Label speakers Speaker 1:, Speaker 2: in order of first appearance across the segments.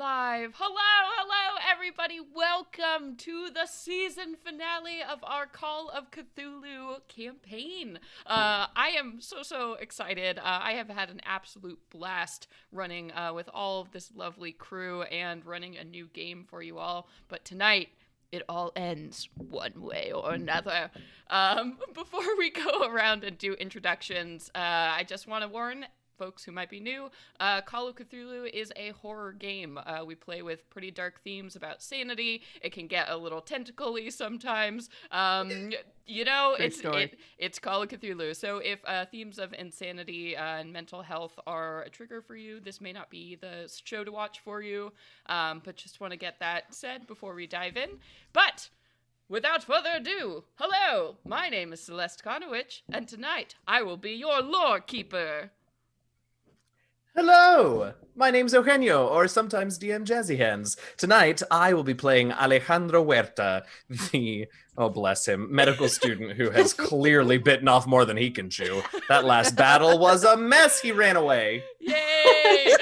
Speaker 1: live. Hello, everybody. Welcome to the season finale of our Call of Cthulhu campaign. I am so excited. I have had an absolute blast running with all of this lovely crew and running a new game for you all. But tonight, it all ends one way or another. Before we go around and do introductions, I just want to warn folks who might be new, Call of Cthulhu is a horror game. We play with pretty dark themes about sanity. It can get a little tentacle-y sometimes. It's Call of Cthulhu. So if themes of insanity and mental health are a trigger for you, this may not be the show to watch for you. But just want to get that said before we dive in. But without further ado, hello, my name is Celeste Konowich, and tonight I will be your lore keeper.
Speaker 2: Hello! My name's Eugenio, or sometimes DM Jazzy Hands. Tonight, I will be playing Alejandro Huerta, the, oh bless him, medical student who has clearly bitten off more than he can chew. That last battle was a mess. He ran away.
Speaker 1: Yay!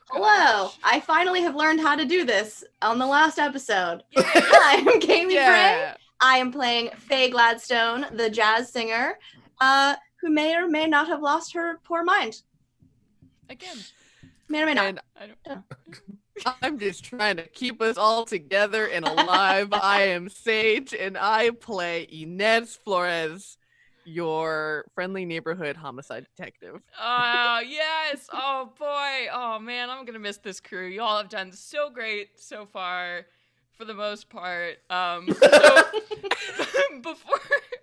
Speaker 3: Hello! I finally have learned how to do this on the last episode. I'm Kaylee Gray. I am playing Faye Gladstone, the jazz singer, who may or may not have lost her poor mind.
Speaker 1: Again.
Speaker 3: May or may not.
Speaker 4: I'm just trying to keep us all together and alive. I am Sage, and I play Inez Flores, your friendly neighborhood homicide detective.
Speaker 1: Oh, yes. Oh, boy. Oh, man, I'm going to miss this crew. You all have done so great so far, for the most part. So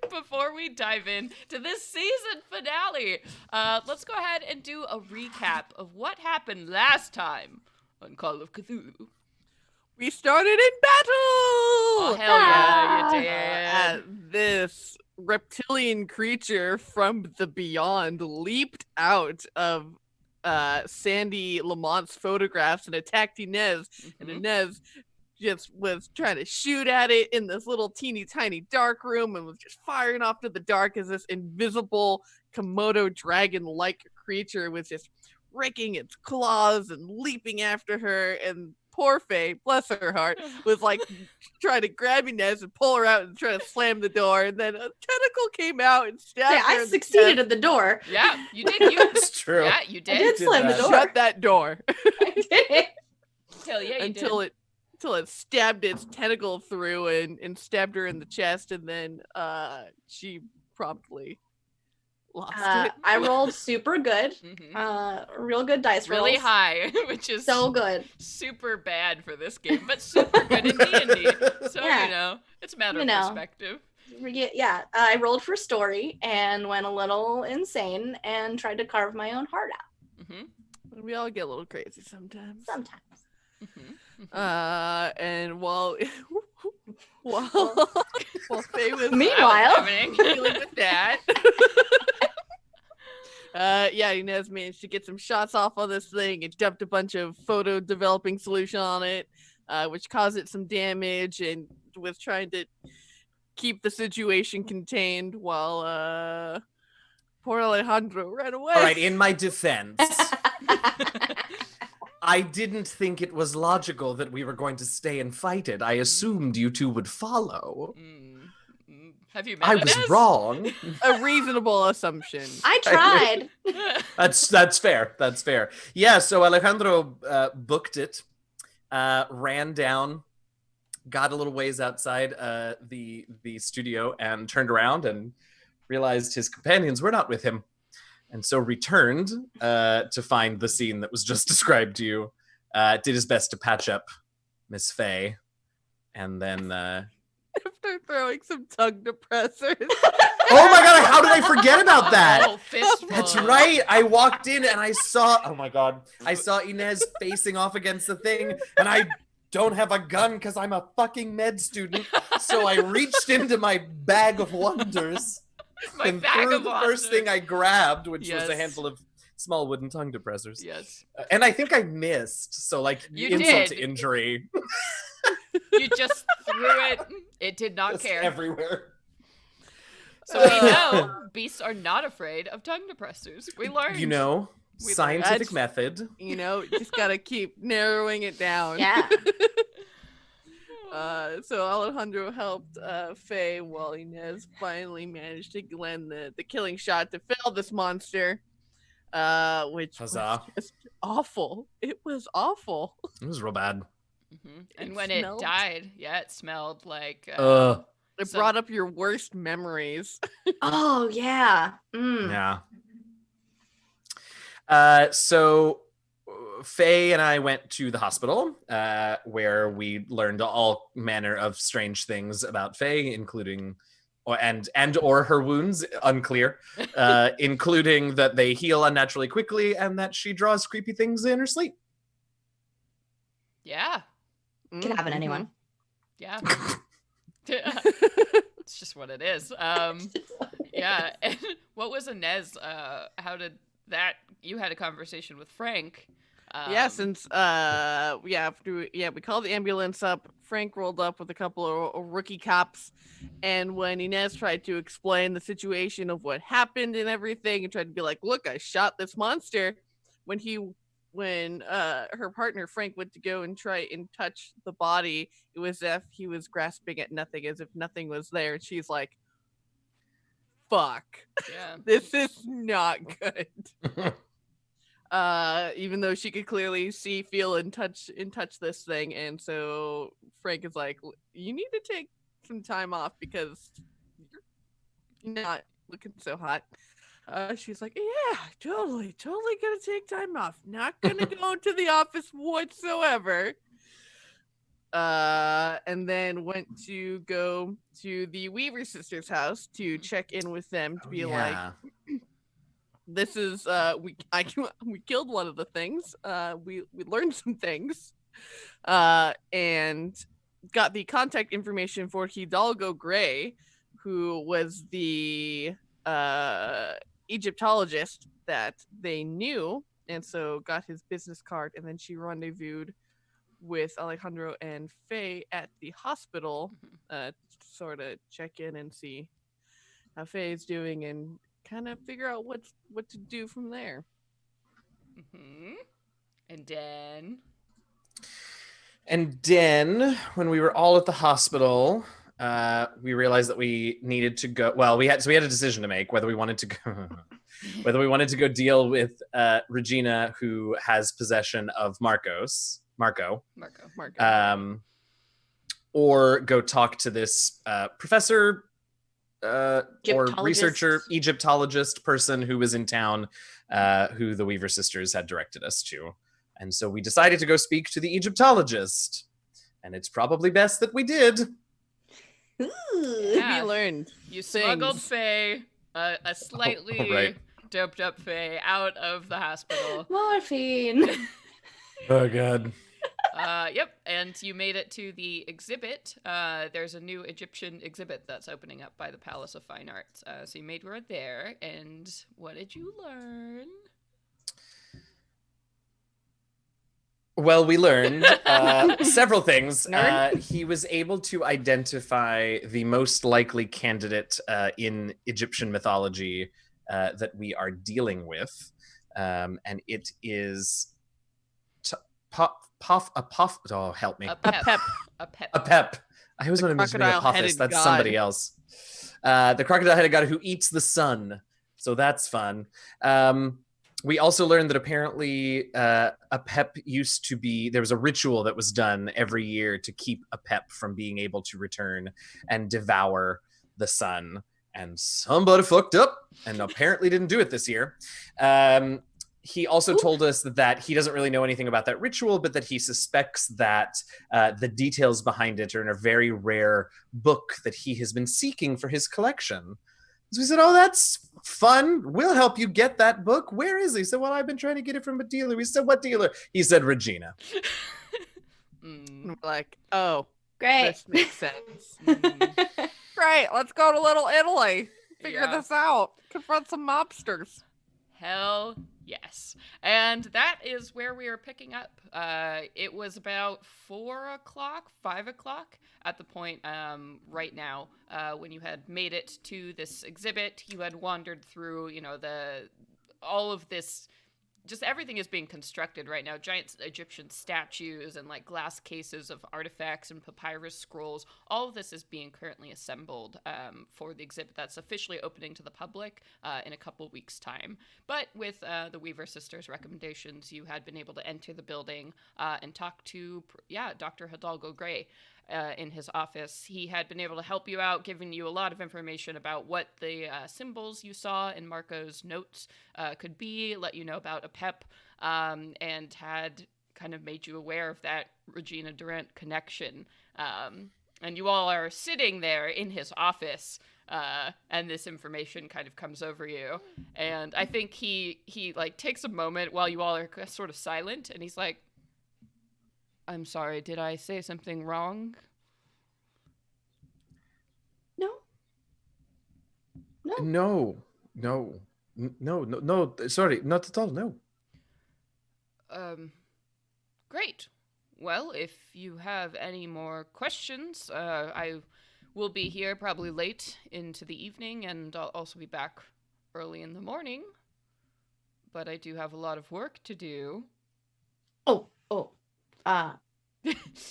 Speaker 1: before we dive in to this season finale, let's go ahead and do a recap of what happened last time on Call of Cthulhu.
Speaker 4: We started in battle!
Speaker 1: Oh, hell yeah, you did.
Speaker 4: At this reptilian creature from the beyond leaped out of Sandy Lamont's photographs and attacked Inez.
Speaker 1: Mm-hmm.
Speaker 4: And Inez just was trying to shoot at it in this little teeny tiny dark room and was just firing off to the dark as this invisible Komodo dragon-like creature was just raking its claws and leaping after her. And poor Faye, bless her heart, was like trying to grab Inez and pull her out and try to slam the door. And then a tentacle came out and stabbed her.
Speaker 3: I succeeded at the door.
Speaker 1: Yeah, you did.
Speaker 2: That's true.
Speaker 1: Yeah, you did.
Speaker 3: I did slam the door.
Speaker 4: Shut that door.
Speaker 3: I did it.
Speaker 1: Hell yeah, you
Speaker 4: until
Speaker 1: did.
Speaker 4: Until it stabbed its tentacle through and stabbed her in the chest, and then she promptly lost it.
Speaker 3: I rolled super good.
Speaker 1: Mm-hmm.
Speaker 3: Real good dice rolls.
Speaker 1: Really high, which is
Speaker 3: so good.
Speaker 1: Super bad for this game, but super good in D&D. So,
Speaker 3: Yeah.
Speaker 1: it's a matter of perspective.
Speaker 3: Yeah, I rolled for story and went a little insane and tried to carve my own heart out.
Speaker 1: Mm-hmm.
Speaker 4: We all get a little crazy sometimes.
Speaker 3: Sometimes.
Speaker 1: Mm-hmm.
Speaker 4: And while Faye was
Speaker 3: Meanwhile,
Speaker 4: dealing with that, Inez managed to get some shots off on this thing and dumped a bunch of photo developing solution on it, which caused it some damage, and was trying to keep the situation contained while poor Alejandro ran away.
Speaker 2: All right, in my defense, I didn't think it was logical that we were going to stay and fight it. I assumed you two would follow.
Speaker 1: Have you met
Speaker 2: I was
Speaker 1: Inez?
Speaker 2: wrong.
Speaker 4: A reasonable assumption.
Speaker 3: I tried.
Speaker 2: That's fair. That's fair. Yeah, so Alejandro booked it, ran down, got a little ways outside the studio, and turned around and realized his companions were not with him. And so returned to find the scene that was just described to you, did his best to patch up Miss Faye, and then...
Speaker 4: After throwing some tongue depressors.
Speaker 2: Oh my god, how did I forget about that?
Speaker 1: Oh, fistful.
Speaker 2: That's right. I walked in and I saw, oh my god, I saw Inez facing off against the thing, and I don't have a gun because I'm a fucking med student. So I reached into my bag of wonders and threw the first thing I grabbed, which was a handful of small wooden tongue depressors.
Speaker 1: Yes.
Speaker 2: And I think I missed. So like
Speaker 1: You
Speaker 2: insult
Speaker 1: did.
Speaker 2: to injury.
Speaker 1: You just threw it. It did not
Speaker 2: Just
Speaker 1: care.
Speaker 2: everywhere.
Speaker 1: So we know beasts are not afraid of tongue depressors. We learned.
Speaker 2: You know, Scientific
Speaker 4: That's-
Speaker 2: method.
Speaker 4: You know, just gotta keep narrowing it down.
Speaker 3: Yeah.
Speaker 4: So Alejandro helped Faye while Inez finally managed to land the killing shot to fell this monster, which
Speaker 2: Huzzah.
Speaker 4: was just awful. It was awful.
Speaker 2: It was real bad.
Speaker 1: And
Speaker 4: It
Speaker 1: when
Speaker 4: smelled-
Speaker 1: it died, it smelled like
Speaker 2: Ugh.
Speaker 4: It
Speaker 1: So-
Speaker 4: brought up your worst memories.
Speaker 3: Oh yeah.
Speaker 2: Yeah. So Faye and I went to the hospital, where we learned all manner of strange things about Faye, including or her wounds, unclear, including that they heal unnaturally quickly and that she draws creepy things in her sleep.
Speaker 1: yeah,
Speaker 3: Can happen to anyone.
Speaker 1: yeah. It's just what it is. Yeah. And what was Inez? How did that? You had a conversation with Frank.
Speaker 4: Since we called the ambulance up. Frank rolled up with a couple of rookie cops, and when Inez tried to explain the situation of what happened and everything, and tried to be like, "Look, I shot this monster," when her partner Frank went to go and try and touch the body, it was as if he was grasping at nothing, as if nothing was there. And she's like, "Fuck,
Speaker 1: Yeah.
Speaker 4: this is not good." Even though she could clearly see, feel, and touch this thing. And so Frank is like, "You need to take some time off because you're not looking so hot." She's like, "Yeah, totally gonna take time off. Not gonna go into the office whatsoever." And then went to go to the Weaver sisters' house to check in with them to be like, "This is we killed one of the things. We learned some things, and got the contact information for Hidalgo Gray, who was the Egyptologist that they knew, and so got his business card. And then she rendezvoused with Alejandro and Faye at the hospital, to sort of check in and see how Faye's doing and kind of figure out what to do from there."
Speaker 1: And then.
Speaker 2: And then when we were all at the hospital, we realized that we needed to go. Well, we had a decision to make whether we wanted to go deal with Regina, who has possession of Marco, or go talk to this professor or researcher, Egyptologist person who was in town, who the Weaver sisters had directed us to. And so we decided to go speak to the Egyptologist. And it's probably best that we did.
Speaker 3: Ooh.
Speaker 1: Yeah.
Speaker 4: We learned
Speaker 1: You smuggled
Speaker 4: things.
Speaker 1: Faye, a slightly
Speaker 2: right.
Speaker 1: doped up Faye, out of the hospital.
Speaker 3: Morphine.
Speaker 2: Oh, God.
Speaker 1: Yep, and you made it to the exhibit. There's a new Egyptian exhibit that's opening up by the Palace of Fine Arts. So you made it there, and what did you learn?
Speaker 2: Well, we learned several things. He was able to identify the most likely candidate in Egyptian mythology that we are dealing with. And it is oh, help me.
Speaker 1: A pep.
Speaker 2: A pep. I always want to mention Apophis. That's
Speaker 4: god.
Speaker 2: somebody else. The crocodile-headed god who eats the sun. So that's fun. We also learned that apparently a pep used to be, there was a ritual that was done every year to keep a pep from being able to return and devour the sun. And somebody fucked up and apparently didn't do it this year. He also told us that he doesn't really know anything about that ritual, but that he suspects that the details behind it are in a very rare book that he has been seeking for his collection. So we said, "Oh, that's fun. We'll help you get that book. Where is he?" He said, "Well, I've been trying to get it from a dealer." We said, "What dealer?" He said, "Regina."
Speaker 4: And we're like, "Oh,
Speaker 3: Great.
Speaker 4: this makes sense." Great, let's go to Little Italy. Figure
Speaker 1: Yeah.
Speaker 4: this out. Confront some mobsters.
Speaker 1: Hell yes. And that is where we are picking up. It was about 5 o'clock at the point right now when you had made it to this exhibit. You had wandered through, all of this just everything is being constructed right now. Giant Egyptian statues and like glass cases of artifacts and papyrus scrolls. All of this is being currently assembled for the exhibit that's officially opening to the public in a couple weeks' time. But with the Weaver sisters' recommendations, you had been able to enter the building and talk to, Dr. Hidalgo Gray. In his office. He had been able to help you out, giving you a lot of information about what the symbols you saw in Marco's notes could be, let you know about a PEP, and had kind of made you aware of that Regina Durant connection. And you all are sitting there in his office, and this information kind of comes over you. And I think he like takes a moment while you all are sort of silent, and he's like, I'm sorry, did I say something wrong?
Speaker 2: No, sorry, not at all, no.
Speaker 1: Great. Well, if you have any more questions, I will be here probably late into the evening, and I'll also be back early in the morning. But I do have a lot of work to do.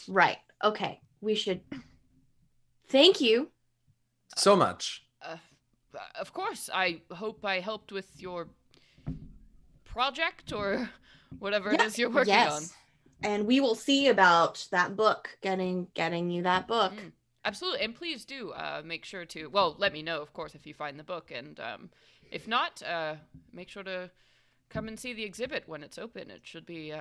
Speaker 3: Right. Okay. We should. Thank you.
Speaker 2: So much.
Speaker 1: Of course. I hope I helped with your project or whatever it is you're working on.
Speaker 3: And we will see about that book, getting you that book.
Speaker 1: Absolutely. And please do make sure to, let me know, of course, if you find the book. And if not, make sure to come and see the exhibit when it's open. It should be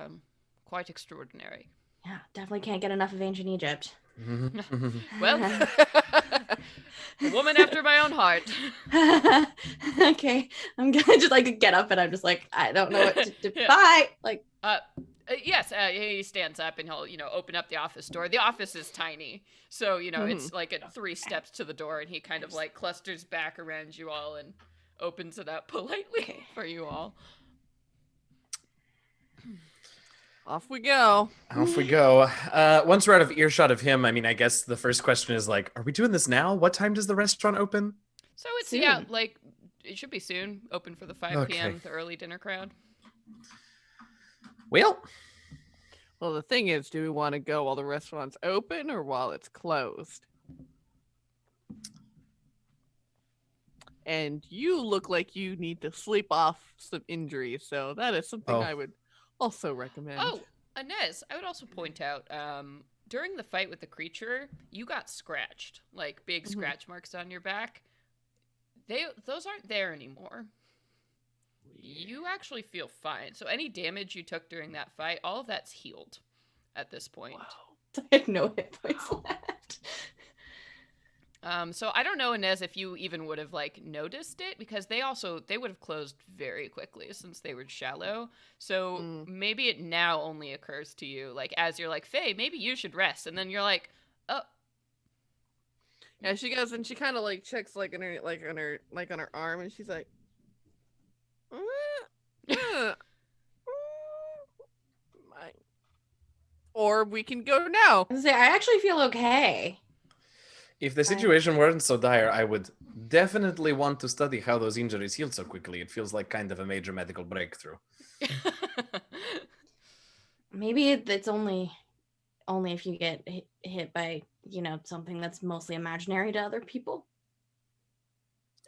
Speaker 1: quite extraordinary.
Speaker 3: Yeah, definitely can't get enough of ancient Egypt.
Speaker 1: Well, a woman after my own heart.
Speaker 3: Okay, I'm gonna just like get up and I'm just like, I don't know what to do. Bye. Like,
Speaker 1: yes, he stands up and he'll, open up the office door. The office is tiny, so it's like at 3 steps to the door, and he kind of like clusters back around you all and opens it up politely for you all.
Speaker 4: Off we go.
Speaker 2: Off we go. Once we're out of earshot of him, I mean, I guess the first question is like, are we doing this now? What time does the restaurant open?
Speaker 1: So it's,
Speaker 3: soon.
Speaker 1: it should be soon. Open for the 5 p.m., the early dinner crowd.
Speaker 2: Well,
Speaker 4: the thing is, do we want to go while the restaurant's open or while it's closed? And you look like you need to sleep off some injuries, so that is something I would also recommend.
Speaker 1: Oh, Inez, I would also point out, during the fight with the creature, you got scratched, like big scratch marks on your back. Those aren't there anymore. You actually feel fine. So any damage you took during that fight, all of that's healed at this point.
Speaker 3: Wow. I had no hit points left.
Speaker 1: So I don't know, Inez, if you even would have like noticed it, because they would have closed very quickly since they were shallow. So maybe it now only occurs to you, like as you're like, Faye, maybe you should rest, and then you're like, oh.
Speaker 4: Yeah, she goes and she kind of like checks like on her arm, and she's like, or we can go now.
Speaker 3: I actually feel okay.
Speaker 2: If the situation weren't so dire, I would definitely want to study how those injuries healed so quickly. It feels like kind of a major medical breakthrough.
Speaker 3: Maybe it's only if you get hit by, something that's mostly imaginary to other people.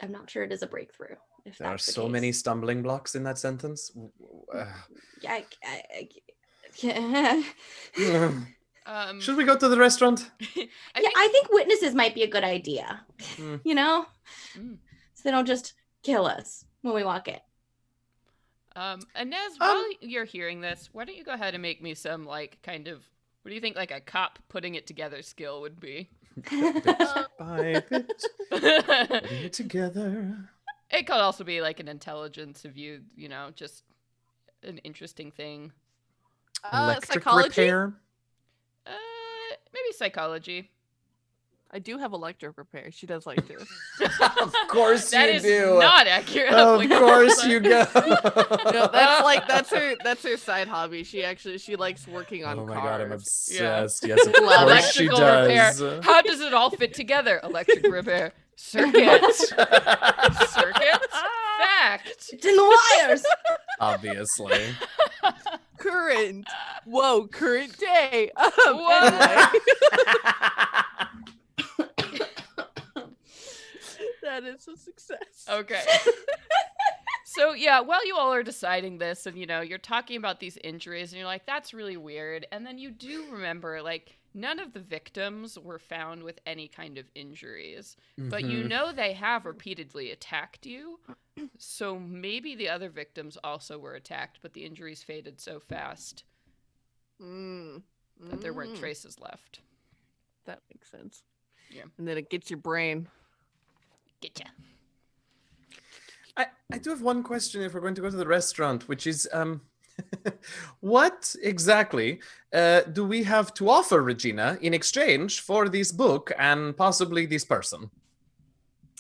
Speaker 3: I'm not sure it is a breakthrough. If
Speaker 2: there are
Speaker 3: that's
Speaker 2: so many stumbling blocks in that sentence. Should we go to the restaurant?
Speaker 3: I think witnesses might be a good idea. So they don't just kill us when we walk in.
Speaker 1: Inez, while you're hearing this, why don't you go ahead and make me some like kind of, what do you think like a cop putting it together skill would be?
Speaker 2: Bit by bit, putting it together.
Speaker 1: It could also be like an intelligence of you, just an interesting thing.
Speaker 2: Electric
Speaker 4: Psychology?
Speaker 2: repair.
Speaker 1: Maybe psychology.
Speaker 4: I do have electric repair. She does like to.
Speaker 2: Of course
Speaker 1: that
Speaker 2: you
Speaker 1: is
Speaker 2: do.
Speaker 1: Not accurate.
Speaker 2: Of course you go.
Speaker 4: No, that's her side hobby. She likes working on cars.
Speaker 2: Oh my god, I'm obsessed.
Speaker 1: Yeah.
Speaker 2: Yes, of course she
Speaker 1: Electrical
Speaker 2: does.
Speaker 1: repair. How does it all fit together? Electric repair. Circuits. Circuits. Fact.
Speaker 3: It's in the wires.
Speaker 2: Obviously.
Speaker 4: Current day.
Speaker 1: What?
Speaker 4: Anyway, that is a success.
Speaker 1: Okay. So yeah, while you all are deciding this and you're talking about these injuries and you're like, that's really weird. And then you do remember, like, none of the victims were found with any kind of injuries. But you
Speaker 2: Mhm.
Speaker 1: know they have repeatedly attacked you. So maybe the other victims also were attacked, but the injuries faded so fast that there weren't traces left.
Speaker 4: That makes sense.
Speaker 1: Yeah.
Speaker 4: And then it gets your brain.
Speaker 1: Getcha.
Speaker 2: I do have one question if we're going to go to the restaurant, which is what exactly do we have to offer Regina in exchange for this book and possibly this person?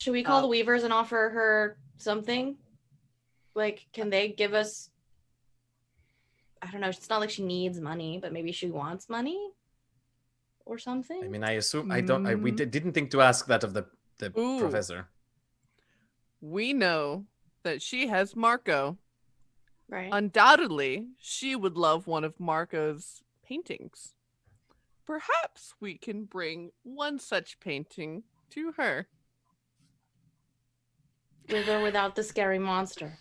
Speaker 3: Should we call the Weavers and offer her something? Like, can they give us? I don't know. It's not like she needs money, but maybe she wants money or something.
Speaker 2: I mean, I assume we didn't think to ask that of the
Speaker 4: Ooh.
Speaker 2: professor.
Speaker 4: We know that she has Marco.
Speaker 3: Right.
Speaker 4: Undoubtedly, she would love one of Marco's paintings. Perhaps we can bring one such painting to her.
Speaker 3: With or without the scary monster.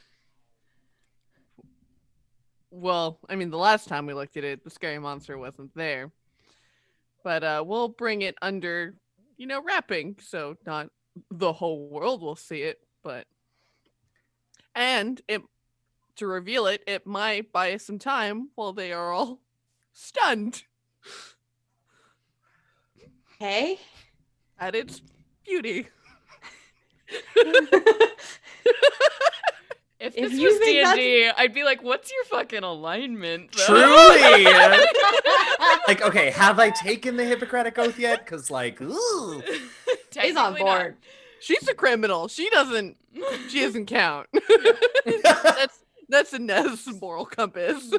Speaker 4: Well, I mean, the last time we looked at it, the scary monster wasn't there. But we'll bring it under, wrapping, so not the whole world will see it, but... And to reveal it, it might buy us some time while they are all stunned
Speaker 3: Hey.
Speaker 4: at its beauty.
Speaker 1: If
Speaker 3: If
Speaker 1: this
Speaker 3: you
Speaker 1: was
Speaker 3: think
Speaker 1: D&D, I'd be like, what's your fucking alignment, though?
Speaker 2: Truly! Like, okay, have I taken the Hippocratic Oath yet? Because, like, ooh.
Speaker 3: He's on
Speaker 1: Technically
Speaker 3: board.
Speaker 4: She's a criminal. She doesn't count. That's a Nez moral compass.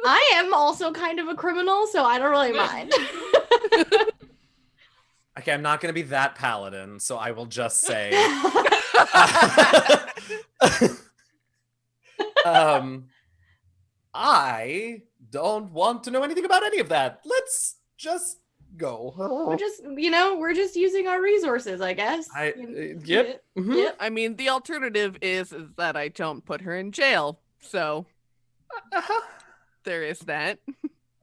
Speaker 3: I am also kind of a criminal, so I don't really mind.
Speaker 2: Okay, I'm not going to be that paladin, so I will just say... I don't want to know anything about any of that. Let's just go.
Speaker 3: we're just using our resources, I guess.
Speaker 2: Yep. Mhm.
Speaker 3: Yep.
Speaker 4: I mean, the alternative is that I don't put her in jail. So there is that.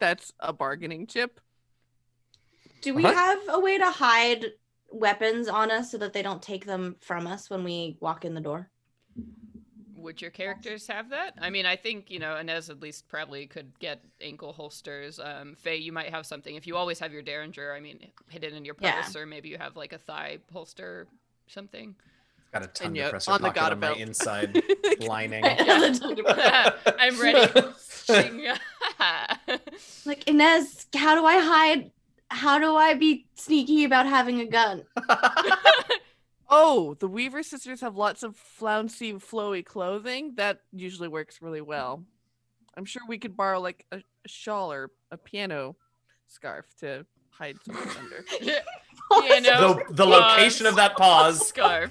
Speaker 4: That's a bargaining chip.
Speaker 3: Do we have a way to hide weapons on us so that they don't take them from us when we walk in the door?
Speaker 1: Would your characters have that? I mean, I think, Inez at least probably could get ankle holsters. Faye, you might have something. If you always have your Derringer, I mean, hidden in your purse, or maybe you have like a thigh holster something.
Speaker 2: Got a tongue
Speaker 4: And
Speaker 2: depressor
Speaker 4: on the
Speaker 2: pocket on my
Speaker 4: belt.
Speaker 2: inside lining.
Speaker 1: I'm ready.
Speaker 3: Like, Inez, how do I hide? How do I be sneaky about having a gun?
Speaker 4: Oh, the Weaver sisters have lots of flouncy, flowy clothing. That usually works really well. I'm sure we could borrow like a shawl or a piano scarf to hide something under.
Speaker 2: The location of that pause.
Speaker 1: Scarf.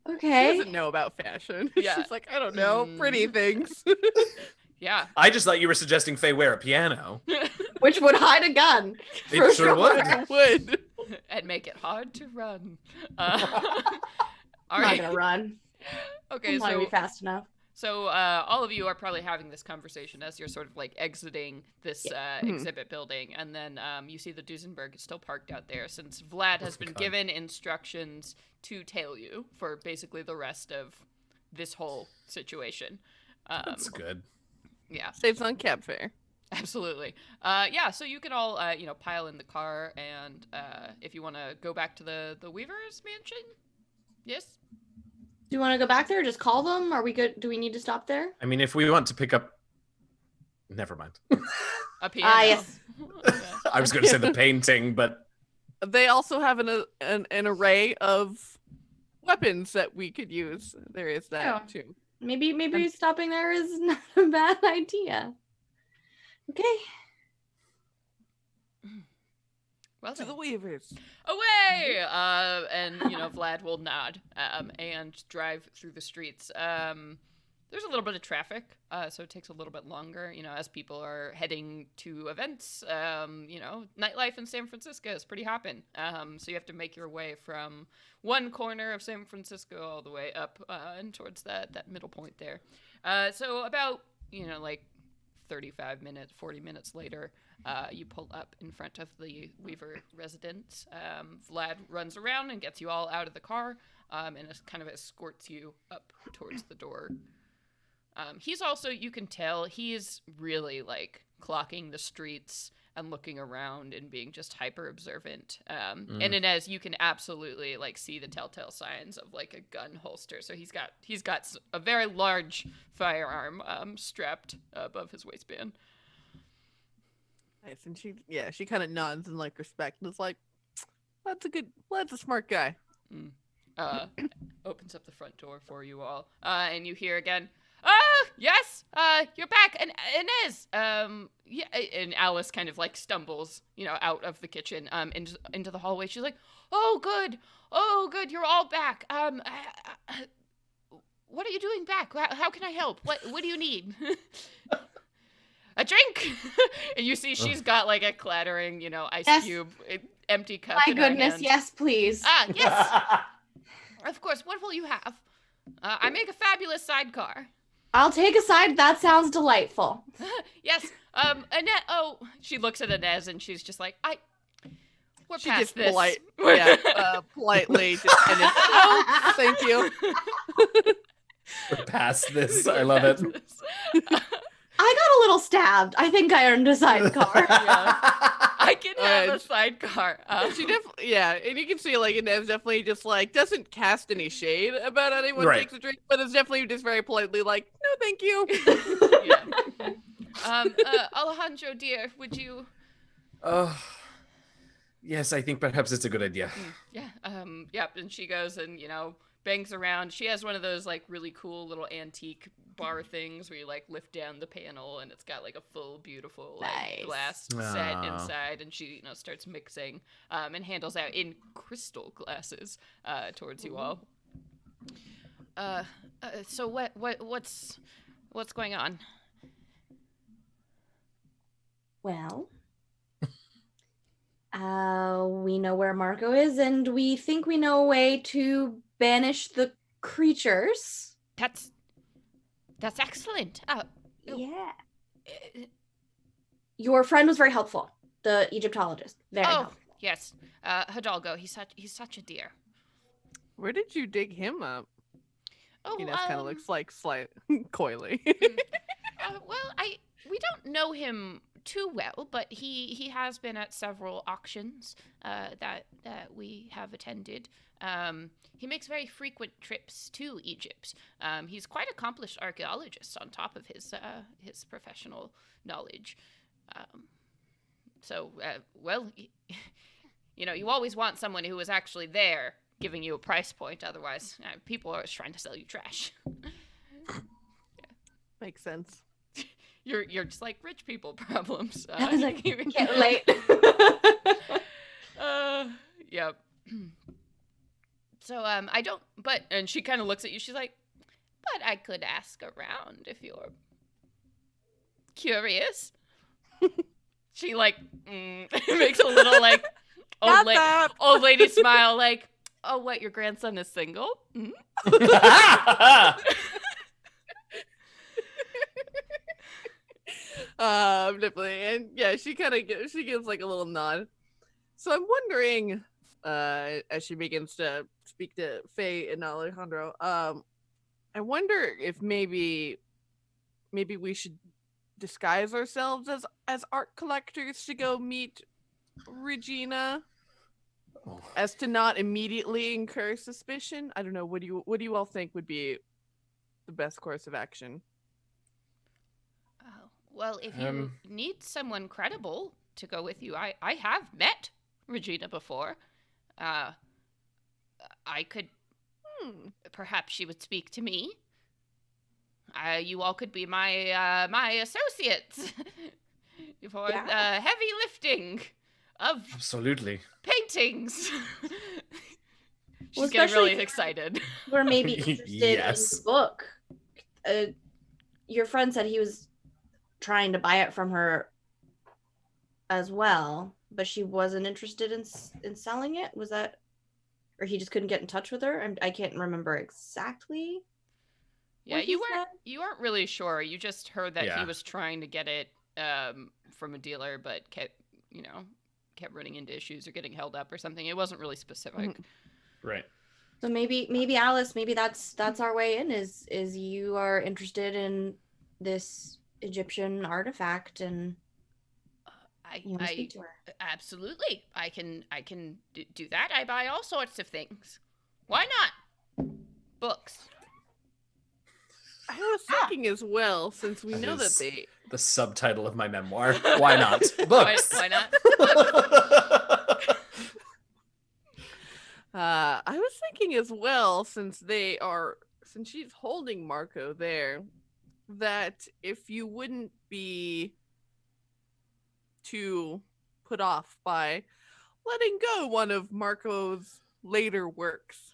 Speaker 3: Okay.
Speaker 4: She doesn't know about fashion.
Speaker 1: Yeah.
Speaker 4: She's like, I don't know, pretty things.
Speaker 1: Yeah.
Speaker 2: I just thought you were suggesting Faye wear a piano.
Speaker 3: Which would hide a gun.
Speaker 2: It sure would.
Speaker 4: It would.
Speaker 1: And make it hard to run.
Speaker 3: I'm not gonna run.
Speaker 1: Okay,
Speaker 3: I'm not gonna be fast enough.
Speaker 1: So all of you are probably having this conversation as you're sort of like exiting this exhibit building, and then you see the Duesenberg is still parked out there since Vlad has been given instructions to tail you for basically the rest of this whole situation.
Speaker 2: That's good.
Speaker 1: Yeah.
Speaker 4: Saves on cab fare.
Speaker 1: Absolutely. So you can all, pile in the car, and if you want to go back to the Weavers mansion, yes?
Speaker 3: Do you want to go back there or just call them? Are we good? Do we need to stop there?
Speaker 2: I mean, if we want to pick up... Never mind.
Speaker 1: A piano.
Speaker 3: Yes.
Speaker 1: Okay.
Speaker 2: I was going to say the painting, but...
Speaker 4: They also have an array of weapons that we could use. There is that too.
Speaker 3: Maybe stopping there is not a bad idea. Okay.
Speaker 1: Well
Speaker 4: To the
Speaker 1: then.
Speaker 4: Weavers.
Speaker 1: Away! And, Vlad will nod and drive through the streets. There's a little bit of traffic, so it takes a little bit longer, as people are heading to events. Nightlife in San Francisco is pretty hopping. So you have to make your way from one corner of San Francisco all the way up and towards that middle point there. So about, 35 minutes, 40 minutes later, you pull up in front of the Weaver residence. Vlad runs around and gets you all out of the car and kind of escorts you up towards the door. He's also, you can tell, he's really clocking the streets and looking around and being just hyper observant. And Inez, you can absolutely see the telltale signs of a gun holster. So he's got a very large firearm strapped above his waistband.
Speaker 4: Nice, and she kind of nods in respect and is like, Vlad's a smart guy.
Speaker 1: Opens up the front door for you all, and you hear again, yes, you're back, and Inez, yeah, and Alice kind of stumbles, out of the kitchen, into the hallway. She's like, oh good, you're all back. What are you doing back? How can I help? What do you need? A drink? And you see she's got a clattering, ice cube, empty cup.
Speaker 3: My
Speaker 1: in her
Speaker 3: goodness,
Speaker 1: hand.
Speaker 3: yes, please.
Speaker 1: Yes. Of course. What will you have? I make a fabulous sidecar.
Speaker 3: I'll take a side. That sounds delightful.
Speaker 1: Yes. Annette. Oh, she looks at Inez and she's just like, we're
Speaker 4: She
Speaker 1: past
Speaker 4: just
Speaker 1: this.
Speaker 4: politely just ended, oh, thank you.
Speaker 2: We're past this. I love it.
Speaker 3: I got a little stabbed. I think I earned a sidecar.
Speaker 1: I can have a sidecar.
Speaker 4: She definitely, and you can see Inez definitely just doesn't cast any shade about anyone
Speaker 2: Right.
Speaker 4: takes a drink, but it's definitely just very politely no, thank you.
Speaker 1: Alejandro, dear, would you?
Speaker 2: Yes, I think perhaps it's a good idea.
Speaker 1: Yep. And she goes and bangs around. She has one of those really cool little antique bar things where you lift down the panel and it's got a full beautiful
Speaker 3: Nice.
Speaker 1: glass set inside, and she starts mixing and handles out in crystal glasses towards you all. So what's going on?
Speaker 3: Well, we know where Marco is, and we think we know a way to banish the creatures.
Speaker 1: That's excellent.
Speaker 3: Yeah. Your friend was very helpful. The Egyptologist. Very helpful.
Speaker 1: Yes. Hidalgo, he's such a dear.
Speaker 4: Where did you dig him up? Inez kind of looks slight coyly.
Speaker 1: We don't know him too well, but he has been at several auctions that we have attended. He makes very frequent trips to Egypt. He's quite accomplished archaeologist on top of his professional knowledge. You always want someone who is actually there giving you a price point. Otherwise, people are always trying to sell you trash.
Speaker 4: Makes sense.
Speaker 1: You're just rich people problems.
Speaker 3: I was can't relate.
Speaker 1: Yep. So, I don't, and she kind of looks at you, she's like, but I could ask around if you're curious. She makes a little old lady smile, oh, what, your grandson is single? Mm-hmm.
Speaker 4: Definitely, and she kind of gives a little nod. So I'm wondering, as she begins to speak to Faye and Alejandro, I wonder if maybe we should disguise ourselves as art collectors to go meet Regina, as to not immediately incur suspicion. I don't know. What do you all think would be the best course of action?
Speaker 1: Well, if you need someone credible to go with you, I have met Regina before. I could, perhaps she would speak to me. You all could be my associates for heavy lifting. of
Speaker 2: Absolutely.
Speaker 1: paintings. She's
Speaker 3: Well,
Speaker 1: getting really
Speaker 3: especially-
Speaker 1: excited.
Speaker 3: We're maybe interested
Speaker 2: Yes.
Speaker 3: in the book. Your friend said he was trying to buy it from her as well, but she wasn't interested in selling it. Was that, or he just couldn't get in touch with her? I can't remember exactly.
Speaker 1: Yeah,
Speaker 3: what he said.
Speaker 1: you weren't really sure. You just heard that
Speaker 2: Yeah.
Speaker 1: he was trying to get it from a dealer, but kept running into issues or getting held up or something. It wasn't really specific.
Speaker 2: Right.
Speaker 3: So maybe Alice, maybe that's our way in. Is you are interested in this Egyptian artifact and you want to speak to her?
Speaker 1: Absolutely, I can do that. I buy all sorts of things. Why not? Books.
Speaker 4: I was thinking as well, since we
Speaker 2: That
Speaker 4: know that
Speaker 2: is
Speaker 4: they.
Speaker 2: the subtitle of my memoir. Why not? Books.
Speaker 1: Why not?
Speaker 4: I was thinking as well, since she's holding Marco there, that if you wouldn't be too put off by letting go one of Marco's later works.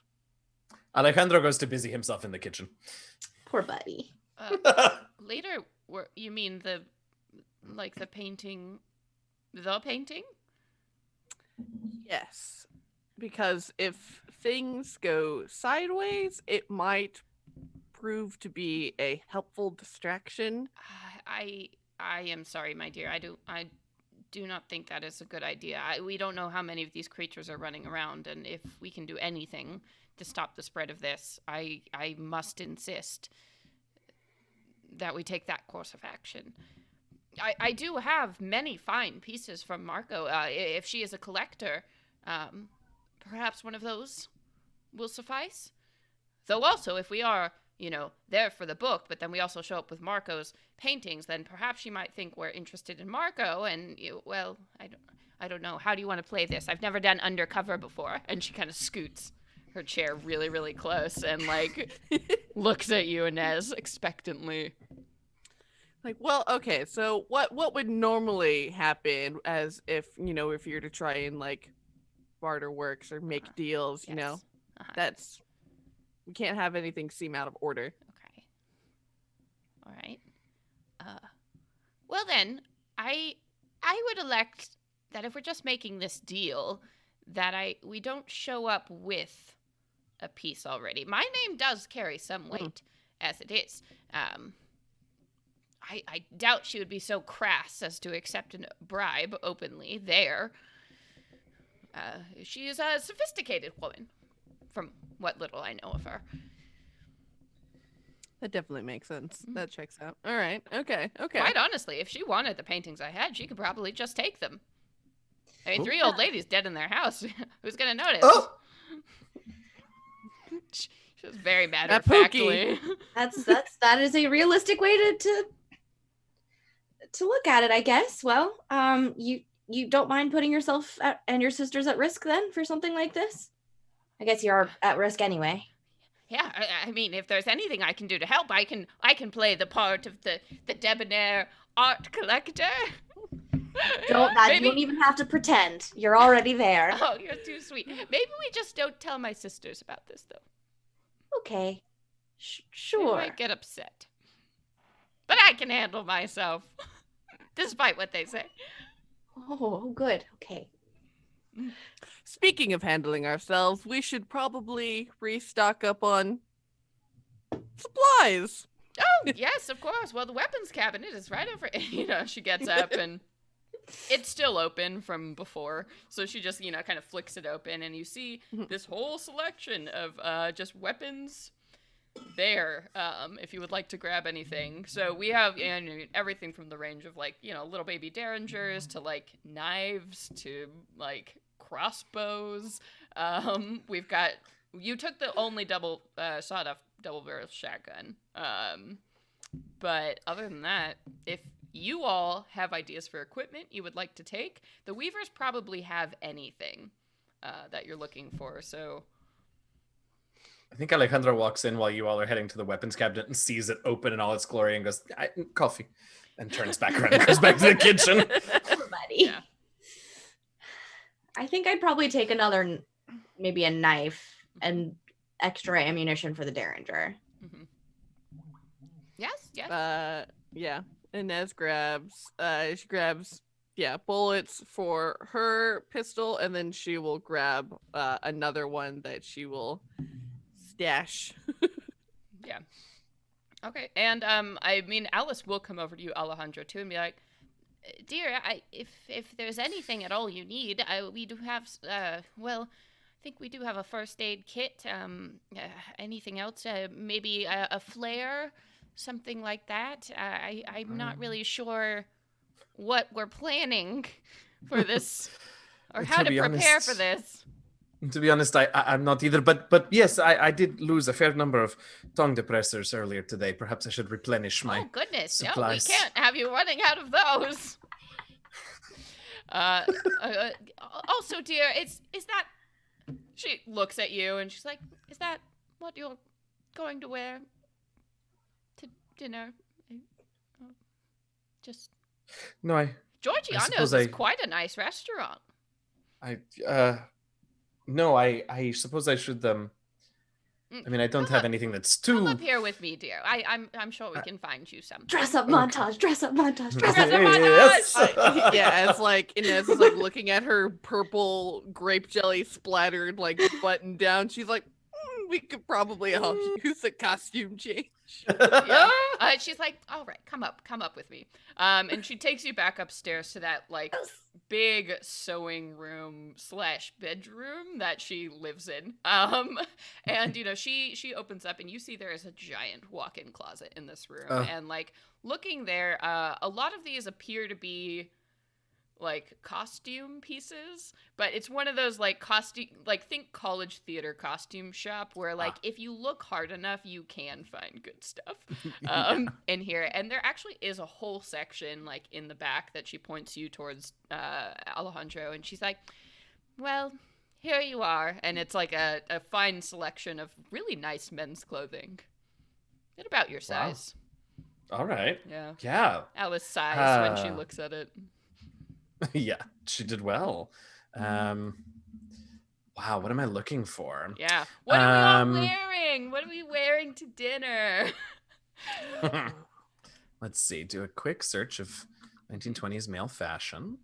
Speaker 2: Alejandro goes to busy himself in the kitchen.
Speaker 3: Poor buddy.
Speaker 1: Later, you mean the painting, the painting?
Speaker 4: Yes. Because if things go sideways, it might prove to be a helpful distraction.
Speaker 1: I am sorry, my dear. I do not think that is a good idea. We don't know how many of these creatures are running around, and if we can do anything to stop the spread of this, I must insist that we take that course of action. I do have many fine pieces from Marco. If she is a collector, perhaps one of those will suffice. Though also, if we are, there for the book, but then we also show up with Marco's paintings, then perhaps she might think we're interested in Marco, and, I don't know. How do you want to play this? I've never done undercover before. And she kind of scoots her chair really, really close and, looks at you, Inez, expectantly.
Speaker 4: Well, okay, so what would normally happen as if you're to try and, barter works or make deals,
Speaker 1: Yes.
Speaker 4: That's... We can't have anything seem out of order.
Speaker 1: Okay. All right. Well then, I would elect that if we're just making this deal, that we don't show up with a piece already. My name does carry some weight, as it is. I doubt she would be so crass as to accept a bribe openly there. She is a sophisticated woman, from what little I know of her.
Speaker 4: That definitely makes sense. That checks out. All right. Okay.
Speaker 1: Quite honestly, if she wanted the paintings I had, she could probably just take them. I mean, 3 old ladies dead in their house. Who's gonna notice?
Speaker 2: Oh!
Speaker 1: She was very matter of
Speaker 4: That pokey.
Speaker 1: factly.
Speaker 3: That is a realistic way to look at it, I guess. Well, you don't mind putting yourself and your sisters at risk then for something like this? I guess you're at risk anyway.
Speaker 1: Yeah, I mean, if there's anything I can do to help, I can play the part of the debonair art collector.
Speaker 3: You don't even have to pretend. You're already there.
Speaker 1: Oh, you're too sweet. Maybe we just don't tell my sisters about this, though.
Speaker 3: Okay.
Speaker 1: They
Speaker 3: Sure.
Speaker 1: might get upset. But I can handle myself, despite what they say.
Speaker 3: Oh, good. Okay.
Speaker 4: Speaking of handling ourselves, we should probably restock up on supplies.
Speaker 1: Oh, yes, of course. Well, the weapons cabinet is right over. She gets up and it's still open from before. So she just, kind of flicks it open and you see this whole selection of just weapons there, if you would like to grab anything. So we have everything from the range of little baby derringers to knives to crossbows. We've got, you took the only sawed-off double-barrel shotgun. But other than that, if you all have ideas for equipment you would like to take, the Weavers probably have anything that you're looking for. So
Speaker 2: I think Alejandro walks in while you all are heading to the weapons cabinet and sees it open in all its glory and goes, coffee, and turns back around and goes back to the kitchen.
Speaker 3: Poor buddy.
Speaker 1: yeah.
Speaker 3: I think I'd probably take maybe a knife and extra ammunition for the Derringer.
Speaker 1: Mm-hmm. Yes.
Speaker 4: Yeah. Inez grabs bullets for her pistol, and then she will grab another one that she will stash.
Speaker 1: Yeah. Okay. And I mean, Alice will come over to you, Alejandro, too, and be like, "Dear, if there's anything at all you need, we do have I think we do have a first aid kit. Anything else? Maybe a flare, something like that. I'm not really sure what we're planning for this, or how to prepare for this."
Speaker 2: To be honest, I'm not either. But yes, I did lose a fair number of tongue depressors earlier today. Perhaps I should replenish my
Speaker 1: Oh goodness!
Speaker 2: supplies.
Speaker 1: No, we can't have you running out of those. Uh, also, dear, is that? She looks at you and she's like, "Is that what you're going to wear to dinner?" Just
Speaker 2: No,
Speaker 1: Giorgiano's is quite a nice restaurant.
Speaker 2: No, I suppose I should. I mean, I don't have anything that's too.
Speaker 1: Come up here with me, dear. I'm sure we can find you something.
Speaker 3: Dress up montage. Dress up montage.
Speaker 1: Dress up montage.
Speaker 4: As like Inez is like looking at her purple grape jelly splattered like button down, she's like, we could probably all use a costume change.
Speaker 1: Yeah. She's like, all right, come up with me. And she takes you back upstairs to that like big sewing room / bedroom that she lives in. And she opens up and you see there is a giant walk-in closet in this room. And like looking there, a lot of these appear to be like costume pieces, but it's one of those like think college theater costume shop where like if you look hard enough you can find good stuff in here. And there actually is a whole section like in the back that she points you towards, Alejandro, and she's like, well, here you are. And it's like a fine selection of really nice men's clothing at about your size.
Speaker 2: Wow. All right.
Speaker 1: Yeah. Alice sighs when she looks at it.
Speaker 2: Yeah, she did well. Wow, what am I looking for?
Speaker 1: Yeah. What are we all wearing? What are we wearing to dinner?
Speaker 2: Let's see. Do a quick search of 1920s male fashion.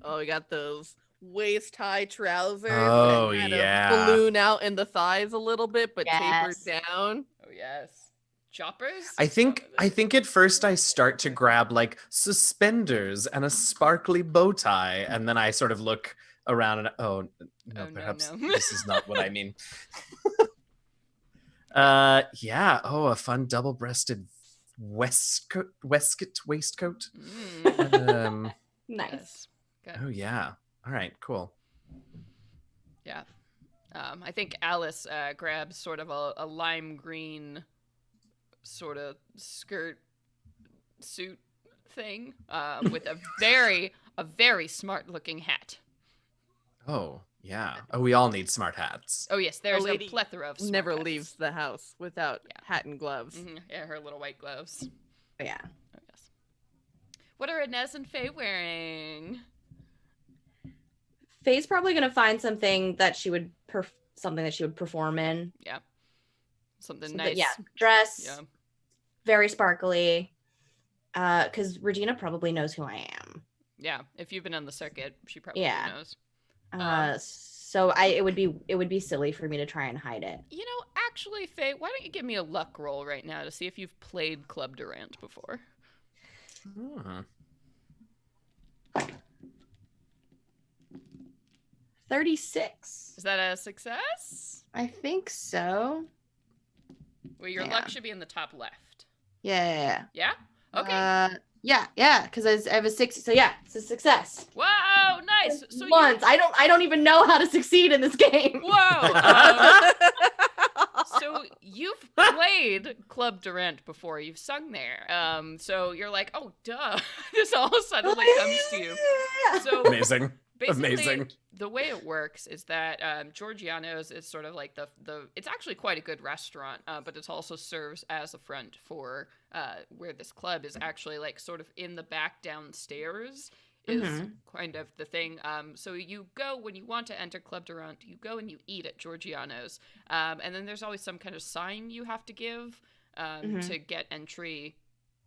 Speaker 4: Oh, we got those waist-high trousers.
Speaker 2: Oh,
Speaker 4: that kind
Speaker 2: yeah.
Speaker 4: of balloon out in the thighs a little bit, but tapered down.
Speaker 1: Oh, yes. Choppers?
Speaker 2: I think at first I start to grab like suspenders and a sparkly bow tie, and then I sort of look around and perhaps this is not what I mean. A fun double-breasted waistcoat.
Speaker 3: Nice.
Speaker 1: Good.
Speaker 2: Oh yeah. All right, cool.
Speaker 1: Yeah. I think Alice grabs sort of a lime green sort of skirt suit thing with a very smart looking hat.
Speaker 2: Oh yeah. Oh, we all need smart hats.
Speaker 1: Oh yes, there's a plethora of smart
Speaker 4: never
Speaker 1: hats.
Speaker 4: leaves the house without hat and gloves.
Speaker 1: Mm-hmm. Yeah, her little white gloves.
Speaker 3: Yeah.
Speaker 1: Oh yes. What are Inez and Faye wearing?
Speaker 3: Faye's probably gonna find something that she would perform in.
Speaker 1: Yeah. Something nice.
Speaker 3: Yeah, dress.
Speaker 1: Yeah.
Speaker 3: Very sparkly. Because Regina probably knows who I am.
Speaker 1: Yeah, if you've been on the circuit, she probably knows.
Speaker 3: So it would be silly for me to try and hide it.
Speaker 1: You know, actually, Faye, why don't you give me a luck roll right now to see if you've played Club Durant before?
Speaker 3: 36.
Speaker 1: Is that a success?
Speaker 3: I think so.
Speaker 1: Well, your luck should be in the top left.
Speaker 3: Yeah.
Speaker 1: Yeah? Okay.
Speaker 3: Yeah, because I have a 60. So yeah, it's a success.
Speaker 1: Wow, nice. So
Speaker 3: once. I don't even know how to succeed in this game.
Speaker 1: Whoa. So you've played Club Durant before. You've sung there. So you're like, oh, duh. This all suddenly comes to you. So
Speaker 2: Amazing.
Speaker 1: basically,
Speaker 2: Amazing.
Speaker 1: The way it works is that Giorgiano's is sort of like the it's actually quite a good restaurant, but it also serves as a front for where this club is actually like sort of in the back downstairs is
Speaker 3: Mhm.
Speaker 1: kind of the thing. So you go when you want to enter Club Durant, you go and you eat at Giorgiano's, and then there's always some kind of sign you have to give
Speaker 3: Mhm.
Speaker 1: to get entry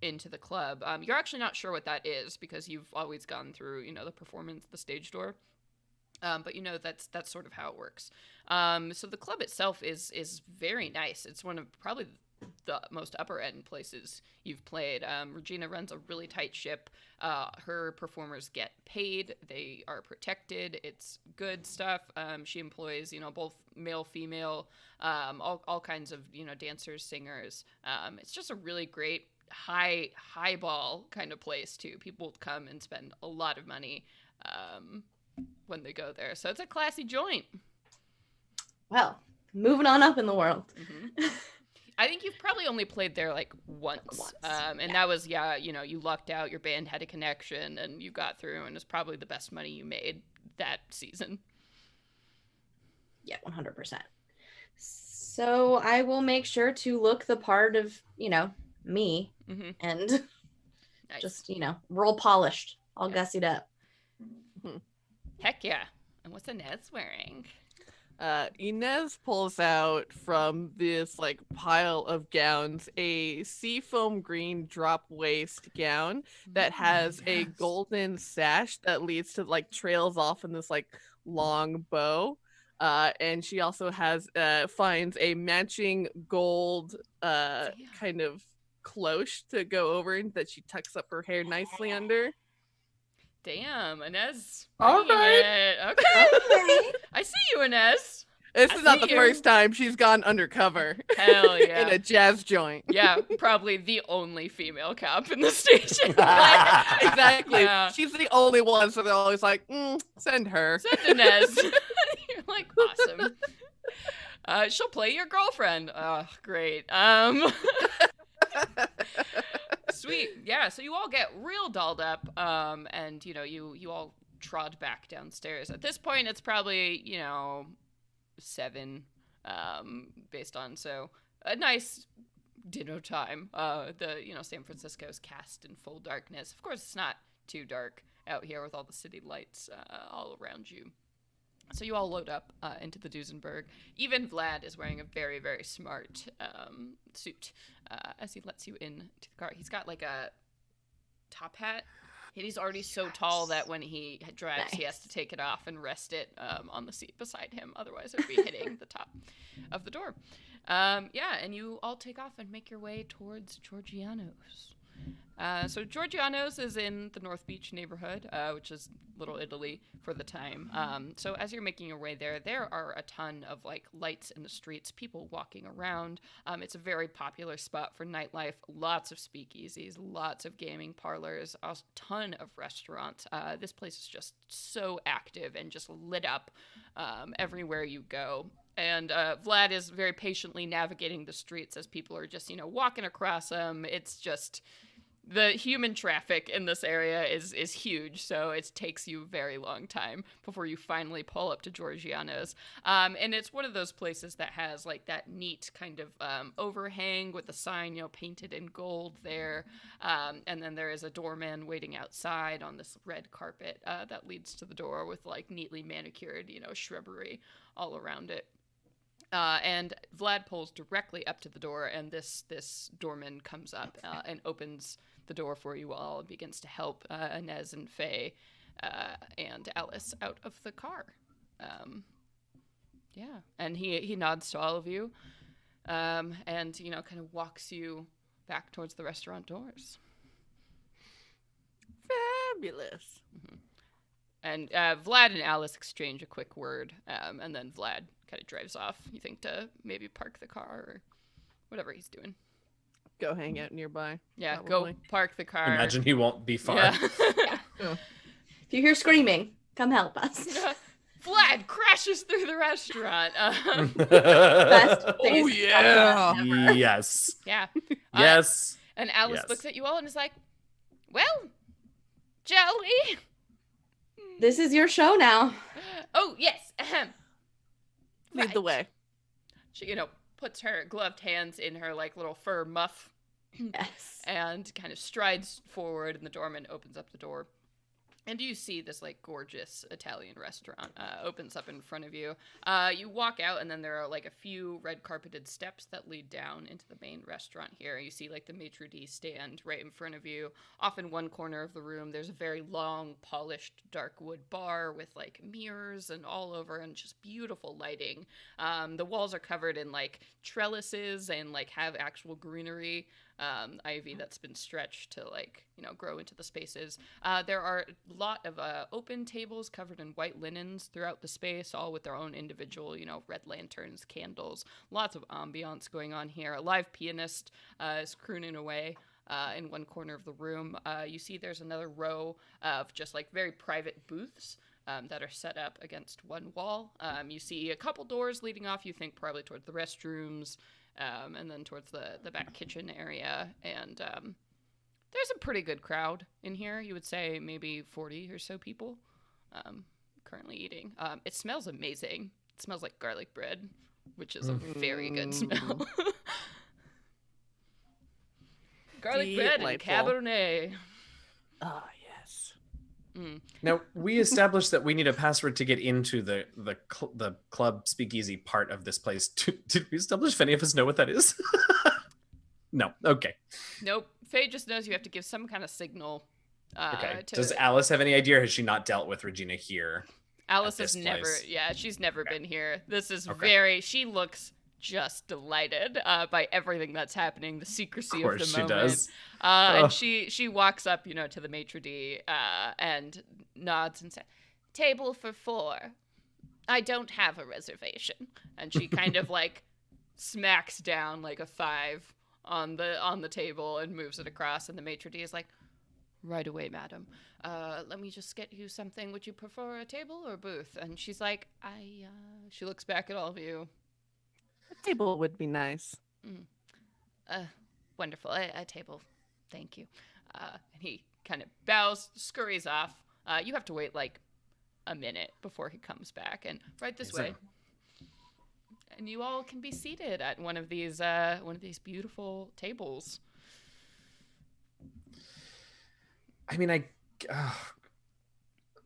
Speaker 1: into the club. You're actually not sure what that is because you've always gone through, the performance, the stage door. But that's sort of how it works. So the club itself is very nice. It's one of probably the most upper end places you've played. Regina runs a really tight ship. Her performers get paid. They are protected. It's good stuff. She employs both male, female, all kinds of dancers, singers. It's just a really great highball kind of place too. People come and spend a lot of money. When they go there. So it's a classy joint.
Speaker 3: Well, moving on up in the world.
Speaker 1: Mm-hmm. I think you've probably only played there like once. That was, you lucked out, your band had a connection, and you got through, and it's probably the best money you made that season.
Speaker 3: Yeah, 100%. So I will make sure to look the part of, me
Speaker 1: Mm-hmm.
Speaker 3: and
Speaker 1: Nice.
Speaker 3: just, roll polished, all gussied up.
Speaker 1: Heck yeah. And what's Inez wearing?
Speaker 4: Inez pulls out from this like pile of gowns a seafoam green drop waist gown that has a golden sash that leads to like trails off in this like long bow. And she also finds a matching gold kind of cloche to go over that she tucks up her hair nicely under.
Speaker 1: Damn, Inez.
Speaker 2: All right.
Speaker 1: Okay. I see you, Inez.
Speaker 4: This is not the first time she's gone undercover.
Speaker 1: Hell yeah.
Speaker 4: In a jazz joint.
Speaker 1: Yeah, probably the only female cop in the station.
Speaker 4: Exactly.
Speaker 1: Yeah.
Speaker 4: She's the only one, so they're always like, send her.
Speaker 1: Send Inez. You're like, awesome. She'll play your girlfriend. Oh, great. Sweet. Yeah, so you all get real dolled up, and you all trod back downstairs. At this point, it's probably 7, based on a nice dinner time. San Francisco's cast in full darkness. Of course, it's not too dark out here with all the city lights all around you. So you all load up into the Duesenberg. Even Vlad is wearing a very, very smart suit as he lets you into the car. He's got like a top hat. He's already so tall that when he drives, he has to take it off and rest it on the seat beside him. Otherwise, it would be hitting the top of the door. And you all take off and make your way towards Giorgiano's. So Giorgiano's is in the North Beach neighborhood, which is Little Italy for the time. So as you're making your way there are a ton of like lights in the streets, people walking around. It's a very popular spot for nightlife. Lots of speakeasies, lots of gaming parlors, a ton of restaurants. This place is just so active and just lit up everywhere you go. And Vlad is very patiently navigating the streets as people are just, walking across them. It's just the human traffic in this area is huge, so it takes you a very long time before you finally pull up to Giorgiano's. And it's one of those places that has like that neat kind of overhang with a sign, painted in gold there. And then there is a doorman waiting outside on this red carpet that leads to the door with like neatly manicured, shrubbery all around it. And Vlad pulls directly up to the door, and this doorman comes up and opens the door for you all and begins to help Inez and Faye and Alice out of the car. And he nods to all of you and, kind of walks you back towards the restaurant doors.
Speaker 4: Fabulous.
Speaker 1: Mm-hmm. And Vlad and Alice exchange a quick word, and then Vlad kind of drives off, you think, to maybe park the car or whatever he's doing.
Speaker 4: Go hang out nearby.
Speaker 1: Yeah,
Speaker 4: probably.
Speaker 1: Go park the car.
Speaker 2: Imagine he won't be far.
Speaker 1: Yeah.
Speaker 3: If you hear screaming, come help us.
Speaker 1: Vlad crashes through the restaurant.
Speaker 3: Best
Speaker 4: Oh, yeah.
Speaker 2: Yes.
Speaker 1: Yeah.
Speaker 2: Yes.
Speaker 1: And Alice
Speaker 2: Yes.
Speaker 1: looks at you all and is like, well, Jelly.
Speaker 3: This is your show now.
Speaker 1: Oh, yes. Ahem.
Speaker 4: Lead the way.
Speaker 1: She, puts her gloved hands in her, like, little fur muff.
Speaker 3: Yes.
Speaker 1: And kind of strides forward, and the doorman opens up the door. And you see this like gorgeous Italian restaurant opens up in front of you. You walk out, and then there are like a few red carpeted steps that lead down into the main restaurant here. You see like the maitre d' stand right in front of you. Off in one corner of the room, there's a very long, polished dark wood bar with like mirrors and all over, and just beautiful lighting. The walls are covered in like trellises and like have actual greenery. Ivy that's been stretched to like grow into the spaces. There are a lot of open tables covered in white linens throughout the space, all with their own individual red lanterns, candles. Lots of ambiance going on here. A live pianist is crooning away in one corner of the room. You see there's another row of just like very private booths that are set up against one wall. You see a couple doors leading off, you think probably towards the restrooms, and then towards the back kitchen area. And there's a pretty good crowd in here. You would say maybe 40 or so people currently eating. It smells amazing. It smells like garlic bread, which is a very good smell. Garlic bread and Cabernet.
Speaker 4: Ah, yes.
Speaker 2: Now, we established that we need a password to get into the club speakeasy part of this place. Did we establish if any of us know what that is? No. Okay.
Speaker 1: Nope. Faye just knows you have to give some kind of signal.
Speaker 2: Okay. Does Alice have any idea? Has she not dealt with Regina here?
Speaker 1: Alice has never. Yeah, she's never been here. This is she looks just delighted by everything that's happening, the secrecy of the moment.
Speaker 2: She does.
Speaker 1: And she walks up, to the maitre d' and nods and says, "Table for 4. I don't have a reservation." And she kind of like smacks down like a 5 on the table and moves it across. And the maitre d' is like, "Right away, madam. Let me just get you something. Would you prefer a table or a booth?" And she's like, she looks back at all of you.
Speaker 4: A table would be nice.
Speaker 1: Wonderful. A table. Thank you. And he kind of bows, scurries off. You have to wait like a minute before he comes back. And right this way. And you all can be seated at one of these beautiful tables.
Speaker 2: I mean,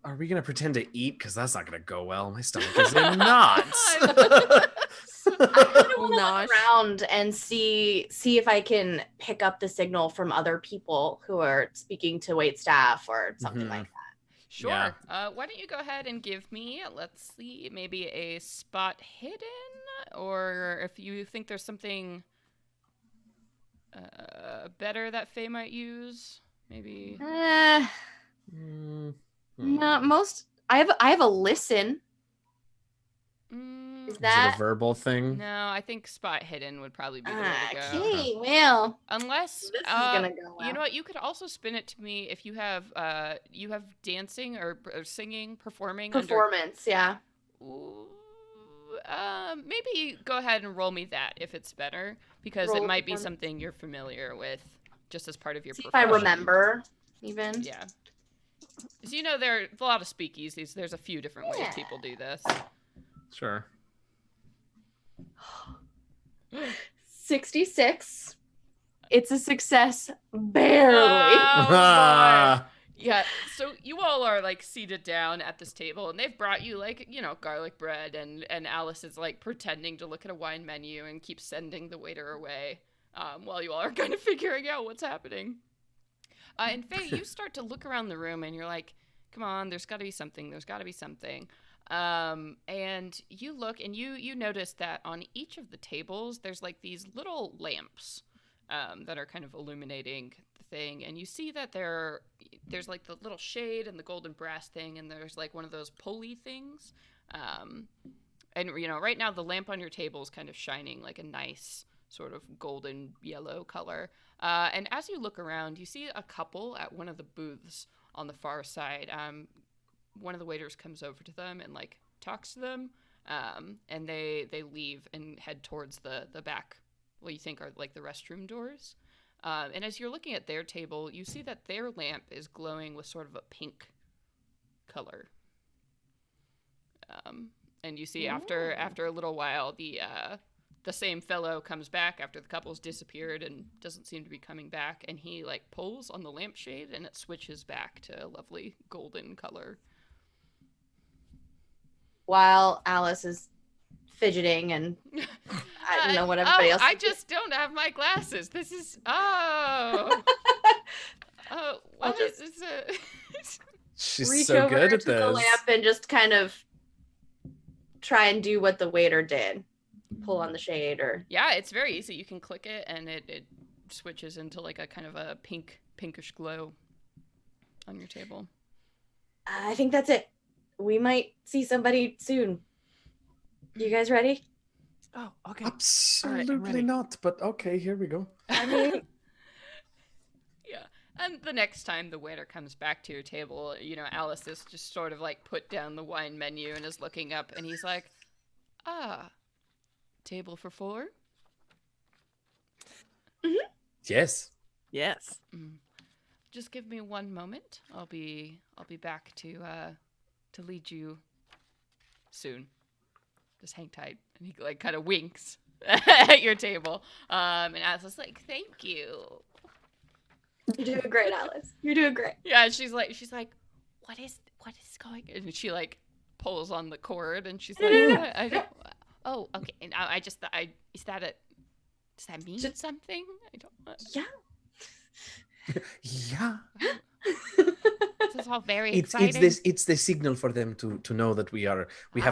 Speaker 2: are we gonna pretend to eat? Because that's not gonna go well. My stomach is in knots.
Speaker 3: I want to look around and see if I can pick up the signal from other people who are speaking to wait staff or something like that.
Speaker 1: Sure. Yeah. Why don't you go ahead and give me, let's see, maybe a spot hidden, or if you think there's something better that Faye might use, maybe.
Speaker 3: Not most. I have a listen. Is that
Speaker 2: a verbal thing?
Speaker 1: No, I think spot hidden would probably be the way to go.
Speaker 3: Okay, well.
Speaker 1: Unless
Speaker 3: this is gonna go well.
Speaker 1: You know what? You could also spin it to me if you have dancing or singing, performing.
Speaker 3: Performance, yeah.
Speaker 1: Ooh, maybe go ahead and roll me that if it's better, because
Speaker 3: Roll
Speaker 1: it might be something you're familiar with, just as part of your.
Speaker 3: See if
Speaker 1: profession.
Speaker 3: I remember, even.
Speaker 1: Yeah. So there are a lot of speakeasies. There's a few different ways people do this.
Speaker 2: Sure.
Speaker 3: 66. It's a success, barely.
Speaker 1: Oh, boy. Yeah, so you all are like seated down at this table, and they've brought you like garlic bread, and Alice is like pretending to look at a wine menu and keeps sending the waiter away, while you all are kind of figuring out what's happening. And Faye, you start to look around the room, and you're like, "Come on, there's got to be something. There's got to be something." And you look, and you notice that on each of the tables, there's like these little lamps that are kind of illuminating the thing. And you see that there's like the little shade and the golden brass thing, and there's like one of those pulley things. And right now the lamp on your table is kind of shining like a nice sort of golden yellow color. And as you look around, you see a couple at one of the booths on the far side. One of the waiters comes over to them and like talks to them, and they leave and head towards the back, what you think are like the restroom doors. And as you're looking at their table, you see that their lamp is glowing with sort of a pink color. And you see after a little while, the the same fellow comes back after the couple's disappeared and doesn't seem to be coming back, and he like pulls on the lampshade and it switches back to a lovely golden color.
Speaker 3: While Alice is fidgeting and I don't know what everybody else.
Speaker 1: I just don't have my glasses. This is what is it?
Speaker 2: She's
Speaker 3: reach
Speaker 2: so
Speaker 3: over
Speaker 2: good at
Speaker 3: to the
Speaker 2: this.
Speaker 3: lamp and just kind of try and do what the waiter did. Pull on the shade or...
Speaker 1: Yeah, it's very easy. You can click it and it switches into like a kind of a pinkish glow on your table.
Speaker 3: I think that's it. We might see somebody soon. You guys ready?
Speaker 4: Oh, okay.
Speaker 2: Absolutely
Speaker 4: ready.
Speaker 2: not, but okay, here we go.
Speaker 3: I mean...
Speaker 1: Yeah. And the next time the waiter comes back to your table, you know, Alice is just sort of like put down the wine menu and is looking up, and he's like, table for 4?
Speaker 3: Mm-hmm.
Speaker 2: Yes.
Speaker 4: Yes.
Speaker 1: Just give me one moment. I'll be back to lead you soon. Just hang tight. And he like kind of winks at your table. And Alice is like, thank you.
Speaker 3: You're doing great, Alice. You're doing great.
Speaker 1: Yeah, she's like, what is going? And she like pulls on the cord, and she's like, oh, okay. And I just thought, does that mean something? I don't know.
Speaker 3: Yeah.
Speaker 2: Yeah.
Speaker 1: This is all very exciting.
Speaker 2: It's the signal for them to know that we have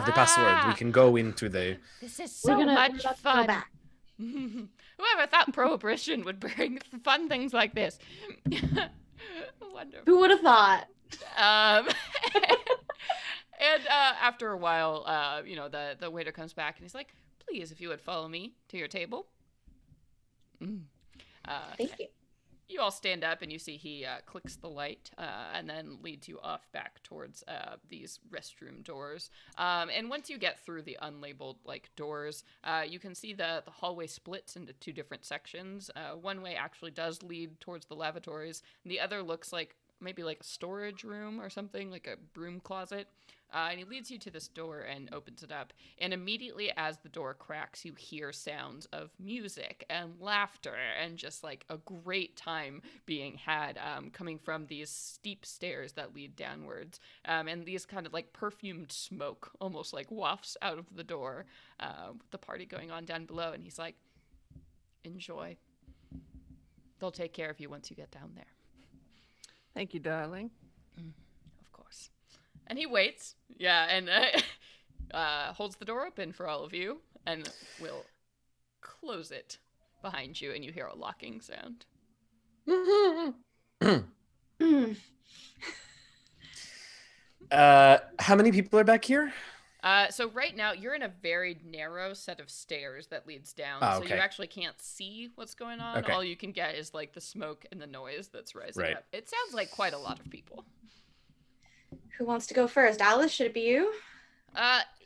Speaker 2: the password. We can go into the...
Speaker 1: This is so much fun.
Speaker 3: Go back.
Speaker 1: Whoever thought Prohibition would bring fun things like this? Wonderful.
Speaker 3: Who would have thought?
Speaker 1: And after a while, you know, the waiter comes back and he's like, please, if you would follow me to your table.
Speaker 3: Thank you.
Speaker 1: You all stand up and you see he clicks the light and then leads you off back towards these restroom doors. And once you get through the unlabeled like doors, you can see the hallway splits into 2 different sections. One way actually does lead towards the lavatories, and the other looks like maybe like a storage room or something, like a broom closet. And he leads you to this door and opens it up. And immediately as the door cracks, you hear sounds of music and laughter and just like a great time being had coming from these steep stairs that lead downwards. And these kind of like perfumed smoke almost like wafts out of the door with the party going on down below. And he's like, enjoy. They'll take care of you once you get down there.
Speaker 4: Thank you, darling.
Speaker 1: Of course. And he waits, and holds the door open for all of you, and will close it behind you, and you hear a locking sound.
Speaker 2: How many people are back here?
Speaker 1: So right now, you're in a very narrow set of stairs that leads down,
Speaker 2: Oh,
Speaker 1: so
Speaker 2: okay.
Speaker 1: you actually can't see what's going on.
Speaker 2: Okay.
Speaker 1: All you can get is like the smoke and the noise that's rising
Speaker 2: Right.
Speaker 1: up. It sounds like quite a lot of people.
Speaker 3: Who wants to go first? Alice, should it be you?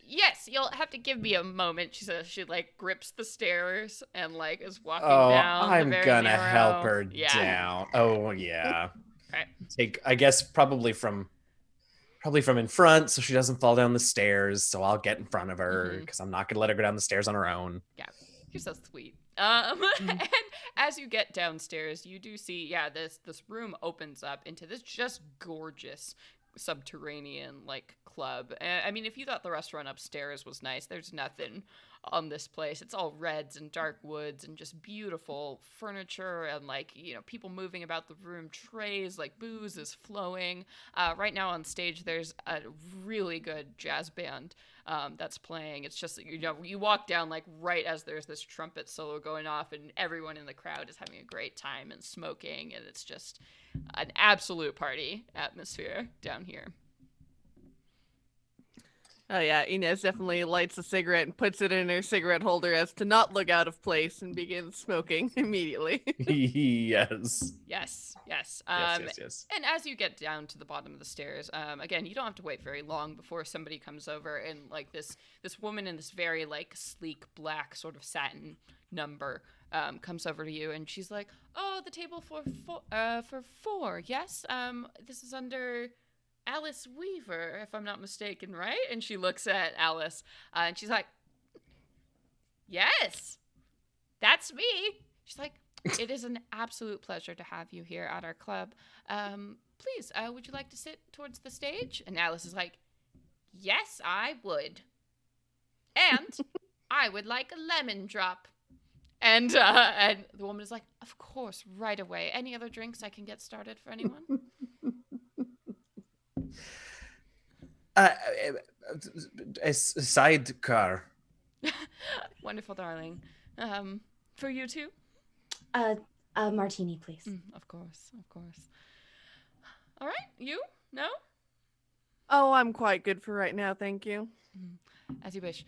Speaker 1: Yes, you'll have to give me a moment. She says she like grips the stairs and like is walking
Speaker 2: Oh,
Speaker 1: down.
Speaker 2: I'm
Speaker 1: the very
Speaker 2: gonna
Speaker 1: narrow...
Speaker 2: help her
Speaker 1: Yeah.
Speaker 2: down. Oh yeah.
Speaker 1: Right.
Speaker 2: Take, I guess, probably from in front, so she doesn't fall down the stairs. So I'll get in front of her because I'm not gonna let her go down the stairs on her own.
Speaker 1: Yeah, you're so sweet. And as you get downstairs, you do see, this room opens up into this just gorgeous subterranean like club. I mean, if you thought the restaurant upstairs was nice, there's nothing on this place. It's all reds and dark woods and just beautiful furniture and like, you know, people moving about the room, trays, like booze is flowing. Right now on stage, there's a really good jazz band that's playing. It's just, you know, you walk down like right as there's this trumpet solo going off and everyone in the crowd is having a great time and smoking, and it's just an absolute party atmosphere down here.
Speaker 4: Oh yeah, Inez definitely lights a cigarette and puts it in her cigarette holder as to not look out of place and begins smoking immediately.
Speaker 2: Yes.
Speaker 1: Yes.
Speaker 2: Yes.
Speaker 1: And as you get down to the bottom of the stairs, again, you don't have to wait very long before somebody comes over, and like this woman in this very like sleek black sort of satin number comes over to you, and she's like, "Oh, the table for 4, yes. This is under Alice Weaver, if I'm not mistaken, right?" And she looks at Alice, and she's like, Yes, that's me. She's like, it is an absolute pleasure to have you here at our club. Please, would you like to sit towards the stage? And Alice is like, yes, I would. And I would like a lemon drop. And the woman is like, of course, right away. Any other drinks I can get started for anyone?
Speaker 2: A sidecar.
Speaker 1: Wonderful, darling. For you too?
Speaker 3: A martini, please.
Speaker 1: Of course, of course. All right, you? No?
Speaker 4: Oh, I'm quite good for right now, thank you.
Speaker 1: As you wish.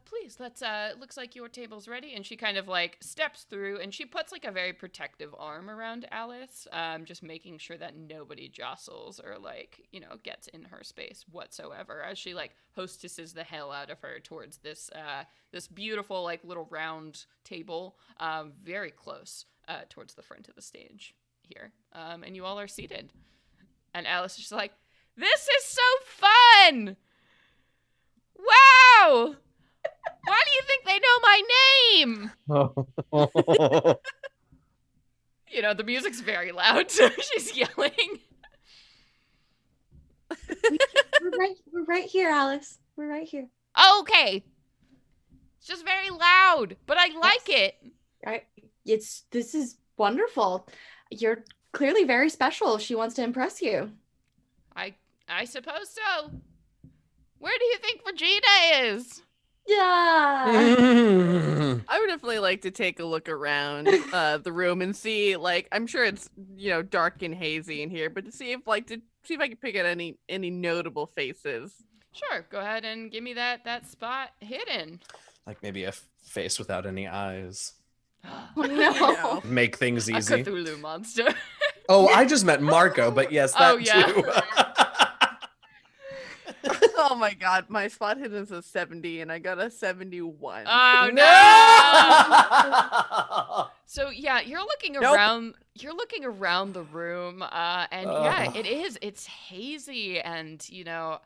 Speaker 1: Please, let's, looks like your table's ready. And she kind of, like, steps through, and she puts, like, a very protective arm around Alice, just making sure that nobody jostles or, like, you know, gets in her space whatsoever, as she, like, hostesses the hell out of her towards this, this beautiful, like, little round table, very close, towards the front of the stage here. And you all are seated. And Alice is just like, this is so fun! Wow! Why do you think they know my name? You know, the music's very loud, so she's yelling.
Speaker 3: We're right here, Alice. We're right here.
Speaker 1: Okay. It's just very loud, but I like it.
Speaker 3: This is wonderful. You're clearly very special. She wants to impress you.
Speaker 1: I suppose so. Where do you think Regina is?
Speaker 3: Yeah.
Speaker 4: I would definitely like to take a look around the room and see, like, I'm sure it's, you know, dark and hazy in here, but to see if I can pick out any notable faces.
Speaker 1: Sure, go ahead and give me that spot hidden.
Speaker 2: Like maybe a face without any eyes.
Speaker 3: Oh, no.
Speaker 2: Make things
Speaker 1: A
Speaker 2: easy.
Speaker 1: Cthulhu monster.
Speaker 2: Oh, I just meant Marco, but yes, that too.
Speaker 4: Oh my god, my spot hidden is a 70 and I got a 71.
Speaker 1: Oh
Speaker 2: No!
Speaker 1: So yeah, you're looking
Speaker 4: Nope.
Speaker 1: around. You're looking around the room, and yeah, it's hazy, and you know,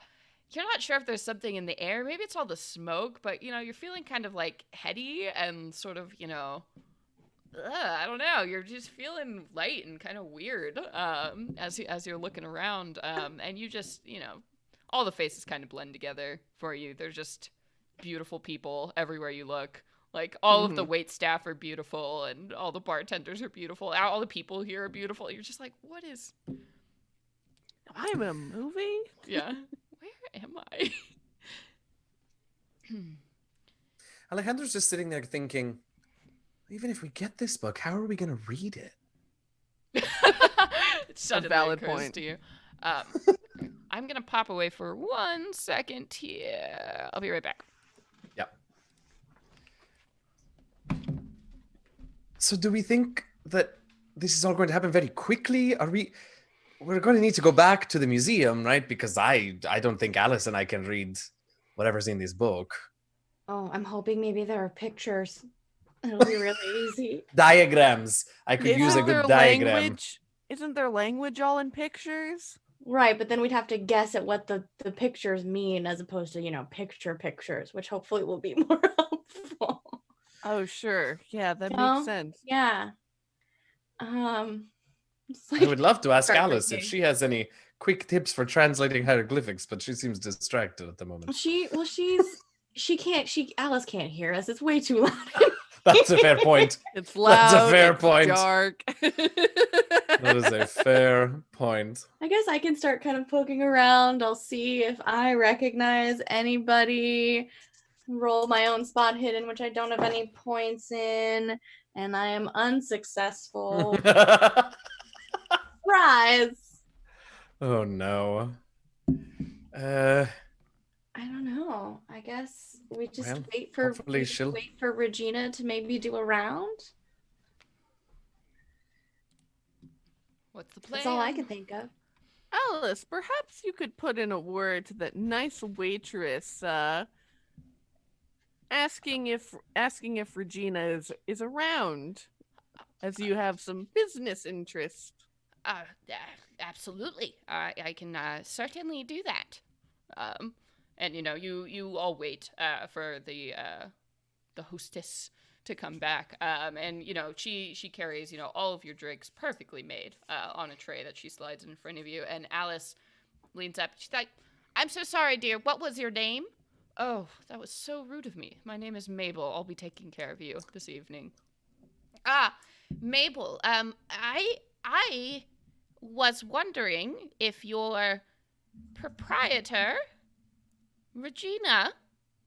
Speaker 1: you're not sure if there's something in the air. Maybe it's all the smoke, but you know, you're feeling kind of like heady and sort of, you know, I don't know. You're just feeling light and kind of weird, as you're looking around, and you just, you know, all the faces kind of blend together for you. They're just beautiful people everywhere you look. Like, all of the wait staff are beautiful, and all the bartenders are beautiful. All the people here are beautiful. You're just like, what is...
Speaker 4: Am I in a movie?
Speaker 1: Yeah. Where am I?
Speaker 2: Alejandro's just sitting there thinking, even if we get this book, how are we going to read it?
Speaker 1: It's such
Speaker 4: A valid
Speaker 1: occurs
Speaker 4: point.
Speaker 1: to you. I'm going to pop away for 1 second here. I'll be right back.
Speaker 2: Yep. So do we think that this is all going to happen very quickly? We're going to need to go back to the museum, right? Because I don't think Alice and I can read whatever's in this book.
Speaker 3: Oh, I'm hoping maybe there are pictures. It'll be really easy.
Speaker 2: Diagrams. I could use a
Speaker 4: Isn't their
Speaker 2: good diagram.
Speaker 4: Isn't their language all in pictures?
Speaker 3: Right, but then we'd have to guess at what the pictures mean as opposed to, you know, pictures, which hopefully will be more helpful.
Speaker 4: Oh, sure. Yeah, that
Speaker 3: No?
Speaker 4: makes sense.
Speaker 3: Yeah. It's like-
Speaker 2: I would love to ask
Speaker 3: Start
Speaker 2: Alice if
Speaker 3: thinking.
Speaker 2: she has any quick tips for translating hieroglyphics, but she seems distracted at the moment.
Speaker 3: Alice can't hear us. It's way too loud.
Speaker 2: That's a fair point.
Speaker 4: It's loud.
Speaker 2: That's a fair
Speaker 4: it's
Speaker 2: point.
Speaker 4: Dark.
Speaker 2: That is a fair point.
Speaker 3: I guess I can start kind of poking around. I'll see if I recognize anybody. Roll my own spot hidden, which I don't have any points in, and I am unsuccessful. Surprise!
Speaker 2: Oh no.
Speaker 3: I don't know. I guess we just
Speaker 2: Well,
Speaker 3: wait
Speaker 2: hopefully she'll-
Speaker 3: for Regina to maybe do a round.
Speaker 1: What's the plan?
Speaker 3: That's all I can think of.
Speaker 4: Alice, perhaps you could put in a word to that nice waitress, asking if Regina is around, as you have some business interest.
Speaker 1: Absolutely. I can certainly do that. And you know, you all wait for the the hostess to come back. And she carries all of your drinks perfectly made on a tray that she slides in front of you. And Alice leans up. She's like, "I'm so sorry, dear. What was your name?" "Oh, that was so rude of me. My name is Mabel. I'll be taking care of you this evening." "Ah, Mabel. I was wondering if your proprietor, Regina,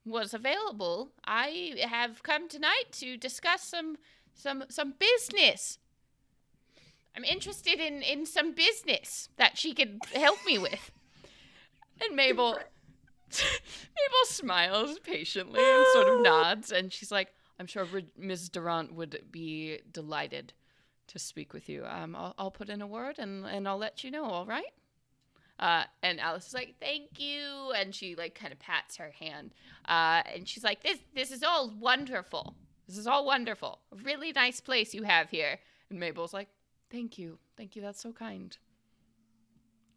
Speaker 1: was available. I have come tonight to discuss some business. I'm interested in some business that she could help me with." And Mabel smiles patiently and sort of nods, and she's like, "I'm sure Ms. Durant would be delighted to speak with you. I'll put in a word and I'll let you know, all right?" And Alice is like, "Thank you," and she like kind of pats her hand, and she's like, "This is all wonderful. This is all wonderful. A really nice place you have here." And Mabel's like, "Thank you, that's so kind.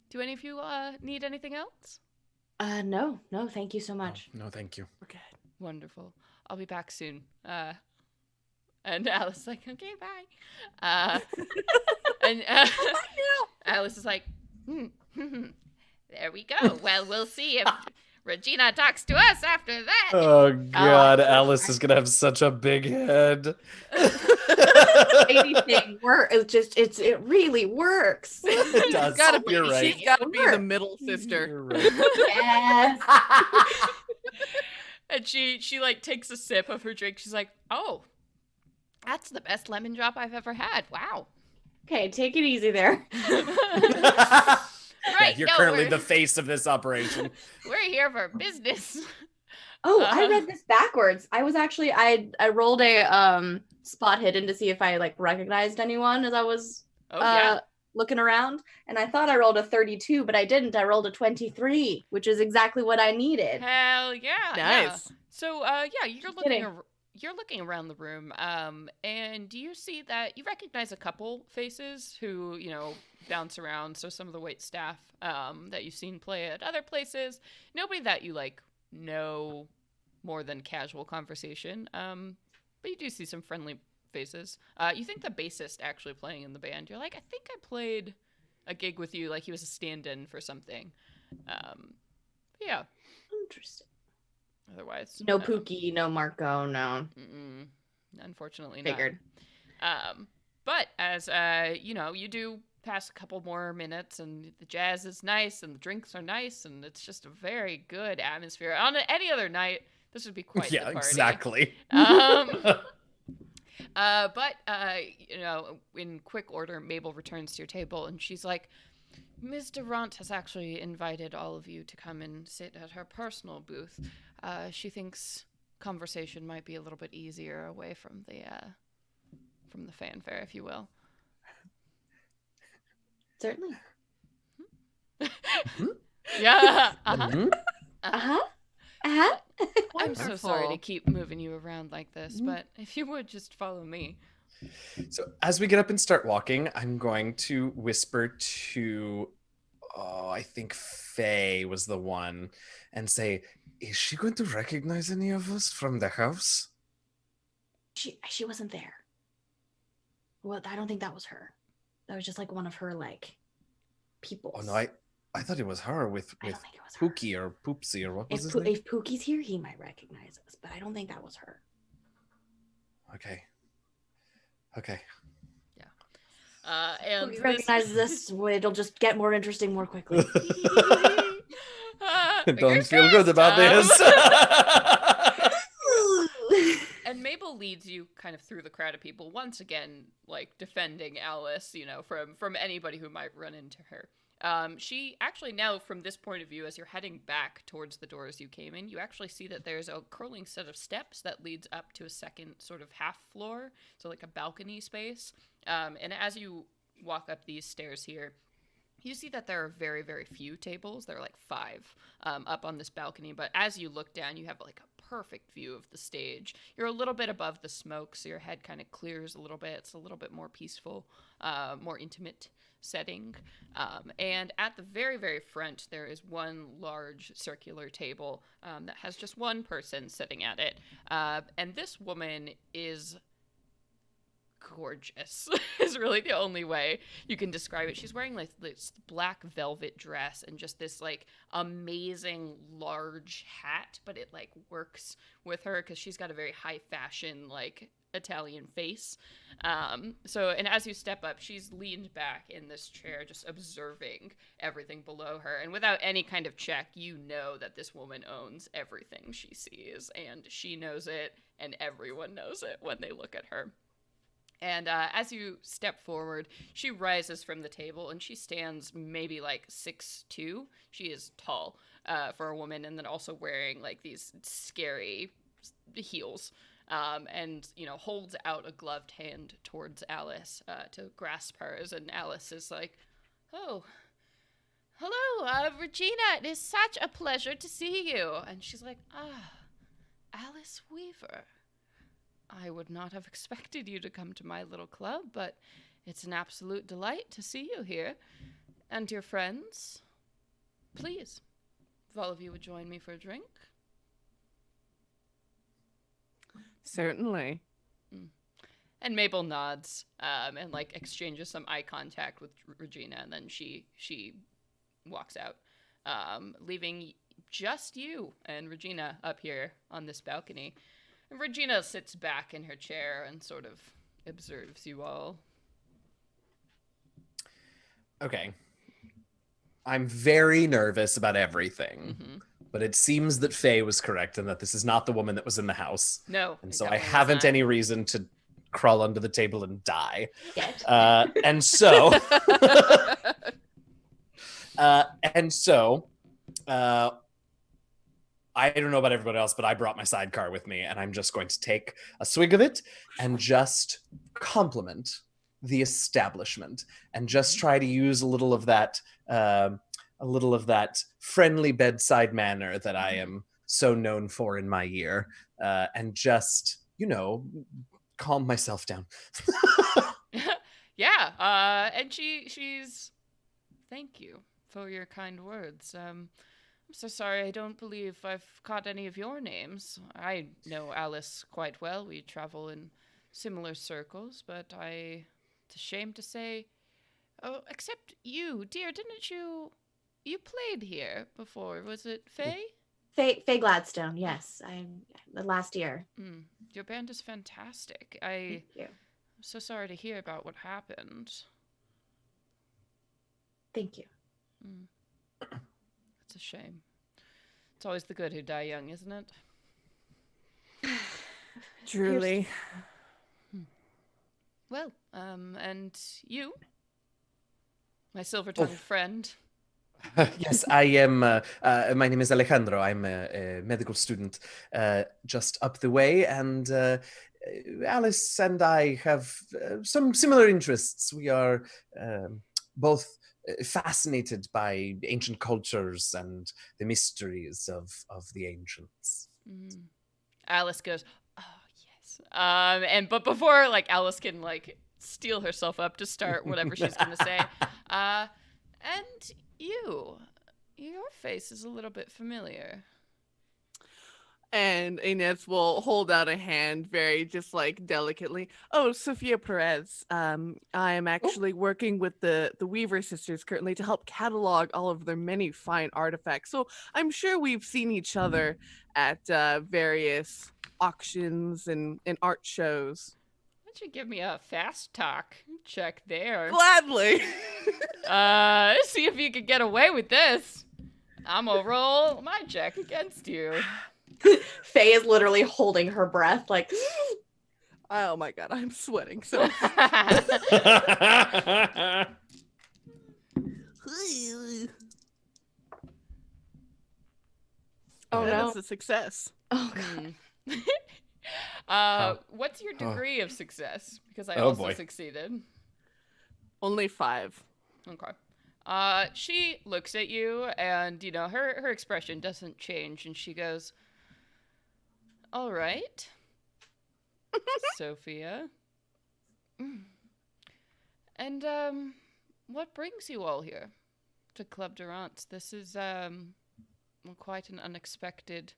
Speaker 1: Do any of you need anything else?"
Speaker 3: No, thank you so much.
Speaker 2: No, thank you.
Speaker 4: We're good.
Speaker 1: "Wonderful. I'll be back soon." And Alice is like, "Okay, bye." And Alice is like, "There we go. Well, we'll see if Regina talks to us after that."
Speaker 2: Oh God, Alice is gonna have such a big head.
Speaker 3: Anything work? It really works.
Speaker 2: It does. You're right.
Speaker 4: She's gotta be the middle sister.
Speaker 2: You're right.
Speaker 3: Yes.
Speaker 1: And she like takes a sip of her drink. She's like, "Oh, that's the best lemon drop I've ever had. Wow."
Speaker 3: Okay, take it easy there.
Speaker 1: Right.
Speaker 2: You're currently the face of this operation.
Speaker 1: We're here for business.
Speaker 3: Oh, I read this backwards. I was actually I rolled a spot hidden to see if I like recognized anyone as I was looking around, and I thought I rolled a 32, but I didn't. I rolled a 23, which is exactly what I needed.
Speaker 1: Hell yeah.
Speaker 4: Nice.
Speaker 1: Yeah. So
Speaker 3: Kidding.
Speaker 1: you're looking around the room, and you see that you recognize a couple faces who bounce around. So some of the wait staff that you've seen play at other places. Nobody that you like know more than casual conversation. But you do see some friendly faces. You think the bassist actually playing in the band. You're like, "I think I played a gig with you." Like he was a stand-in for something. Yeah.
Speaker 3: Interesting.
Speaker 1: Otherwise,
Speaker 3: No Pookie, no Marco, no.
Speaker 1: Unfortunately,
Speaker 3: Figured.
Speaker 1: not. But as you do pass a couple more minutes, and the jazz is nice, and the drinks are nice, and it's just a very good atmosphere. On any other night, this would be quite the party.
Speaker 2: Exactly.
Speaker 1: But in quick order, Mabel returns to your table, and she's like, "Ms. Durant has actually invited all of you to come and sit at her personal booth. She thinks conversation might be a little bit easier away from the fanfare, if you will."
Speaker 3: Certainly.
Speaker 1: Yeah. I'm so sorry to keep moving you around like this, but if you would just follow me.
Speaker 2: So as we get up and start walking, I'm going to whisper to, I think Faye was the one, and say, "Is she going to recognize any of us from the house?"
Speaker 3: She wasn't there. Well, I don't think that was her. That was just like one of her like people.
Speaker 2: Oh no, I thought it was her with
Speaker 3: I don't think it was her.
Speaker 2: Pookie or Poopsie or what was his name?
Speaker 3: If Pookie's here, he might recognize us, but I don't think that was her.
Speaker 2: Okay.
Speaker 1: And
Speaker 3: Pookie recognizes us, it'll just get more interesting more quickly.
Speaker 2: Don't feel good about this.
Speaker 1: And Mabel leads you kind of through the crowd of people, once again, like defending Alice, from anybody who might run into her. She actually now, from this point of view, as you're heading back towards the doors you came in, you actually see that there's a curling set of steps that leads up to a second sort of half floor, so like a balcony space. And as you walk up these stairs here, you see that there are very, very few tables. There are like 5 up on this balcony, but as you look down, you have like a perfect view of the stage. You're a little bit above the smoke, so your head kind of clears a little bit. It's a little bit more peaceful, more intimate. setting. And at the very, very front, there is one large circular table that has just one person sitting at it. And this woman is gorgeous is really the only way you can describe it. She's wearing like this black velvet dress and just this like amazing large hat, but it like works with her because she's got a very high fashion like Italian face. And as you step up, she's leaned back in this chair just observing everything below her, and without any kind of check, you know that this woman owns everything she sees, and she knows it, and everyone knows it when they look at her. And as you step forward, she rises from the table, and she stands maybe like 6'2". She is tall for a woman, and then also wearing like these scary heels. And, holds out a gloved hand towards Alice to grasp hers. And Alice is like, "Oh, hello, Regina. It is such a pleasure to see you." And she's like, Alice Weaver. I would not have expected you to come to my little club, but it's an absolute delight to see you here. And your friends, please, if all of you would join me for a drink.
Speaker 4: Certainly.
Speaker 1: And Mabel nods and like exchanges some eye contact with Regina, and then she walks out, leaving just you and Regina up here on this balcony. And Regina sits back in her chair and sort of observes you all.
Speaker 2: Okay. I'm very nervous about everything, but it seems that Faye was correct and that this is not the woman that was in the house.
Speaker 1: No.
Speaker 2: And so I haven't any reason to crawl under the table and die. And so... I don't know about everybody else, but I brought my sidecar with me, and I'm just going to take a swig of it and just compliment the establishment and just try to use a little of that friendly bedside manner that I am so known for in my year, and just, calm myself down.
Speaker 1: Yeah, and she's thank you for your kind words. I'm so sorry, I don't believe I've caught any of your names. I know Alice quite well. We travel in similar circles, but it's a shame to say, except you, dear, didn't you played here before, was it Faye?
Speaker 3: Faye Gladstone, yes. The last year.
Speaker 1: Your band is fantastic.
Speaker 3: Thank you.
Speaker 1: I'm so sorry to hear about what happened.
Speaker 3: Thank you.
Speaker 1: It's a shame. It's always the good who die young, isn't it?
Speaker 4: Truly.
Speaker 1: Well, and you, my silver-tongued friend.
Speaker 2: Yes, I am. My name is Alejandro. I'm a medical student just up the way, and Alice and I have some similar interests. We are both fascinated by ancient cultures and the mysteries of the ancients.
Speaker 1: Alice goes, "Oh yes." But before Alice can steel herself up to start whatever she's gonna say, and your face is a little bit familiar.
Speaker 4: And Inez will hold out a hand very just delicately. "Oh, Sophia Perez. I am actually working with the Weaver sisters currently to help catalog all of their many fine artifacts. So I'm sure we've seen each other at various auctions and art shows."
Speaker 1: Why don't you give me a fast talk check there?
Speaker 4: Gladly.
Speaker 1: See if you could get away with this. I'm gonna roll my check against you.
Speaker 3: Faye is literally holding her breath, like.
Speaker 4: Oh my god, I'm sweating so.
Speaker 3: Oh no,
Speaker 4: that's a success.
Speaker 3: Oh
Speaker 1: god. What's your degree of success? Because I also succeeded.
Speaker 4: Only 5.
Speaker 1: Okay. She looks at you, and her expression doesn't change, and she goes, "All right, Sophia. And what brings you all here to Club Durant? This is quite an unexpected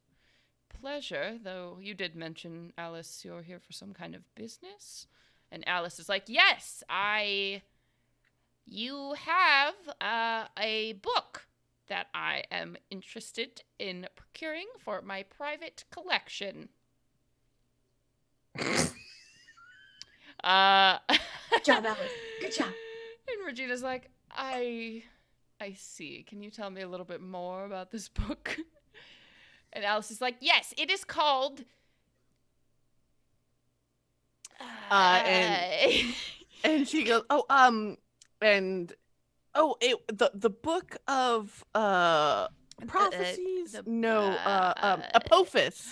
Speaker 1: pleasure, though you did mention, Alice, you're here for some kind of business. And Alice is like, yes, you have a book that I am interested in procuring for my private collection.
Speaker 3: Good job, Alice. Good job.
Speaker 1: And Regina's like, I see. Can you tell me a little bit more about this book? And Alice is like, yes, it is called...
Speaker 4: And she goes, the book of prophecies. Apophis.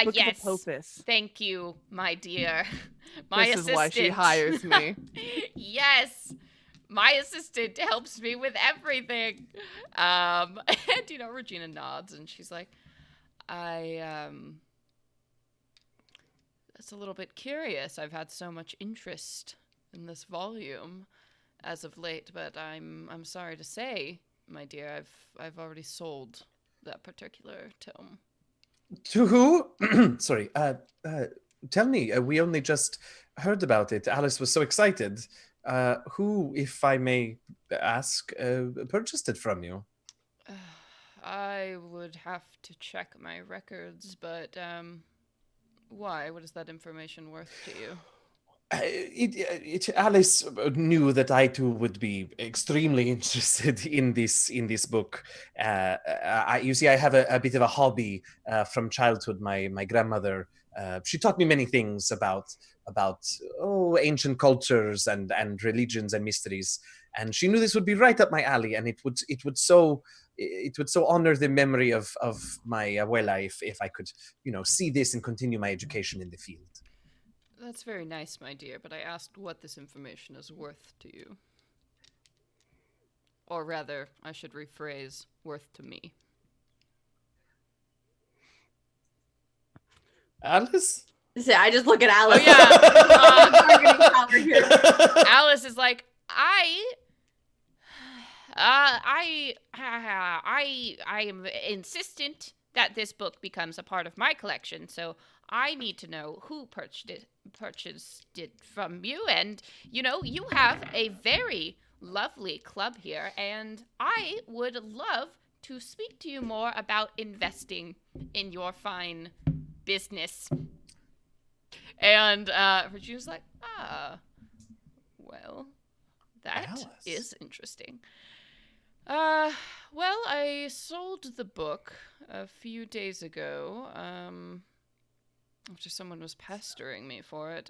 Speaker 4: Book
Speaker 1: Yes.
Speaker 4: of Apophis.
Speaker 1: Thank you, my dear. My
Speaker 4: This
Speaker 1: assistant.
Speaker 4: is why she hires me.
Speaker 1: Yes. My assistant helps me with everything. And Regina nods and she's like, that's a little bit curious. I've had so much interest in this volume as of late, but I'm sorry to say, my dear, I've already sold that particular tome.
Speaker 2: To who? Sorry. Tell me. We only just heard about it. Alice was so excited. Who, if I may ask, purchased it from you?
Speaker 1: I would have to check my records, but why? What is that information worth to you?
Speaker 2: Alice knew that I too would be extremely interested in this book. You see, I have a bit of a hobby from childhood. My grandmother, she taught me many things about ancient cultures and religions and mysteries, and she knew this would be right up my alley, and it would so honor the memory of my abuela if I could see this and continue my education in the field.
Speaker 1: That's very nice, my dear, but I asked what this information is worth to you. Or rather, I should rephrase, worth to me.
Speaker 2: Alice?
Speaker 3: So I just look at Alice.
Speaker 1: Oh, yeah. Alice is like, I am insistent that this book becomes a part of my collection, so I need to know who purchased it from you. And, you have a very lovely club here, and I would love to speak to you more about investing in your fine business. And Regina's like, well, that is interesting. Well, I sold the book a few days ago, after someone was pestering me for it.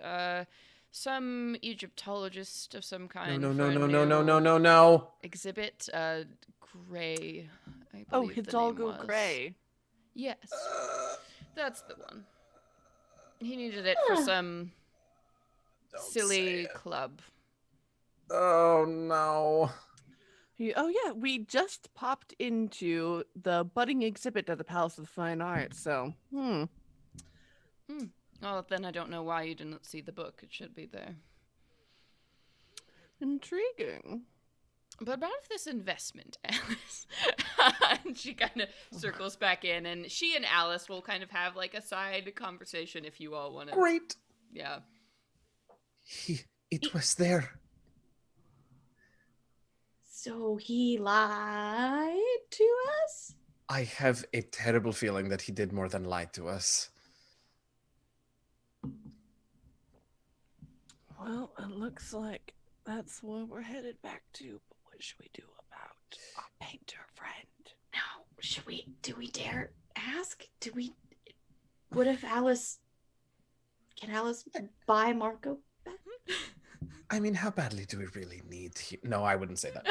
Speaker 1: Some Egyptologist of some kind.
Speaker 2: No.
Speaker 1: Exhibit, Gray, I believe the name
Speaker 4: Hidalgo
Speaker 1: was.
Speaker 4: Gray.
Speaker 1: Yes, that's the one. He needed it for some silly club.
Speaker 2: Oh, no.
Speaker 4: We just popped into the budding exhibit at the Palace of Fine Arts, so,
Speaker 1: Well, then I don't know why you didn't see the book. It should be there.
Speaker 4: Intriguing.
Speaker 1: But about this investment, Alice. And she kind of circles back in, and she and Alice will kind of have like a side conversation if you all want to.
Speaker 2: Great.
Speaker 1: Yeah.
Speaker 2: It was there.
Speaker 3: So he lied to us?
Speaker 2: I have a terrible feeling that he did more than lie to us.
Speaker 4: Well, it looks like that's what we're headed back to. But what should we do about our painter friend?
Speaker 3: No, do we dare ask? What if can Alice buy Marco back?
Speaker 2: I mean, how badly do we really need him? No, I wouldn't say that.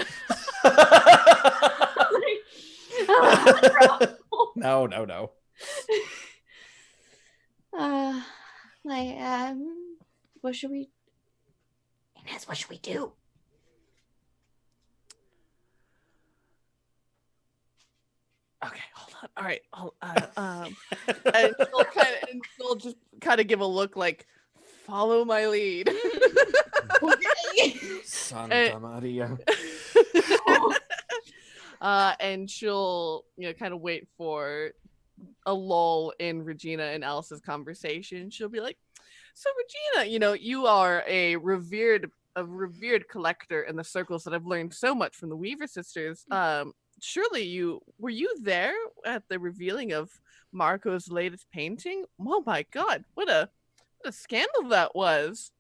Speaker 2: No.
Speaker 3: What should we? Inez, what should we do?
Speaker 4: Okay, hold on. All right, and she'll just kind of give a look like, follow my lead.
Speaker 2: Santa Maria.
Speaker 4: And she'll, kind of wait for a lull in Regina and Alice's conversation. She'll be like, "So Regina, you are a revered collector in the circles that I've learned so much from the Weaver sisters. Surely were you there at the revealing of Marco's latest painting? Oh my God, what a scandal that was!"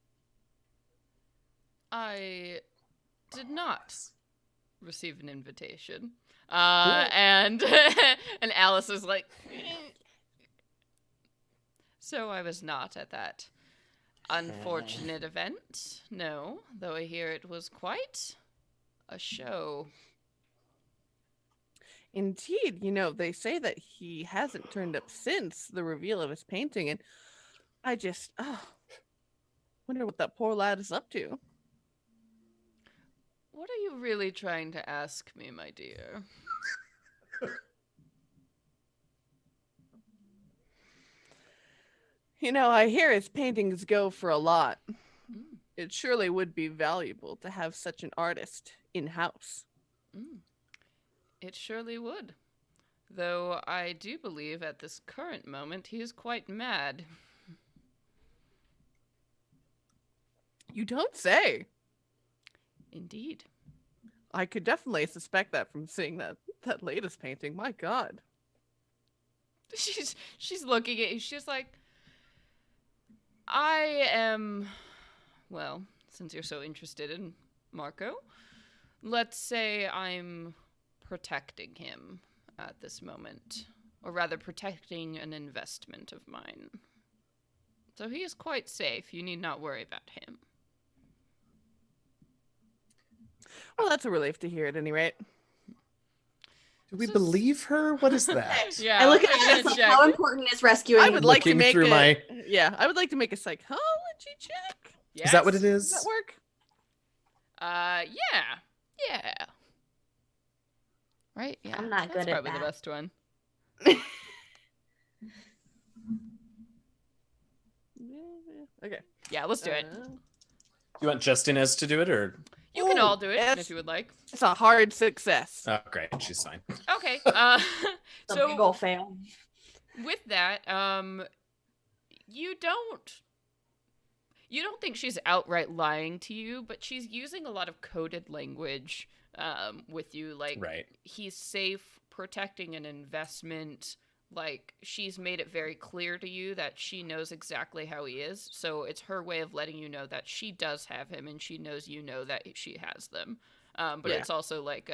Speaker 1: I did not receive an invitation.
Speaker 2: Cool.
Speaker 1: And and Alice is like, so I was not at that unfortunate event. No, though I hear it was quite a show.
Speaker 4: Indeed, they say that he hasn't turned up since the reveal of his painting, and I just wonder what that poor lad is up to.
Speaker 1: What are you really trying to ask me, my dear?
Speaker 4: I hear his paintings go for a lot.
Speaker 1: Mm.
Speaker 4: It surely would be valuable to have such an artist in-house.
Speaker 1: It surely would. Though I do believe at this current moment he is quite mad.
Speaker 4: You don't say.
Speaker 1: Indeed.
Speaker 4: I could definitely suspect that from seeing that latest painting. My God.
Speaker 1: She's looking at you. She's like, I am, well, since you're so interested in Marco, let's say I'm protecting him at this moment. Or rather, protecting an investment of mine. So he is quite safe. You need not worry about him.
Speaker 4: Well, that's a relief to hear at any rate.
Speaker 2: Do we believe her? What is that?
Speaker 1: Yeah,
Speaker 3: I look at
Speaker 1: I'm
Speaker 3: it
Speaker 1: gonna
Speaker 3: as
Speaker 1: check.
Speaker 3: how important is rescuing.
Speaker 4: I would like to
Speaker 2: Looking
Speaker 4: make
Speaker 2: through
Speaker 4: I would like to make a psychology check.
Speaker 1: Yes?
Speaker 2: Is that what it
Speaker 4: Does
Speaker 2: is?
Speaker 4: that work?
Speaker 1: Yeah. Right? Yeah.
Speaker 3: I'm not
Speaker 1: That's
Speaker 3: good at
Speaker 1: probably the
Speaker 3: that.
Speaker 1: best one.
Speaker 4: Okay.
Speaker 1: Yeah, let's do it.
Speaker 2: You want just Inez to do it, or?
Speaker 1: You can
Speaker 4: Ooh,
Speaker 1: all do it
Speaker 4: yes.
Speaker 1: if you would like.
Speaker 4: It's a hard success.
Speaker 2: Oh, great. She's fine.
Speaker 1: Okay.
Speaker 3: It's a big
Speaker 1: So
Speaker 3: ol' fail.
Speaker 1: with that, you don't think she's outright lying to you, but she's using a lot of coded language with you. Like,
Speaker 2: Right.
Speaker 1: he's safe, protecting an investment. Like, she's made it very clear to you that she knows exactly how he is. So it's her way of letting you know that she does have him, and she knows you know that she has them. But
Speaker 4: Yeah.
Speaker 1: it's also like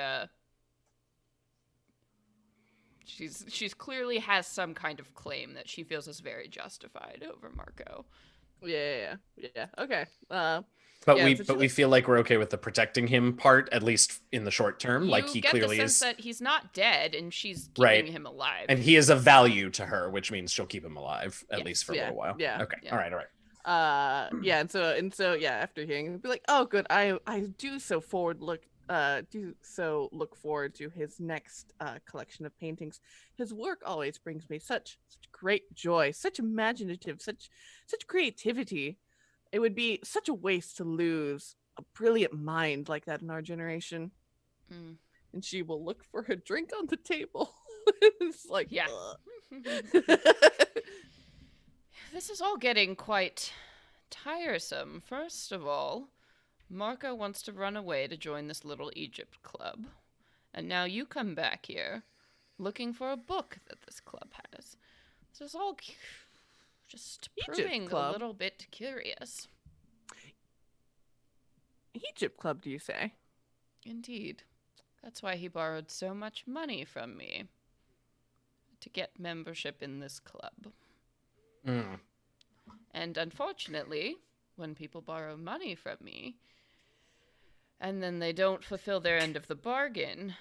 Speaker 1: she's clearly has some kind of claim that she feels is very justified over Marco.
Speaker 4: Yeah. Okay.
Speaker 2: But
Speaker 4: Yeah,
Speaker 2: we
Speaker 4: so
Speaker 2: but
Speaker 4: she-
Speaker 2: we feel like we're okay with the protecting him part, at least in the short term. Like,
Speaker 1: You
Speaker 2: he
Speaker 1: get
Speaker 2: clearly
Speaker 1: the sense
Speaker 2: is,
Speaker 1: that he's not dead, and she's keeping
Speaker 2: Right.
Speaker 1: him alive.
Speaker 2: and he is of value to her, which means she'll keep him alive at
Speaker 1: Yes.
Speaker 2: least for a
Speaker 4: Yeah.
Speaker 2: little while.
Speaker 4: Yeah.
Speaker 2: Okay.
Speaker 1: Yeah.
Speaker 2: All right.
Speaker 4: Yeah, and so yeah, after hearing it, be like, oh good, I do so look forward to his next collection of paintings. His work always brings me such great joy, such imaginative, such creativity. It would be such a waste to lose a brilliant mind like that in our generation.
Speaker 1: Mm.
Speaker 4: And she will look for her drink on the table. It's like,
Speaker 1: Yeah.
Speaker 4: ugh.
Speaker 1: This is all getting quite tiresome. First of all, Marco wants to run away to join this little Egypt club. And now you come back here looking for a book that this club has. This is all just
Speaker 4: Egypt
Speaker 1: proving a
Speaker 4: club?
Speaker 1: little bit curious.
Speaker 4: Egypt Club, do you say?
Speaker 1: Indeed. That's why he borrowed so much money from me. To get membership in this club.
Speaker 2: Mm.
Speaker 1: And unfortunately, when people borrow money from me, and then they don't fulfill their end of the bargain,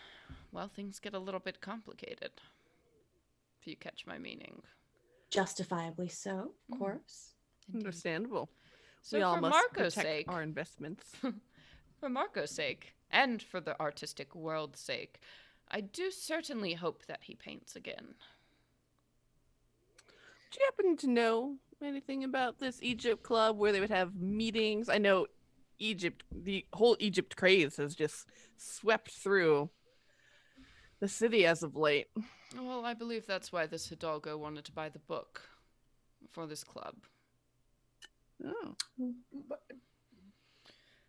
Speaker 1: well, things get a little bit complicated. If you catch my meaning.
Speaker 3: Justifiably so, of course.
Speaker 1: Indeed.
Speaker 4: Understandable.
Speaker 1: So
Speaker 4: We all
Speaker 1: for
Speaker 4: must
Speaker 1: Marco's
Speaker 4: protect
Speaker 1: sake,
Speaker 4: our investments.
Speaker 1: for Marco's sake, and for the artistic world's sake, I do certainly hope that he paints again.
Speaker 4: Do you happen to know anything about this Egypt Club where they would have meetings? I know the whole Egypt craze has just swept through the city as of late.
Speaker 1: Well, I believe that's why this Hidalgo wanted to buy the book for this club.
Speaker 4: Oh.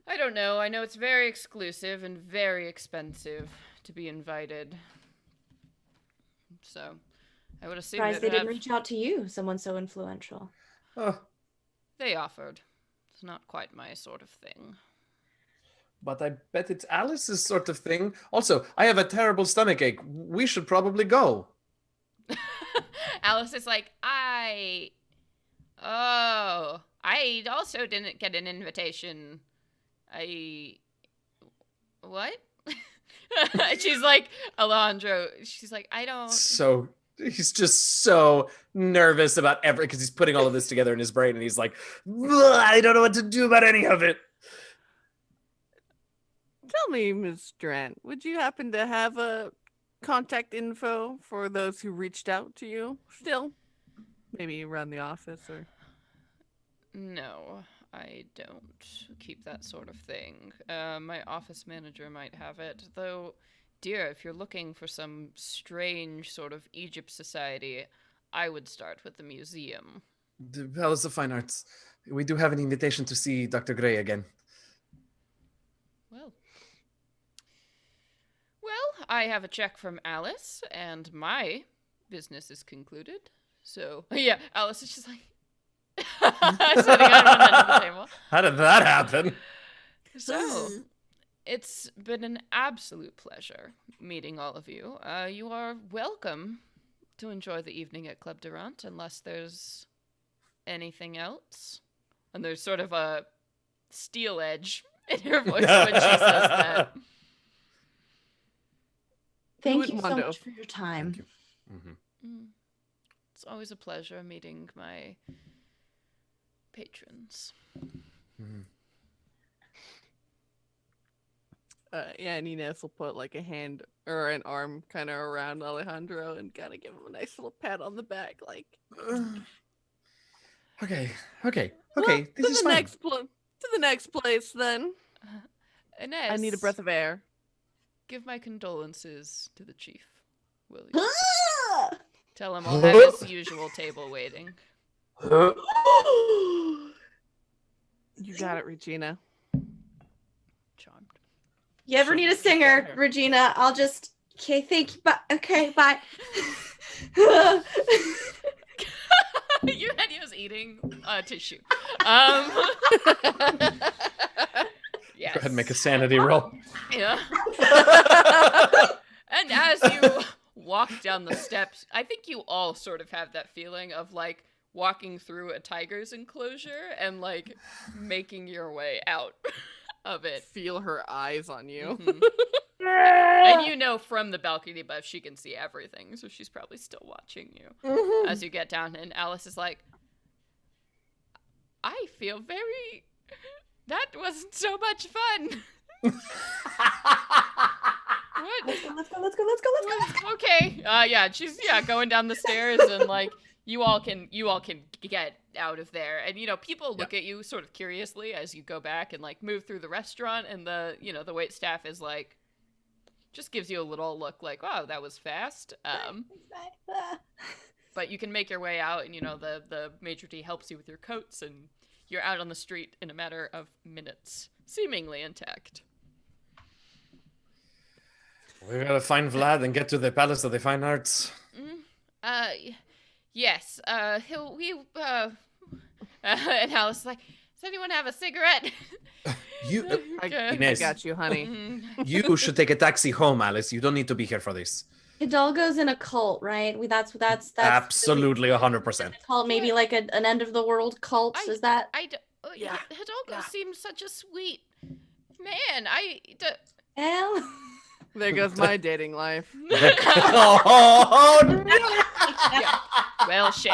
Speaker 1: I don't know. I know it's very exclusive and very expensive to be invited. So, I would assume
Speaker 3: Surprised
Speaker 1: they'd
Speaker 3: they didn't
Speaker 1: have...
Speaker 3: reach out to you, someone so influential.
Speaker 2: Oh,
Speaker 1: They offered. It's not quite my sort of thing.
Speaker 2: but I bet it's Alice's sort of thing. Also, I have a terrible stomachache. We should probably go.
Speaker 1: Alice is like, I also didn't get an invitation. What? She's like, Alejandro, she's like, I don't...
Speaker 2: So he's just so nervous about because he's putting all of this together in his brain, and he's like, I don't know what to do about any of it.
Speaker 4: Tell me, Ms. Durant, would you happen to have a contact info for those who reached out to you still? Maybe around the office or...
Speaker 1: No, I don't keep that sort of thing. My office manager might have it, though, dear, if you're looking for some strange sort of Egypt society, I would start with the museum.
Speaker 2: The Palace of Fine Arts. We do have an invitation to see Dr. Gray again.
Speaker 1: Well, I have a check from Alice, and my business is concluded. So, yeah, Alice is just like... sitting on one end of the table.
Speaker 2: How did that happen?
Speaker 1: So, it's been an absolute pleasure meeting all of you. You are welcome to enjoy the evening at Club Durant, unless there's anything else. And there's sort of a steel edge in her voice when she says that.
Speaker 3: Thank you so
Speaker 4: Mondo.
Speaker 3: much for your time.
Speaker 2: Thank you. Mm-hmm.
Speaker 1: It's always a pleasure meeting my patrons.
Speaker 2: Mm-hmm.
Speaker 4: Yeah, and Inez will put like a hand or an arm kind of around Alejandro and kind of give him a nice little pat on the back, like.
Speaker 2: Okay.
Speaker 4: Well,
Speaker 2: This is
Speaker 4: to the
Speaker 2: fine.
Speaker 4: to the next place then.
Speaker 1: Inez,
Speaker 4: I need a breath of air.
Speaker 1: give my condolences to the chief, will you?
Speaker 3: Ah!
Speaker 1: Tell him I'll have his usual table waiting.
Speaker 4: You got it, Regina.
Speaker 1: Charmed.
Speaker 3: You ever need a singer, Regina? I'll just... Okay, thank you. Bye. Okay, bye.
Speaker 1: Eugenio's eating tissue. Yes.
Speaker 2: Go ahead and make a sanity roll.
Speaker 1: Yeah. And as you walk down the steps, I think you all sort of have that feeling of like walking through a tiger's enclosure and like making your way out of it.
Speaker 4: Feel her eyes on you.
Speaker 1: Mhm. And you know from the balcony above she can see everything, so she's probably still watching you as you get down. And Alice is like, I feel very... That wasn't so much fun. What?
Speaker 3: Let's go.
Speaker 1: Okay. Yeah, she's going down the stairs and like you all can get out of there. And you know, people look at you sort of curiously as you go back and like move through the restaurant, and the wait staff is like just gives you a little look like, wow, that was fast. But you can make your way out, and you know, the maitre d' helps you with your coats, and you're out on the street in a matter of minutes, seemingly intact.
Speaker 2: We gotta find Vlad and get to the Palace of the Fine Arts.
Speaker 1: Yes. And Alice is like, does anyone have a cigarette?
Speaker 2: You,
Speaker 4: I
Speaker 2: Inez,
Speaker 4: got you, honey.
Speaker 2: you should take a taxi home, Alice. You don't need to be here for this.
Speaker 3: Hidalgo's in a cult, right? That's
Speaker 2: Absolutely 100%.
Speaker 3: called maybe like an end of the world cult. Is that?
Speaker 4: Yeah.
Speaker 1: Hidalgo seems such a sweet man.
Speaker 3: Well,
Speaker 4: There goes my dating life.
Speaker 2: Oh, no!
Speaker 1: Yeah. Well, shit.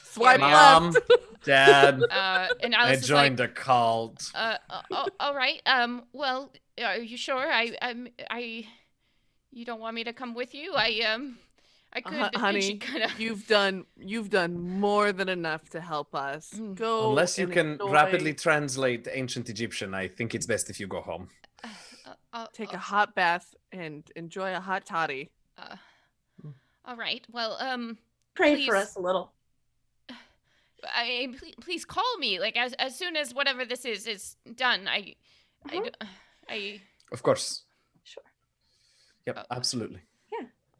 Speaker 4: Swipe
Speaker 2: Mom,
Speaker 4: left.
Speaker 2: Dad,
Speaker 1: And
Speaker 2: I
Speaker 1: Alice is
Speaker 2: joined
Speaker 1: like,
Speaker 2: a cult.
Speaker 1: all right. Well, are you sure? You don't want me to come with you? I could, and she
Speaker 4: honey,
Speaker 1: kind of.
Speaker 4: you've done more than enough to help us. Go
Speaker 2: Unless you
Speaker 4: and
Speaker 2: can
Speaker 4: enjoy-
Speaker 2: rapidly translate ancient Egyptian, I think it's best if you go home.
Speaker 4: take a hot bath and enjoy a hot toddy.
Speaker 1: All right. Well,
Speaker 3: Pray
Speaker 1: please,
Speaker 3: for us a little.
Speaker 1: please call me like as soon as whatever this is done. I.
Speaker 2: Of course.
Speaker 3: Sure.
Speaker 2: Yep, absolutely.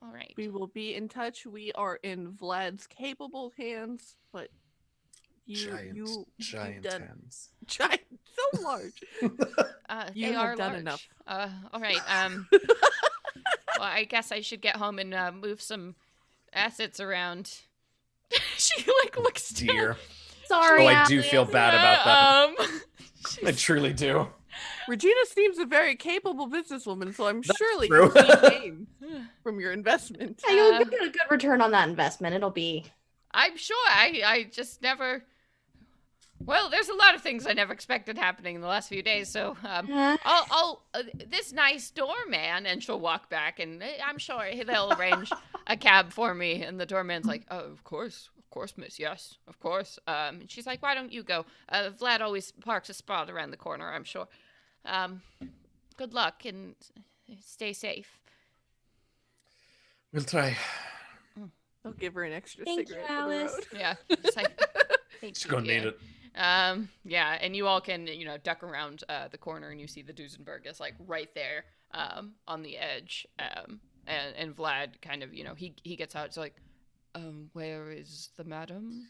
Speaker 1: All right.
Speaker 4: We will be in touch. We are in Vlad's capable hands, but
Speaker 2: Giant
Speaker 4: done,
Speaker 2: hands.
Speaker 4: giant, so large. You
Speaker 1: they
Speaker 4: have
Speaker 1: are
Speaker 4: done
Speaker 1: large.
Speaker 4: enough.
Speaker 1: All right. Well, I guess I should get home and move some assets around. She like looks down.
Speaker 2: Dear.
Speaker 3: Sorry.
Speaker 2: Oh, I do
Speaker 3: Alice.
Speaker 2: feel bad about that. I
Speaker 1: she's-
Speaker 2: truly do.
Speaker 4: Regina seems a very capable businesswoman, so I'm
Speaker 2: That's
Speaker 4: surely
Speaker 2: true.
Speaker 4: you'll see gain from your investment.
Speaker 3: Yeah, you'll get a good return on that investment. It'll be.
Speaker 1: I'm sure. I just never. Well, there's a lot of things I never expected happening in the last few days. So I'll this nice doorman, and she'll walk back, and I'm sure they'll arrange a cab for me. And the doorman's like, "Oh, of course, miss. Yes, of course." And she's like, "Why don't you go? Vlad always parks a spot around the corner. I'm sure. Good luck and stay safe."
Speaker 2: We'll try.
Speaker 4: I'll give her an extra
Speaker 3: Thank you,
Speaker 4: cigarette for the
Speaker 3: Alice.
Speaker 4: road.
Speaker 1: Yeah, just like thank
Speaker 2: She's
Speaker 1: you,
Speaker 2: gonna need
Speaker 1: yeah.
Speaker 2: it.
Speaker 1: Yeah, and you all can, duck around the corner, and you see the Duesenberg is like right there, on the edge. And Vlad kind of, he gets out. It's like, where is the madam?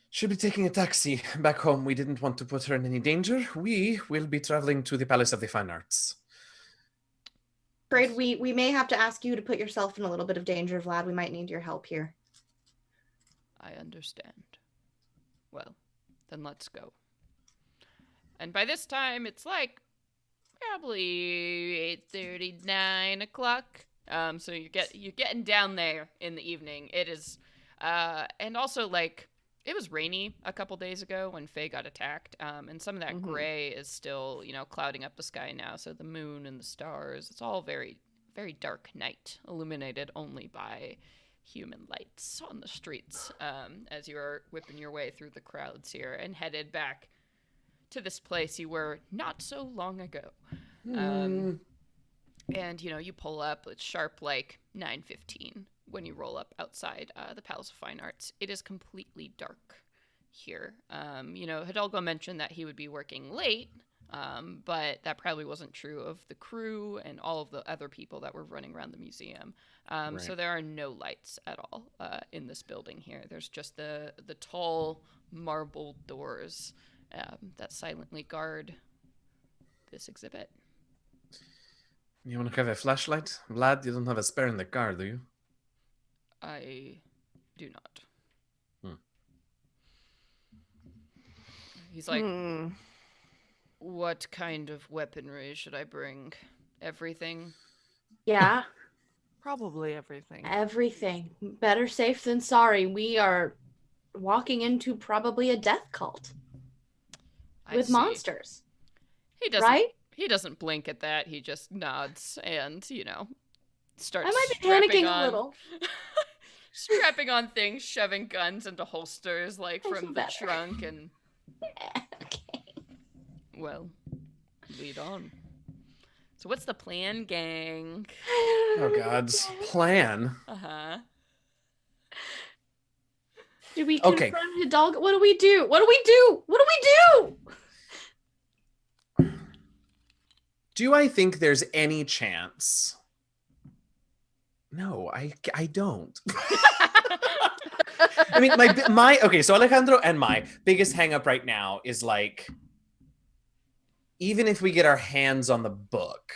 Speaker 2: She'll be taking a taxi back home. We didn't want to put her in any danger. We will be traveling to the Palace of the Fine Arts.
Speaker 3: Afraid we may have to ask you to put yourself in a little bit of danger, Vlad. We might need your help here.
Speaker 1: I understand. Well, then let's go. And by this time, it's like probably 8:30, 9 o'clock. So you're getting down there in the evening. It is, and also like it was rainy a couple days ago when Faye got attacked. And some of that gray is still, clouding up the sky now. So the moon and the stars, it's all very, very dark night, illuminated only by human lights on the streets, as you are whipping your way through the crowds here and headed back to this place you were not so long ago. And you pull up. It's sharp like 9:15 when you roll up outside the Palace of Fine Arts. It is completely dark here. Hidalgo mentioned that he would be working late, but that probably wasn't true of the crew and all of the other people that were running around the museum.
Speaker 2: Right.
Speaker 1: So there are no lights at all in this building here. There's just the tall marble doors that silently guard this exhibit.
Speaker 2: You want to have a flashlight? Vlad, you don't have a spare in the car, do you?
Speaker 1: I do not. He's like, what kind of weaponry should I bring? Everything?
Speaker 3: Yeah,
Speaker 4: Probably everything.
Speaker 3: everything. Better safe than sorry. We are walking into probably a death cult
Speaker 1: I
Speaker 3: with
Speaker 1: see.
Speaker 3: monsters,
Speaker 1: He doesn't.
Speaker 3: right?
Speaker 1: He doesn't blink at that. He just nods and starts.
Speaker 3: I might be
Speaker 1: strapping
Speaker 3: panicking
Speaker 1: on,
Speaker 3: a little.
Speaker 1: strapping on things, shoving guns into holsters like
Speaker 3: I
Speaker 1: from
Speaker 3: feel
Speaker 1: the
Speaker 3: better.
Speaker 1: trunk, and
Speaker 3: Okay.
Speaker 1: well, lead on. So what's the plan, gang?
Speaker 2: Oh, God's plan.
Speaker 1: Uh-huh.
Speaker 3: Do we
Speaker 2: Okay.
Speaker 3: confront Hidalgo? What do we do? What do we do? What do we do?
Speaker 2: Do I think there's any chance? No, I don't. I mean, okay, so Alejandro and my biggest hang up right now is like, even if we get our hands on the book,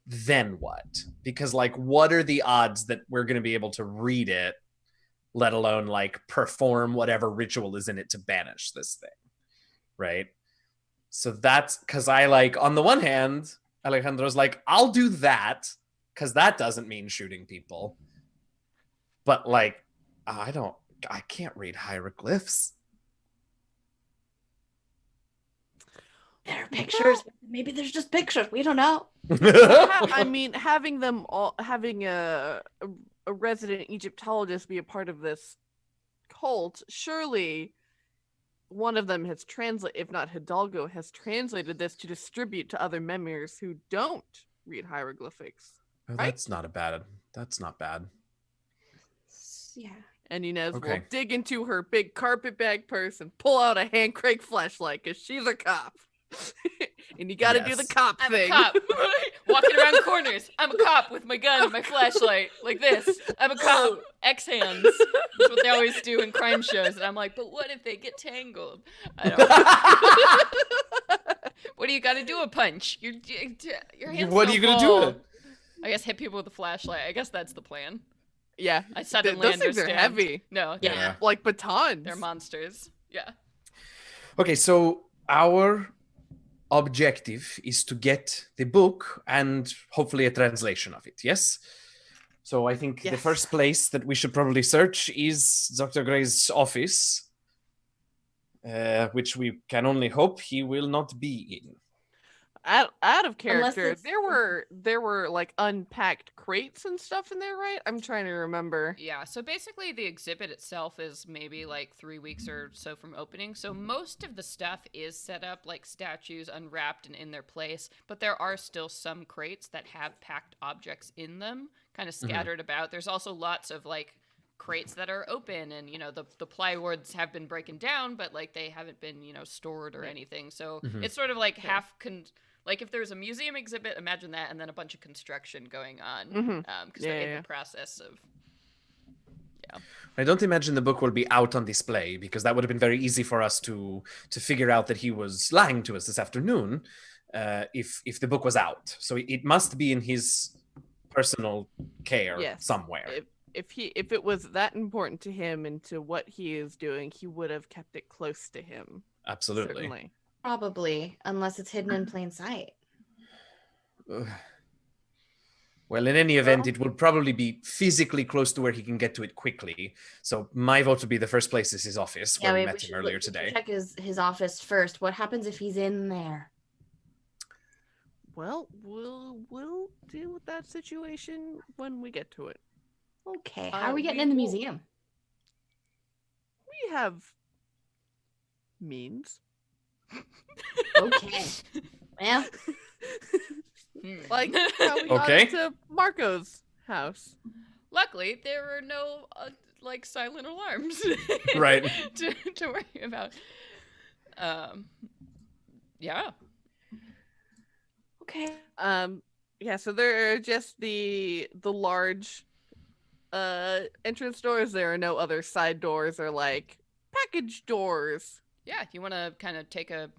Speaker 2: then what? Because like, what are the odds that we're going to be able to read it, let alone like perform whatever ritual is in it to banish this thing, right? So that's because I like, on the one hand, Alejandro's like, I'll do that because that doesn't mean shooting people. But like, I can't read hieroglyphs.
Speaker 3: There are pictures. Maybe there's just pictures. We don't know.
Speaker 4: I mean, having them all having a a resident Egyptologist be a part of this cult, surely one of them has translated, if not Hidalgo, has translated this to distribute to other memirs who don't read hieroglyphics.
Speaker 2: Oh,
Speaker 4: Right?
Speaker 2: That's not bad.
Speaker 3: Yeah.
Speaker 4: And Inez will
Speaker 2: Okay.
Speaker 4: dig into her big carpet bag purse and pull out a hand crank flashlight because she's a cop. And you gotta do the
Speaker 2: Yes.
Speaker 4: cop
Speaker 1: I'm
Speaker 4: thing.
Speaker 1: a cop. Walking around corners. I'm a cop with my gun and my flashlight. Like this. I'm a cop. X hands. That's what they always do in crime shows. And I'm like, but what if they get tangled? I don't know. What do you gotta do? A punch? Your hands
Speaker 2: What are
Speaker 1: so
Speaker 2: you gonna
Speaker 1: full.
Speaker 2: do?
Speaker 1: I guess hit people with a flashlight. I guess that's the plan.
Speaker 4: Yeah.
Speaker 1: I suddenly
Speaker 4: Those things are
Speaker 1: understand.
Speaker 4: heavy.
Speaker 1: No,
Speaker 2: Yeah.
Speaker 4: Like batons.
Speaker 1: they're monsters. Yeah.
Speaker 2: Okay, so our objective is to get the book and hopefully a translation of it, yes? So I think the
Speaker 4: Yes.
Speaker 2: first place that we should probably search is Dr. Gray's office, which we can only hope he will not be in.
Speaker 4: Out of
Speaker 3: Unless
Speaker 4: character,
Speaker 3: it's-
Speaker 4: there were like unpacked crates and stuff in there, right? I'm trying to remember.
Speaker 1: Yeah, so basically the exhibit itself is maybe like 3 weeks or so from opening. So most of the stuff is set up like statues unwrapped and in their place, but there are still some crates that have packed objects in them, kind of scattered about. There's also lots of like crates that are open and the plywoods have been broken down, but like they haven't been stored or anything. So it's sort of like like if there's a museum exhibit, imagine that, and then a bunch of construction going on because they're in the process of.
Speaker 2: I don't imagine the book will be out on display because that would have been very easy for us to figure out that he was lying to us this afternoon if the book was out. So it must be in his personal care somewhere.
Speaker 4: If it was that important to him and to what he is doing, he would have kept it close to him.
Speaker 2: Absolutely.
Speaker 4: Certainly.
Speaker 3: Probably, unless it's hidden in plain sight.
Speaker 2: Well, in any event, it will probably be physically close to where he can get to it quickly. So my vote would be the first place is his office, where we met him earlier today.
Speaker 3: Check his office first. What happens if he's in there?
Speaker 4: Well, we'll deal with that situation when we get to it.
Speaker 3: Okay, how are we getting in the museum?
Speaker 4: We have means.
Speaker 3: Okay. Well,
Speaker 4: Like how we got into Marco's house.
Speaker 1: Luckily, there were no like silent alarms,
Speaker 2: Right.
Speaker 1: to worry about. Yeah.
Speaker 3: okay.
Speaker 4: Yeah. So there are just the large entrance doors. There are no other side doors or like package doors.
Speaker 1: Yeah. You want to kind of take a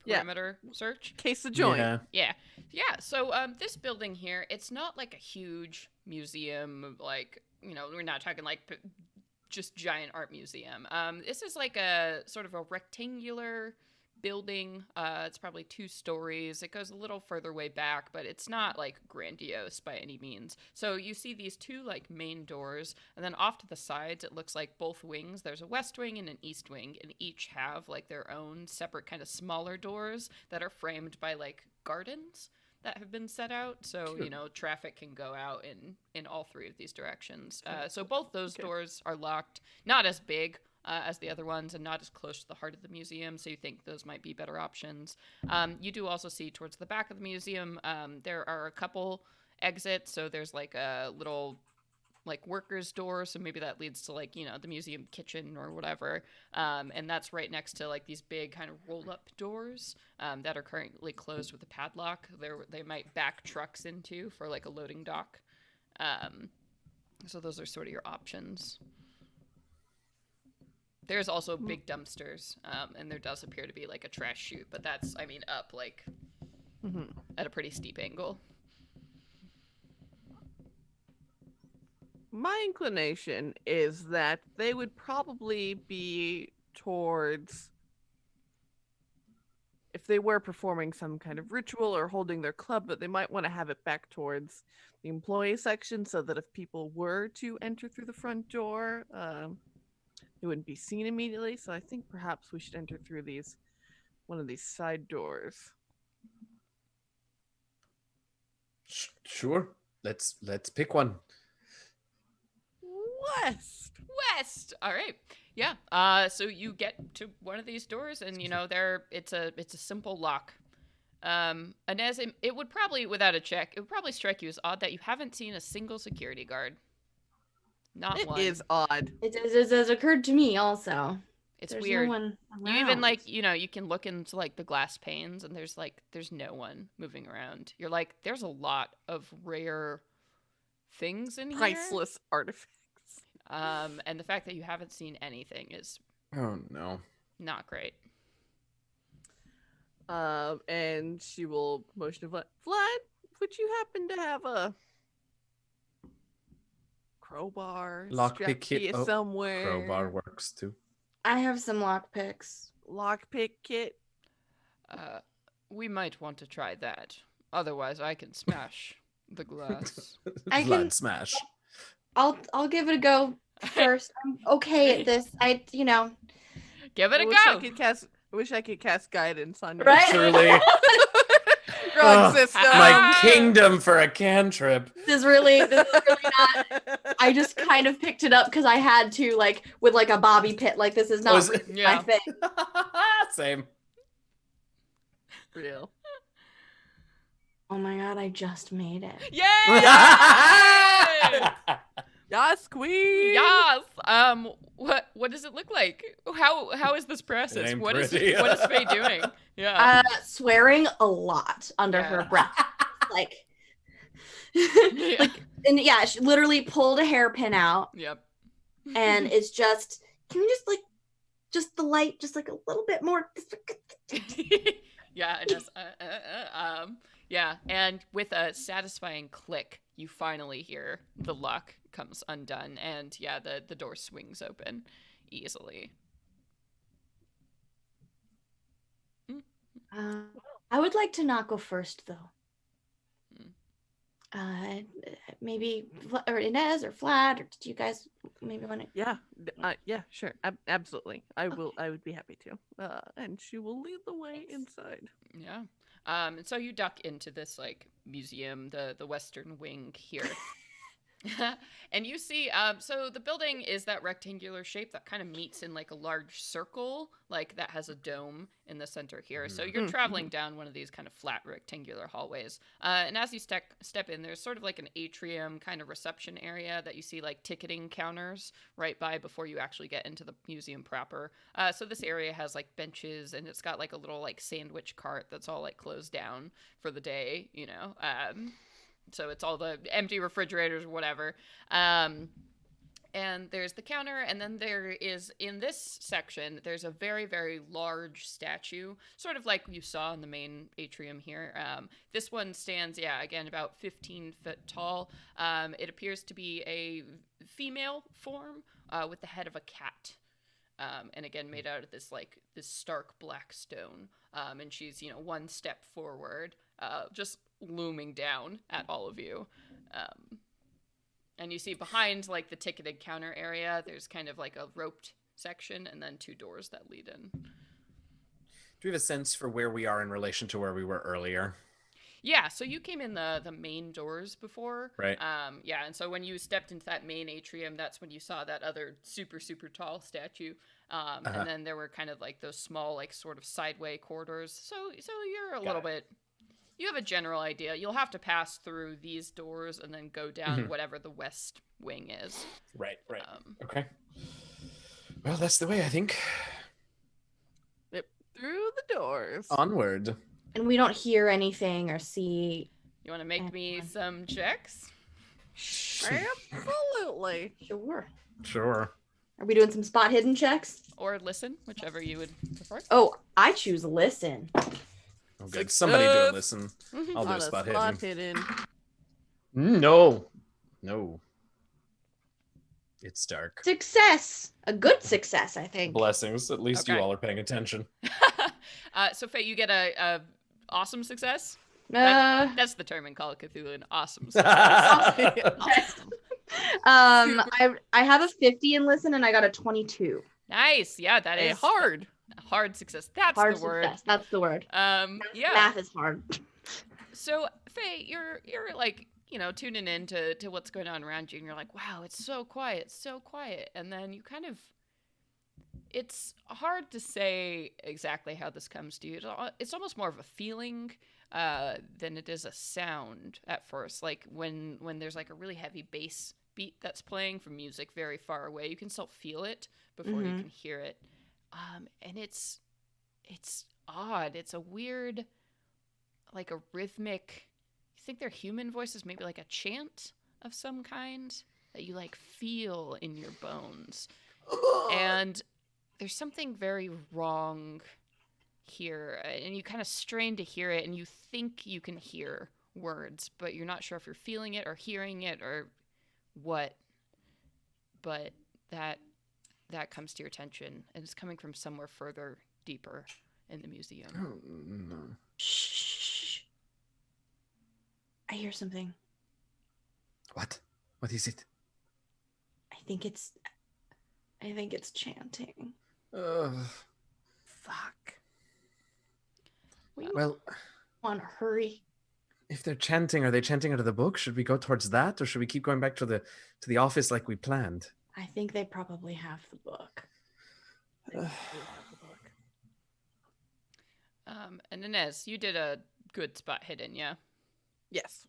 Speaker 1: perimeter search?
Speaker 4: Case the joint.
Speaker 1: Yeah. So this building here, it's not like a huge museum. Like we're not talking like just giant art museum. This is like a sort of a rectangular building. It's probably 2 stories. It goes a little further way back, but it's not like grandiose by any means. So you see these 2 like main doors, and then off to the sides it looks like both wings. There's a west wing and an east wing, and each have like their own separate kind of smaller doors that are framed by like gardens that have been set out, so traffic can go out in all 3 of these directions. So both those doors are locked, not as big as the other ones and not as close to the heart of the museum, so you think those might be better options. You do also see towards the back of the museum there are a couple exits, so there's like a little like workers door, so maybe that leads to like the museum kitchen or whatever, and that's right next to like these big kind of roll up doors that are currently closed with a padlock. They might back trucks into for like a loading dock, so those are sort of your options. There's also big dumpsters, and there does appear to be like a trash chute, but that's up like at a pretty steep angle.
Speaker 4: My inclination is that they would probably be towards, if they were performing some kind of ritual or holding their club, but they might want to have it back towards the employee section so that if people were to enter through the front door, they wouldn't be seen immediately. So I think perhaps we should enter through one of these side doors.
Speaker 2: Sure. Let's pick one.
Speaker 4: west.
Speaker 1: West. All right. Yeah. So you get to one of these doors, and it's a simple lock. And as it would probably, without a check, it would probably strike you as odd that you haven't seen a single security guard. Not
Speaker 4: It
Speaker 1: one.
Speaker 4: is odd.
Speaker 3: It has occurred to me also.
Speaker 1: It's
Speaker 3: There's
Speaker 1: weird.
Speaker 3: No one
Speaker 1: You even
Speaker 3: around.
Speaker 1: you can look into like the glass panes, and there's no one moving around. You're like, there's a lot of rare things in here.
Speaker 4: Priceless artifacts.
Speaker 1: And the fact that you haven't seen anything is
Speaker 2: Oh no.
Speaker 1: not great.
Speaker 4: And she will motion to Vlad, would you happen to have a crowbar
Speaker 2: Lockpick
Speaker 4: strapped
Speaker 2: kit.
Speaker 4: to you
Speaker 2: Oh,
Speaker 4: somewhere?
Speaker 2: crowbar works too.
Speaker 3: I have some lockpicks.
Speaker 4: Lockpick kit.
Speaker 1: We might want to try that. Otherwise, I can smash the glass.
Speaker 3: I
Speaker 2: Vlad
Speaker 3: can-
Speaker 2: smash.
Speaker 3: I'll give it a go first. I'm okay at this.
Speaker 1: Give it a
Speaker 4: I wish I could cast guidance on you.
Speaker 3: Right?
Speaker 2: Truly.
Speaker 4: Wrong
Speaker 2: Ugh,
Speaker 4: system.
Speaker 2: My kingdom for a cantrip.
Speaker 3: This is really not. I just kind of picked it up because I had to, like, with like a bobby pit. Like, this is not
Speaker 2: Was
Speaker 3: really
Speaker 2: it-
Speaker 1: Yeah.
Speaker 3: my thing.
Speaker 2: Same.
Speaker 4: Real.
Speaker 3: Oh my god, I just made it.
Speaker 1: Yay!
Speaker 4: Yes, queen.
Speaker 1: Yes. What does it look like? How is this process?
Speaker 2: ain't
Speaker 1: What is
Speaker 2: pretty.
Speaker 1: Faye doing? Yeah.
Speaker 3: Swearing a lot under
Speaker 1: Yeah.
Speaker 3: her breath. Like,
Speaker 1: Yeah.
Speaker 3: and yeah, she literally pulled a hairpin out,
Speaker 1: Yep.
Speaker 3: and it's just, can you just the light, just like a little bit more.
Speaker 1: Yeah, it does. Yeah, and with a satisfying click, you finally hear the lock comes undone, and yeah, the door swings open easily.
Speaker 3: I would like to not go first, though.
Speaker 1: Hmm.
Speaker 3: Maybe or Inez or Vlad, or do you guys maybe want to?
Speaker 4: Yeah. Yeah. Sure. Absolutely. I would be happy to. And she will lead the way inside.
Speaker 1: Yeah. And so you duck into this like museum, the western wing here. And you see, so the building is that rectangular shape that kind of meets in like a large circle, like that has a dome in the center here. So you're traveling down one of these kind of flat rectangular hallways. And as you step in, there's sort of like an atrium kind of reception area that you see like ticketing counters right by before you actually get into the museum proper. So this area has like benches, and it's got like a little like sandwich cart that's all like closed down for the day, you know. So it's all the empty refrigerators or whatever. And there's the counter, and then there is, in this section, there's a very, very large statue, sort of like you saw in the main atrium here. This one stands, again, about 15 foot tall. It appears to be a female form with the head of a cat. And again, made out of this stark black stone. And she's, one step forward, just looming down at all of you. And you see behind like the ticketed counter area, there's kind of like a roped section and then two doors that lead in.
Speaker 2: Do we have a sense for where we are in relation to where we were earlier?
Speaker 1: Yeah, so you came in the main doors before.
Speaker 2: Right.
Speaker 1: And so when you stepped into that main atrium, that's when you saw that other super, super tall statue. And then there were kind of like those small, like sort of sideway corridors. So you're a little bit... You have a general idea. You'll have to pass through these doors and then go down whatever the west wing is.
Speaker 2: Right. Okay. Well, that's the way, I think.
Speaker 4: Yep. Through the doors.
Speaker 2: Onward.
Speaker 3: And we don't hear anything or see.
Speaker 1: You want to make me some checks?
Speaker 4: Absolutely.
Speaker 3: Sure. Are we doing some spot hidden checks?
Speaker 1: Or listen, whichever you would prefer.
Speaker 3: Oh, I choose listen.
Speaker 2: Oh, good. Somebody do a listen. I'll do
Speaker 4: On
Speaker 2: a spot hidden. No. It's dark.
Speaker 3: Success. A good success, I think.
Speaker 2: Blessings. At least you
Speaker 1: Okay.
Speaker 2: all are paying attention.
Speaker 1: So Faye, you get a awesome success. That's the term in Call of Cthulhu, an awesome success. Awesome.
Speaker 3: I have a 50 in listen, and I got a 22.
Speaker 1: Nice. Yeah, that
Speaker 4: A
Speaker 1: is
Speaker 4: hard
Speaker 1: success. That's
Speaker 3: Hard
Speaker 1: the word.
Speaker 3: success. That's the word.
Speaker 1: Yeah.
Speaker 3: Math is hard.
Speaker 1: So Faye, you're like tuning in to what's going on around you, and you're like, wow, it's so quiet, so quiet. And then you kind of, it's hard to say exactly how this comes to you. It's almost more of a feeling than it is a sound at first. Like when there's like a really heavy bass beat that's playing from music very far away, you can still feel it before you can hear it. And it's odd. It's a weird, like a rhythmic. You think they're human voices, maybe like a chant of some kind that you like feel in your bones. And there's something very wrong here, and you kind of strain to hear it, and you think you can hear words, but you're not sure if you're feeling it or hearing it or what. But that comes to your attention, and it's coming from somewhere further deeper in the museum.
Speaker 2: Oh, no.
Speaker 3: Shh. I hear something.
Speaker 2: What? What is it?
Speaker 3: I think it's chanting.
Speaker 4: Fuck.
Speaker 2: Well,
Speaker 3: Want to hurry?
Speaker 2: if they're chanting, are they chanting out of the book? Should we go towards that, or should we keep going back to the office like we planned?
Speaker 3: I think they probably have the book.
Speaker 1: And Inez, you did a good spot hidden, yeah?
Speaker 4: Yes.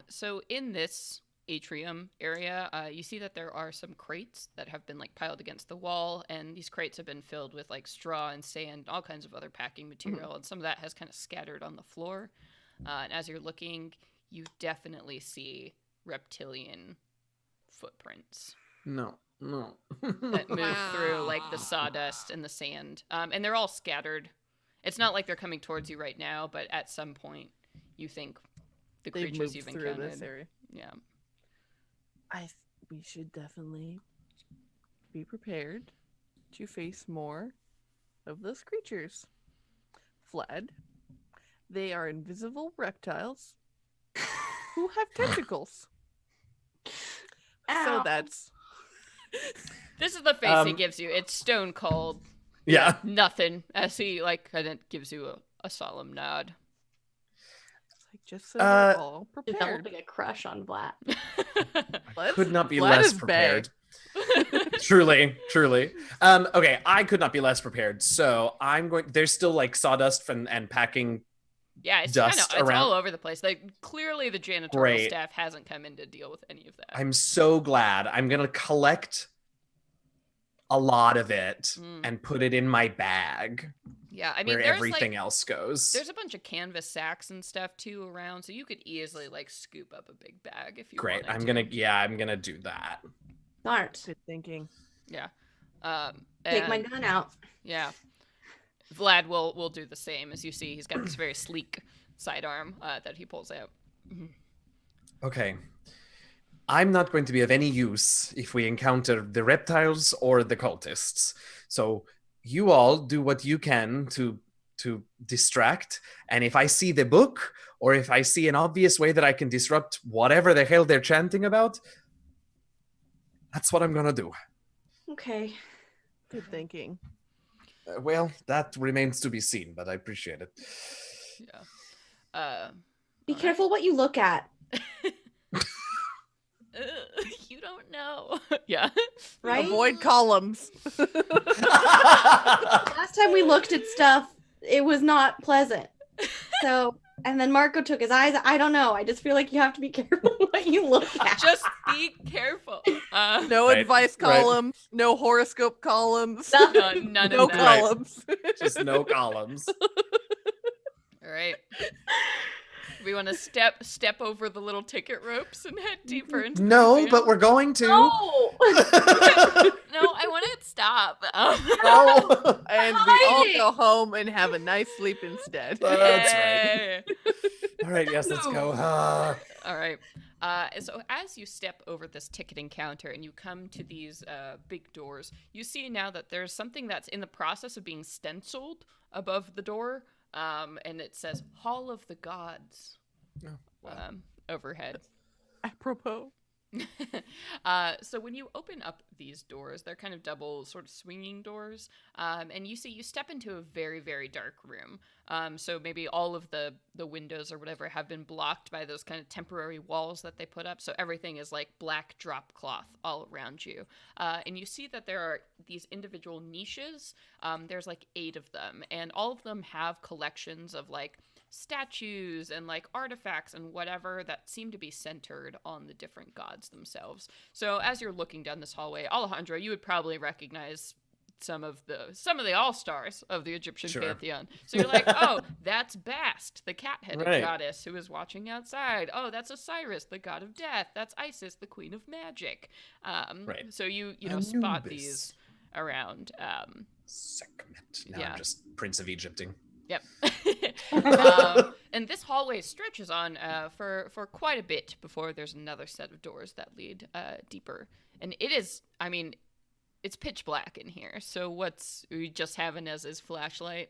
Speaker 1: So in this atrium area, you see that there are some crates that have been like piled against the wall, and these crates have been filled with like straw and sand, all kinds of other packing material, and some of that has kind of scattered on the floor. And as you're looking, you definitely see reptilian footprints
Speaker 2: No.
Speaker 1: that move through like the sawdust and the sand, and they're all scattered. It's not like they're coming towards you right now, but at some point, you think the
Speaker 4: They've
Speaker 1: creatures
Speaker 4: moved
Speaker 1: you've
Speaker 4: through
Speaker 1: encountered.
Speaker 4: this area.
Speaker 1: Yeah.
Speaker 4: We should definitely be prepared to face more of those creatures. Fled. They are invisible reptiles who have tentacles. So
Speaker 3: Ow.
Speaker 4: that's
Speaker 1: This is the face he gives you. It's stone cold.
Speaker 2: Yeah.
Speaker 1: Nothing. As he like kind of gives you a solemn nod.
Speaker 4: like just so we're all prepared.
Speaker 3: Developing a crush on Vlad.
Speaker 2: Could not be
Speaker 4: Vlad
Speaker 2: less
Speaker 4: is
Speaker 2: prepared. Truly. Okay, I could not be less prepared. So I'm going. There's still like sawdust and packing.
Speaker 1: Yeah, it's
Speaker 2: Dust
Speaker 1: it's
Speaker 2: around.
Speaker 1: all over the place. Like clearly the janitorial
Speaker 2: Great.
Speaker 1: staff hasn't come in to deal with any of that.
Speaker 2: I'm so glad. I'm gonna collect a lot of it and put it in my bag.
Speaker 1: Yeah, I mean,
Speaker 2: where
Speaker 1: there's
Speaker 2: everything
Speaker 1: like,
Speaker 2: else goes.
Speaker 1: There's a bunch of canvas sacks and stuff too around, so you could easily like scoop up a big bag if you
Speaker 2: Great.
Speaker 1: wanted
Speaker 2: I'm gonna do that.
Speaker 3: Smart.
Speaker 4: Good thinking.
Speaker 1: Yeah.
Speaker 3: Take my gun out.
Speaker 1: Yeah. Vlad will do the same. As you see, he's got this very sleek sidearm that he pulls out.
Speaker 2: Okay. I'm not going to be of any use if we encounter the reptiles or the cultists. So you all do what you can to distract. And if I see the book, or if I see an obvious way that I can disrupt whatever the hell they're chanting about, that's what I'm gonna do.
Speaker 3: Okay.
Speaker 4: Good thinking.
Speaker 2: Well, that remains to be seen, but I appreciate it.
Speaker 1: Yeah.
Speaker 3: Be careful what you look at.
Speaker 1: You don't know. Yeah.
Speaker 3: Right?
Speaker 4: Avoid columns.
Speaker 3: Last time we looked at stuff, it was not pleasant. So, and then Marco took his eyes. I don't know. I just feel like you have to be careful what you look at.
Speaker 1: Just be careful.
Speaker 4: No
Speaker 2: Right,
Speaker 4: advice
Speaker 2: right.
Speaker 4: columns. No horoscope columns.
Speaker 3: Nothing.
Speaker 1: None
Speaker 4: No
Speaker 1: of that.
Speaker 4: columns.
Speaker 2: Just no columns.
Speaker 1: All right. We want to step over the little ticket ropes and head deeper into the
Speaker 2: No,
Speaker 1: museum?
Speaker 2: but we're going to.
Speaker 3: No.
Speaker 1: No, I want to stop.
Speaker 2: No.
Speaker 4: And we all
Speaker 3: Hiding.
Speaker 4: go home and have a nice sleep instead.
Speaker 2: That's
Speaker 1: Yay.
Speaker 2: All right, yes, let's go.
Speaker 1: All right. So as you step over this ticketing counter and you come to these big doors, you see now that there's something that's in the process of being stenciled above the door, and it says "Hall of the Gods"
Speaker 2: Oh, wow.
Speaker 1: overhead.
Speaker 4: Apropos.
Speaker 1: So when you open up these doors, they're kind of double sort of swinging doors, and you step into a very, very dark room. So maybe all of the windows or whatever have been blocked by those kind of temporary walls that they put up, so everything is like black drop cloth all around you. And you see that there are these individual niches. There's like 8 of them, and all of them have collections of like statues and like artifacts and whatever that seem to be centered on the different gods themselves. So as you're looking down this hallway, Alejandro, you would probably recognize some of the all-stars of the Egyptian pantheon. So you're like, oh, that's Bast, the cat-headed goddess who is watching outside. Oh, that's Osiris, the god of death. That's Isis, the queen of magic. So you know, spot these around.
Speaker 2: Sekhmet. Now I'm just Prince of Egypting.
Speaker 1: Yep. And this hallway stretches on for quite a bit before there's another set of doors that lead deeper. And it is, I mean, it's pitch black in here. So what's we just having as his flashlight?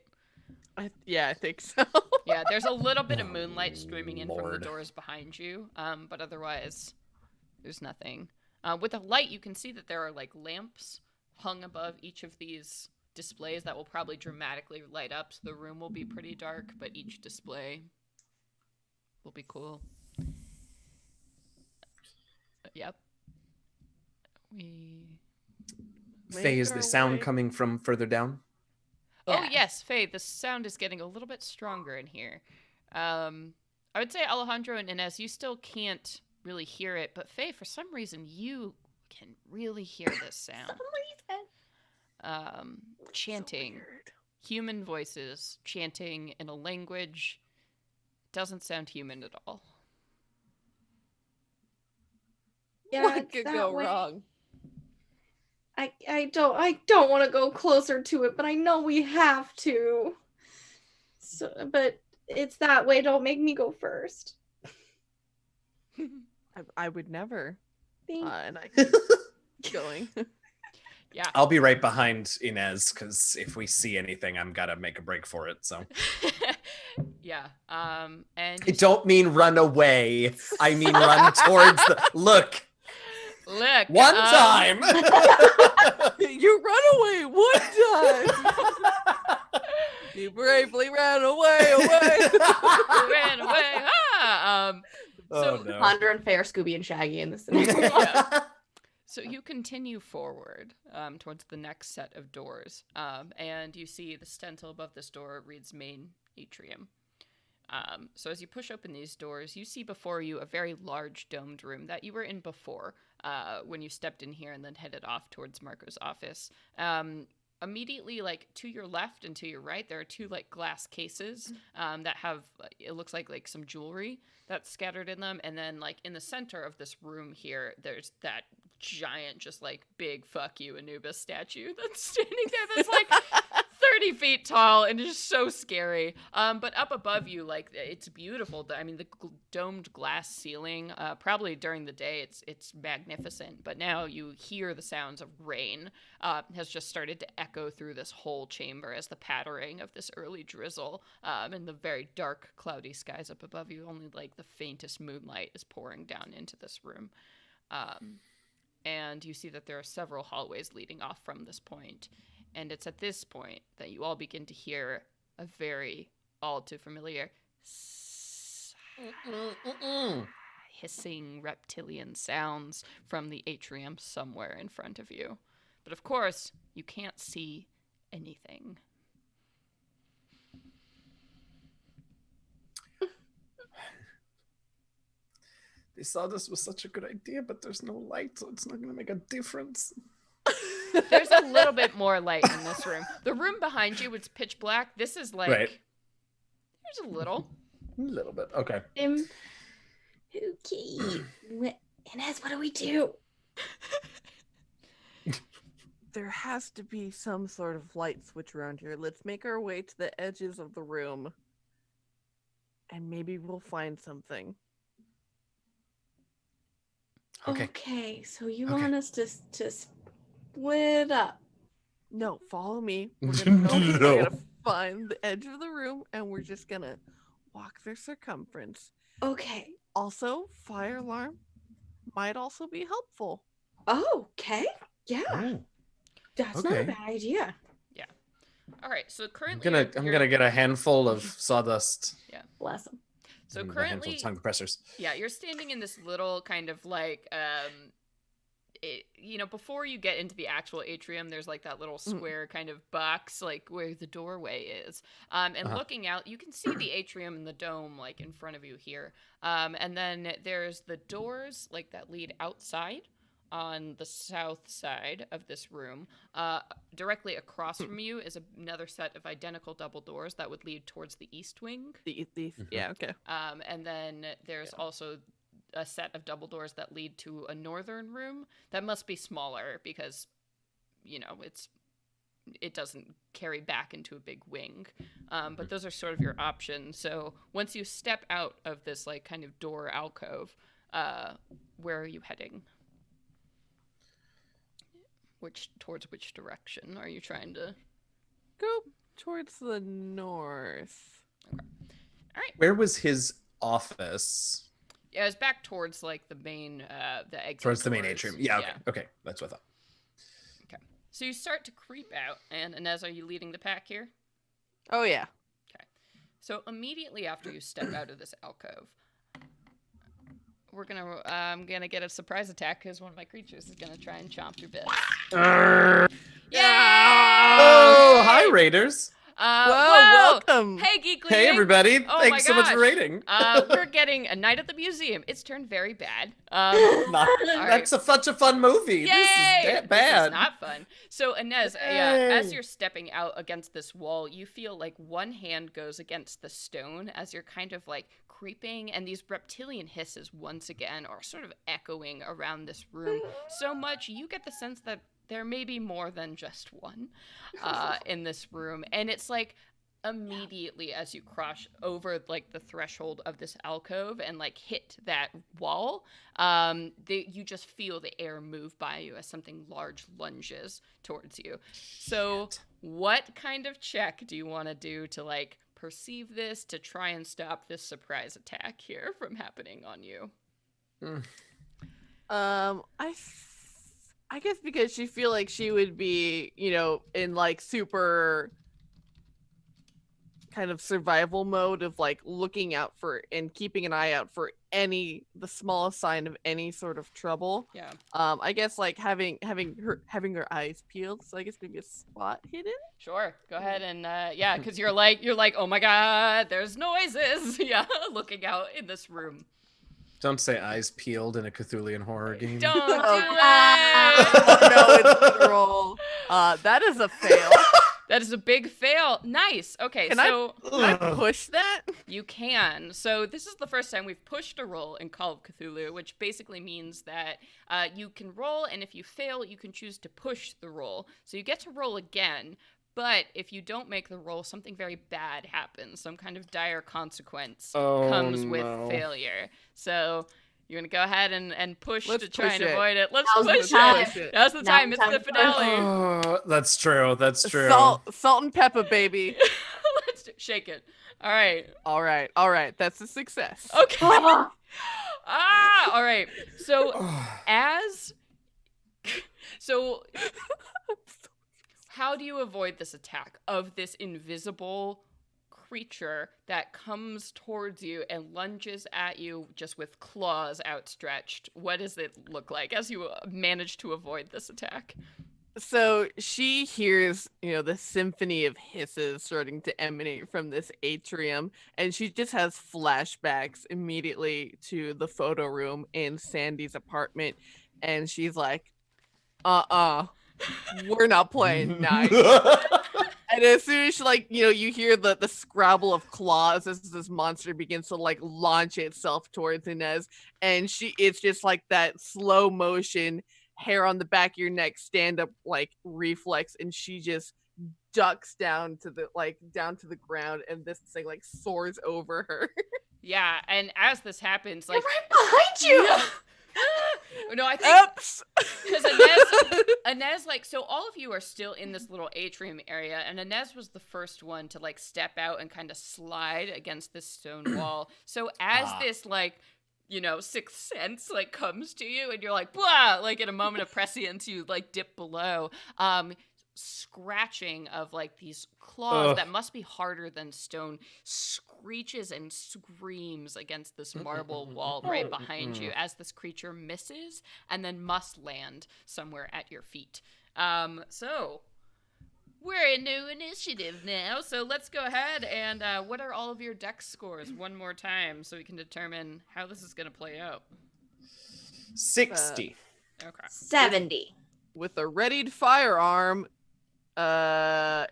Speaker 4: I think so.
Speaker 1: Yeah, there's a little bit of moonlight streaming in from the doors behind you, but otherwise there's nothing. With a light, you can see that there are like lamps hung above each of these displays that will probably dramatically light up, so the room will be pretty dark, but each display will be cool. Yep.
Speaker 2: Faye, is the sound coming from further down?
Speaker 1: Oh yes, Faye, the sound is getting a little bit stronger in here. I would say Alejandro and Inez, you still can't really hear it, but Faye, for some reason, you can really hear this sound. Chanting, so human voices chanting in a language doesn't sound human at all.
Speaker 3: Yeah,
Speaker 4: what could go wrong?
Speaker 3: I don't want to go closer to it, but I know we have to. So, but it's that way. Don't make me go first.
Speaker 4: I would never. And I keep going.
Speaker 1: Yeah,
Speaker 2: I'll be right behind Inez because if we see anything, I'm gotta make a break for it. So,
Speaker 1: yeah. And
Speaker 2: I don't mean run away. I mean run towards the look.
Speaker 1: Look.
Speaker 2: One time.
Speaker 4: You run away one time. You bravely ran away.
Speaker 1: Ran away. So
Speaker 2: no.
Speaker 3: Ponder and Fair, Scooby and Shaggy in this scenario.
Speaker 1: Yeah. So you continue forward towards the next set of doors, and you see the stencil above this door reads main atrium. So as you push open these doors, you see before you a very large domed room that you were in before when you stepped in here and then headed off towards Marco's office. Immediately, like, to your left and to your right, there are 2, like, glass cases that have, it looks like some jewelry that's scattered in them. And then, like, in the center of this room here, there's that giant, just, like, big fuck you Anubis statue that's standing there that's, like, 30 feet tall and just so scary. But up above you, like, it's beautiful. I mean, the domed glass ceiling, probably during the day, it's magnificent. But now you hear the sounds of rain has just started to echo through this whole chamber as the pattering of this early drizzle and the very dark, cloudy skies up above you. Only, like, the faintest moonlight is pouring down into this room. And you see that there are several hallways leading off from this point. And it's at this point that you all begin to hear a very all too familiar hissing reptilian sounds from the atrium somewhere in front of you. But of course, you can't see anything.
Speaker 2: They saw this was such a good idea, but there's no light, so it's not going to make a difference.
Speaker 1: There's a little bit more light in this room. The room behind you, it's pitch black. This is like, there's a little.
Speaker 2: A little bit, okay.
Speaker 3: Okay. Inez, what do we do?
Speaker 4: There has to be some sort of light switch around here. Let's make our way to the edges of the room. And maybe we'll find something.
Speaker 3: Okay, so you want us to split up?
Speaker 4: No, follow me. We're gonna find the edge of the room, and we're just gonna walk their circumference.
Speaker 3: Okay.
Speaker 4: Also, fire alarm. might also be helpful.
Speaker 3: Oh, okay. Yeah,
Speaker 2: Oh,
Speaker 3: that's not a
Speaker 2: okay.
Speaker 3: bad idea.
Speaker 1: All right. So
Speaker 2: I'm
Speaker 1: currently,
Speaker 2: gonna get a handful of sawdust.
Speaker 3: Bless him.
Speaker 1: So
Speaker 2: A handful of
Speaker 1: currently,
Speaker 2: tongue compressors.
Speaker 1: yeah, you're standing in this little kind of like before you get into the actual atrium, there's like that little square kind of box, like where the doorway is. And looking out, you can see the atrium and the dome like in front of you here. And then there's the doors like that lead outside on the south side of this room. Directly across from you is another set of identical double doors that would lead towards the east wing.
Speaker 4: Yeah, okay.
Speaker 1: And then there's also a set of double doors that lead to a northern room that must be smaller because it doesn't carry back into a big wing. But those are sort of your options. So once you step out of this like kind of door alcove, where are you heading? Towards which direction are you trying to
Speaker 4: Go towards the north.
Speaker 1: All right.
Speaker 2: Where was his office?
Speaker 1: Yeah, it's back towards like the main the exit
Speaker 2: Towards the main
Speaker 1: doors.
Speaker 2: atrium. Yeah, okay. Okay, that's what I thought.
Speaker 1: Okay. So you start to creep out, and Inez, are you leading the pack here?
Speaker 4: Oh yeah.
Speaker 1: Okay. So immediately after you step out of this alcove, I'm gonna get a surprise attack because one of my creatures is gonna try and chomp your bit. Yay!
Speaker 2: Oh, hi, Raiders.
Speaker 1: Whoa!
Speaker 4: Welcome.
Speaker 1: Hey, Geekly.
Speaker 2: Hey, everybody.
Speaker 1: Oh
Speaker 2: Thanks so much for
Speaker 1: gosh.
Speaker 2: raiding.
Speaker 1: We're getting a night at the museum. It's turned very bad.
Speaker 2: That's such a fun movie.
Speaker 1: Yay!
Speaker 2: This is bad.
Speaker 1: This is not fun. So, Inez, as
Speaker 2: Yay.
Speaker 1: you're stepping out against this wall, you feel like one hand goes against the stone as you're kind of like creeping, and these reptilian hisses once again are sort of echoing around this room so much you get the sense that there may be more than just one in this room. And it's like immediately as you cross over like the threshold of this alcove and like hit that wall, you just feel the air move by you as something large lunges towards you. So what kind of check do you want to do to like perceive this, to try and stop this surprise attack here from happening on you?
Speaker 4: I guess because you feel like she would be, in like super kind of survival mode of like looking out for and keeping an eye out for the smallest sign of any sort of trouble.
Speaker 1: Yeah.
Speaker 4: I guess like having her eyes peeled, so I guess maybe a spot hidden.
Speaker 1: Sure. Go ahead and because you're like, oh my god, there's noises. Yeah, looking out in this room.
Speaker 2: Don't say eyes peeled in a Cthulhian horror game.
Speaker 1: Don't do it.
Speaker 4: Oh no, it's literal. That is a fail.
Speaker 1: That is a big fail. Nice. Okay,
Speaker 4: Can I push that?
Speaker 1: You can. So this is the first time we've pushed a roll in Call of Cthulhu, which basically means that you can roll, and if you fail, you can choose to push the roll. So you get to roll again, but if you don't make the roll, something very bad happens. Some kind of dire consequence comes with failure. So you're going to go ahead and push to try and avoid it. Let's push it. Now's the time. It's the finale.
Speaker 2: Oh, that's true. That's true.
Speaker 4: Salt and pepper, baby.
Speaker 1: Let's shake it. All right.
Speaker 4: All right. That's a success.
Speaker 1: Okay. All right. So how do you avoid this attack of this invisible creature that comes towards you and lunges at you just with claws outstretched? What does it look like as you manage to avoid this attack?
Speaker 4: So she hears, the symphony of hisses starting to emanate from this atrium, and she just has flashbacks immediately to the photo room in Sandy's apartment, and she's like, we're not playing nice. And as soon as she, you hear the scrabble of claws as this monster begins to launch itself towards Inez, and it's just like that slow motion hair on the back of your neck stand up reflex, and she just ducks down to the ground, and this thing soars over her.
Speaker 1: Yeah, and as this happens,
Speaker 3: They're right behind you.
Speaker 1: No, I think
Speaker 4: Oops.
Speaker 1: because Inez, so all of you are still in this little atrium area, and Inez was the first one to step out and kind of slide against this stone wall. So as this sixth sense like comes to you, and you're like, blah, like in a moment of prescience, you like dip below. Scratching of like these claws that must be harder than stone screeches and screams against this marble wall right behind you as this creature misses and then must land somewhere at your feet. So we're in new initiative now, so let's go ahead and what are all of your dex scores one more time so we can determine how this is going to play out.
Speaker 2: 60.
Speaker 1: Okay.
Speaker 3: 70.
Speaker 4: With a readied firearm, my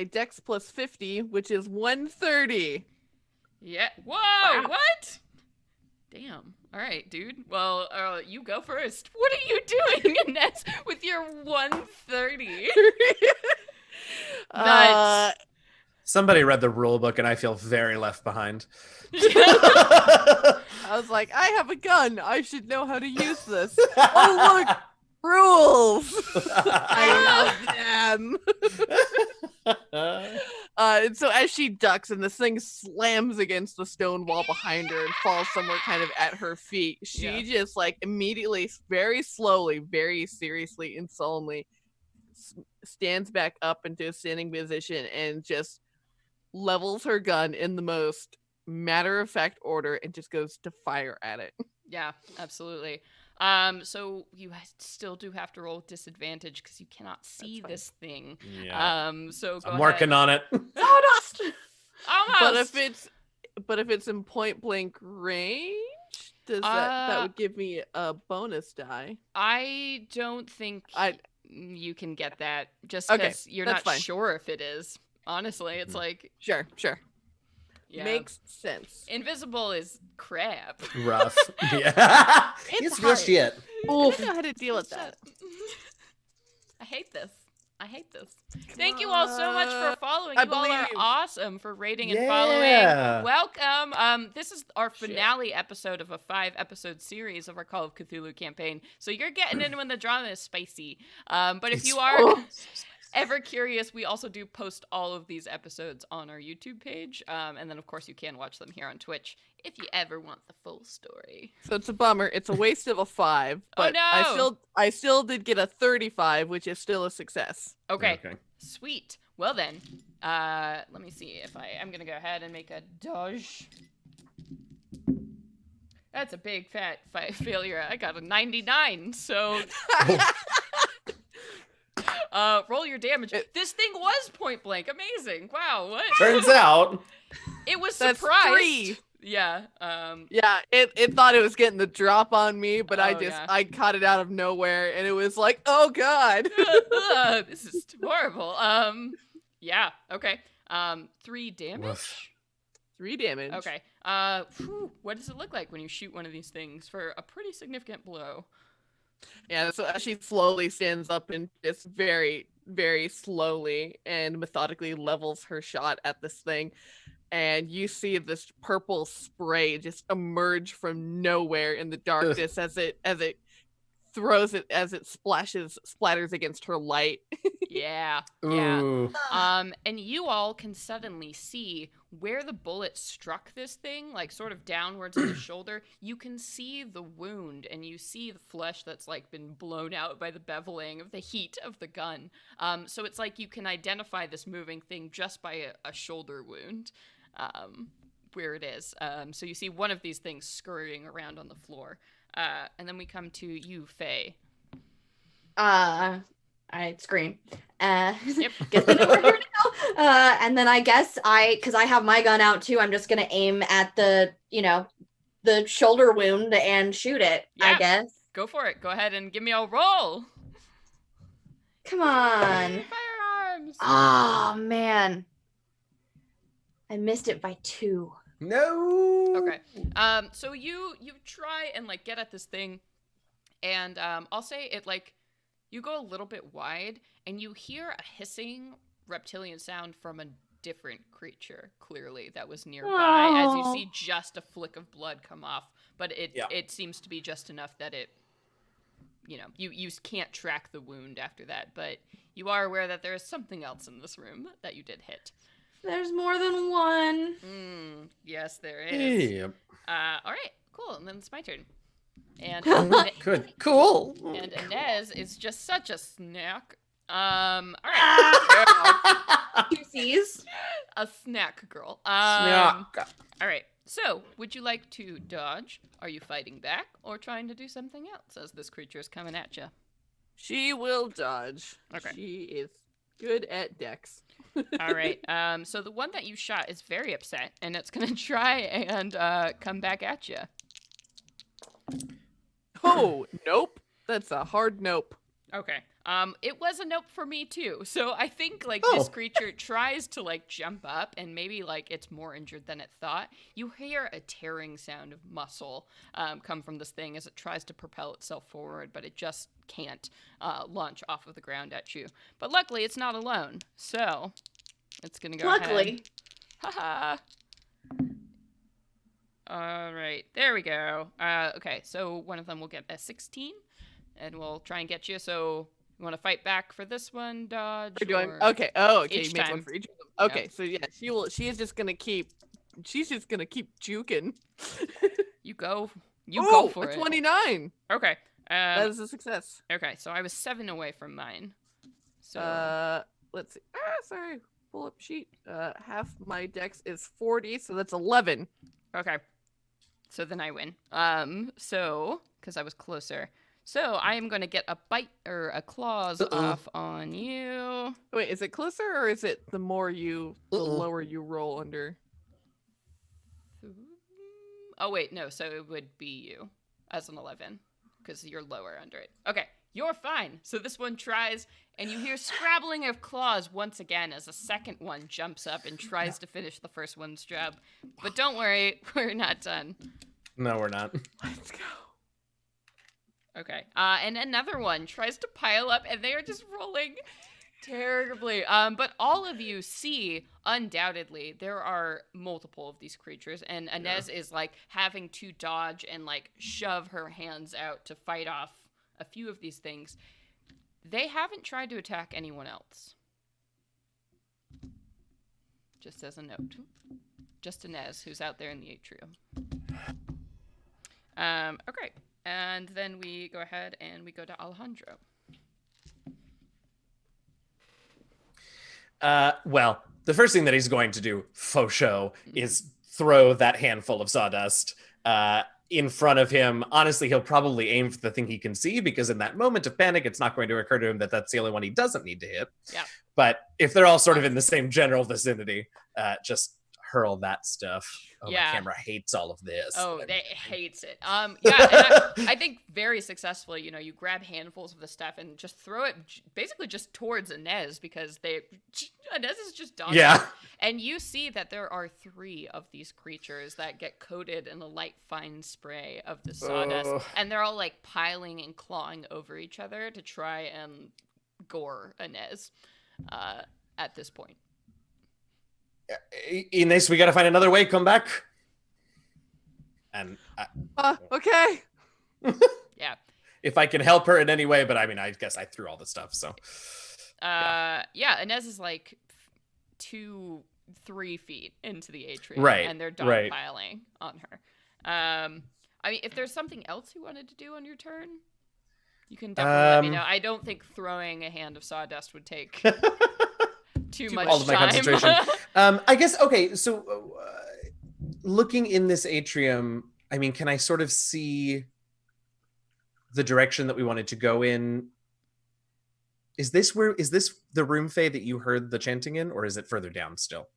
Speaker 4: dex plus 50, which is 130.
Speaker 1: Yeah. Whoa,
Speaker 3: Wow.
Speaker 1: what? Damn. All right, dude. Well, you go first. What are you doing, Inez, with your 130? Nuts.
Speaker 4: Somebody read the rule book and I feel very left behind.
Speaker 1: I
Speaker 4: was like, I have a gun. I should know how to use this. Oh, look. Rules. I love them. And so as she ducks and this thing slams against the stone wall behind her and falls somewhere kind of at her feet, she just like immediately, very slowly, very seriously and solemnly stands back up into a standing position and just levels her gun in the most matter-of-fact order and just goes to fire at it.
Speaker 1: Yeah, absolutely. So you still do have to roll with disadvantage because you cannot see this thing.
Speaker 2: Yeah.
Speaker 1: So go
Speaker 2: I'm
Speaker 1: ahead.
Speaker 2: working on it.
Speaker 3: Sawdust!
Speaker 1: Almost.
Speaker 4: But if it's in point blank range, does that would give me a bonus die?
Speaker 1: I don't think you can get that just
Speaker 4: Okay,
Speaker 1: because you're not
Speaker 4: fine.
Speaker 1: sure if it is. Honestly, it's like
Speaker 4: Sure.
Speaker 1: yeah.
Speaker 4: Makes sense.
Speaker 1: Invisible is crap.
Speaker 2: Rough. Yeah.
Speaker 4: It's
Speaker 2: real
Speaker 4: hard.
Speaker 2: shit.
Speaker 4: I don't know how to deal with that.
Speaker 1: I hate this. Thank you all so much for following. You all are awesome for rating and following. Welcome. This is our finale episode of a 5-episode series of our Call of Cthulhu campaign. So you're getting in when the drama is spicy. But if you are ever curious, we also do post all of these episodes on our YouTube page. And then, of course, you can watch them here on Twitch if you ever want the full story.
Speaker 4: So it's a bummer. It's a waste of a 5. But I still did get a 35, which is still a success.
Speaker 1: Okay. Sweet. Well then, let me see if I'm gonna go ahead and make a dodge. That's a big fat failure. I got a 99, so roll your damage. This thing was point blank. Amazing. Wow, what?
Speaker 2: Turns out
Speaker 1: it was
Speaker 4: That's
Speaker 1: surprised.
Speaker 4: 3.
Speaker 1: Yeah.
Speaker 4: Yeah, it thought it was getting the drop on me, but I caught it out of nowhere and it was like, oh god.
Speaker 1: This is horrible. Yeah, okay. 3 damage?
Speaker 2: Woof.
Speaker 4: 3 damage.
Speaker 1: Okay. What does it look like when you shoot one of these things for a pretty significant blow?
Speaker 4: Yeah, so as she slowly stands up and just very, very slowly and methodically levels her shot at this thing, and you see this purple spray just emerge from nowhere in the darkness as it throws it, as it splatters against her light.
Speaker 1: Yeah.
Speaker 2: Ooh.
Speaker 1: And you all can suddenly see where the bullet struck this thing, like sort of downwards in the shoulder. You can see the wound, and you see the flesh that's like been blown out by the beveling of the heat of the gun. So it's like you can identify this moving thing just by a shoulder wound, where it is. So you see one of these things scurrying around on the floor. And then we come to you, Faye.
Speaker 3: I scream.
Speaker 1: Yep.
Speaker 3: Guess I know we're here now. And then I guess because I have my gun out too, I'm just gonna aim at the shoulder wound and shoot it.
Speaker 1: Yeah.
Speaker 3: I guess.
Speaker 1: Go for it. Go ahead and give me a roll.
Speaker 3: Come on.
Speaker 1: Firearms.
Speaker 3: Oh man. I missed it by 2.
Speaker 2: No.
Speaker 1: Okay. So you try and like get at this thing, and I'll say it like you go a little bit wide, and you hear a hissing reptilian sound from a different creature, clearly that was nearby. As you see just a flick of blood come off, but it seems to be just enough that it, you can't track the wound after that, but you are aware that there is something else in this room that you did hit.
Speaker 3: There's more than one.
Speaker 1: Yes, there is.
Speaker 2: Yep.
Speaker 1: All right, cool. And then it's my turn. And
Speaker 2: Good. Cool.
Speaker 1: And Inez is just such a snack. All right.
Speaker 3: Two C's.
Speaker 1: A snack girl.
Speaker 2: Snack.
Speaker 1: All right. So, would you like to dodge? Are you fighting back or trying to do something else as this creature is coming at you?
Speaker 4: She will dodge.
Speaker 1: Okay.
Speaker 4: She is good at dex.
Speaker 1: All right. So the one that you shot is very upset, and it's gonna try and come back at you.
Speaker 4: Oh, nope. That's a hard nope.
Speaker 1: Okay. It was a nope for me too. So I think like
Speaker 2: Oh.
Speaker 1: this creature tries to like jump up, and maybe like it's more injured than it thought. You hear a tearing sound of muscle come from this thing as it tries to propel itself forward, but it just can't launch off of the ground at you. But luckily, it's not alone. So it's gonna go ahead.
Speaker 3: Luckily.
Speaker 1: Haha. All right, there we go. Okay, so one of them will get a 16, and we'll try and get you. So you want to fight back for this one, dodge?
Speaker 4: We're doing
Speaker 1: or-
Speaker 4: okay. Oh, okay.
Speaker 1: each
Speaker 4: You make
Speaker 1: time.
Speaker 4: one for each of them. Okay, so yeah, she is just gonna keep. She's just gonna keep juking.
Speaker 1: You go. You
Speaker 4: Ooh,
Speaker 1: go for
Speaker 4: a
Speaker 1: it.
Speaker 4: 29.
Speaker 1: Okay.
Speaker 4: That is a success.
Speaker 1: Okay, so I was 7 away from mine. So
Speaker 4: Let's see. Sorry. Pull up sheet. Half my dex is 40, so that's 11.
Speaker 1: okay. So then I win. So because I was closer. So I am going to get a bite or a claws off on you.
Speaker 4: Wait, is it closer or is it the lower you roll under?
Speaker 1: Oh wait, no. So it would be you as an 11 because you're lower under it. Okay, you're fine. So this one tries, and you hear scrabbling of claws once again as a second one jumps up and tries to finish the first one's job. But don't worry, we're not done.
Speaker 2: No, we're not.
Speaker 4: Let's go.
Speaker 1: Okay. And another one tries to pile up, and they are just rolling terribly. But all of you see, undoubtedly, there are multiple of these creatures, and Inez is like having to dodge and like shove her hands out to fight off a few of these things. They haven't tried to attack anyone else. Just as a note. Just Inez, who's out there in the atrium. Okay. And then we go ahead and we go to Alejandro.
Speaker 2: Well, the first thing that he's going to do, faux show, is throw that handful of sawdust in front of him. Honestly, he'll probably aim for the thing he can see, because in that moment of panic, it's not going to occur to him that that's the only one he doesn't need to hit.
Speaker 1: Yeah.
Speaker 2: But if they're all sort of in the same general vicinity, just hurl that stuff. Oh,
Speaker 1: Yeah.
Speaker 2: my camera hates all of this.
Speaker 1: Oh, they hates it. Yeah, and I think very successfully, you grab handfuls of the stuff and just throw it basically just towards Inez, because Inez is just dodging.
Speaker 2: Yeah.
Speaker 1: And you see that there are 3 of these creatures that get coated in a light fine spray of the sawdust, and they're all like piling and clawing over each other to try and gore Inez at this point.
Speaker 2: Inez, we gotta find another way. Come back. And
Speaker 4: Okay.
Speaker 1: Yeah.
Speaker 2: if I can help her in any way, but I mean, I guess I threw all the stuff, so.
Speaker 1: Yeah, Inez is like 2-3 feet into the atrium,
Speaker 2: Right,
Speaker 1: and they're
Speaker 2: right.
Speaker 1: dogpiling on her. I mean, if there's something else you wanted to do on your turn, you can definitely let me know. I don't think throwing a hand of sawdust would take too much
Speaker 2: all of my
Speaker 1: time.
Speaker 2: concentration. I guess, okay, so looking in this atrium, I mean, can I sort of see the direction that we wanted to go in? Is this the room, Faye, that you heard the chanting in, or is it further down still?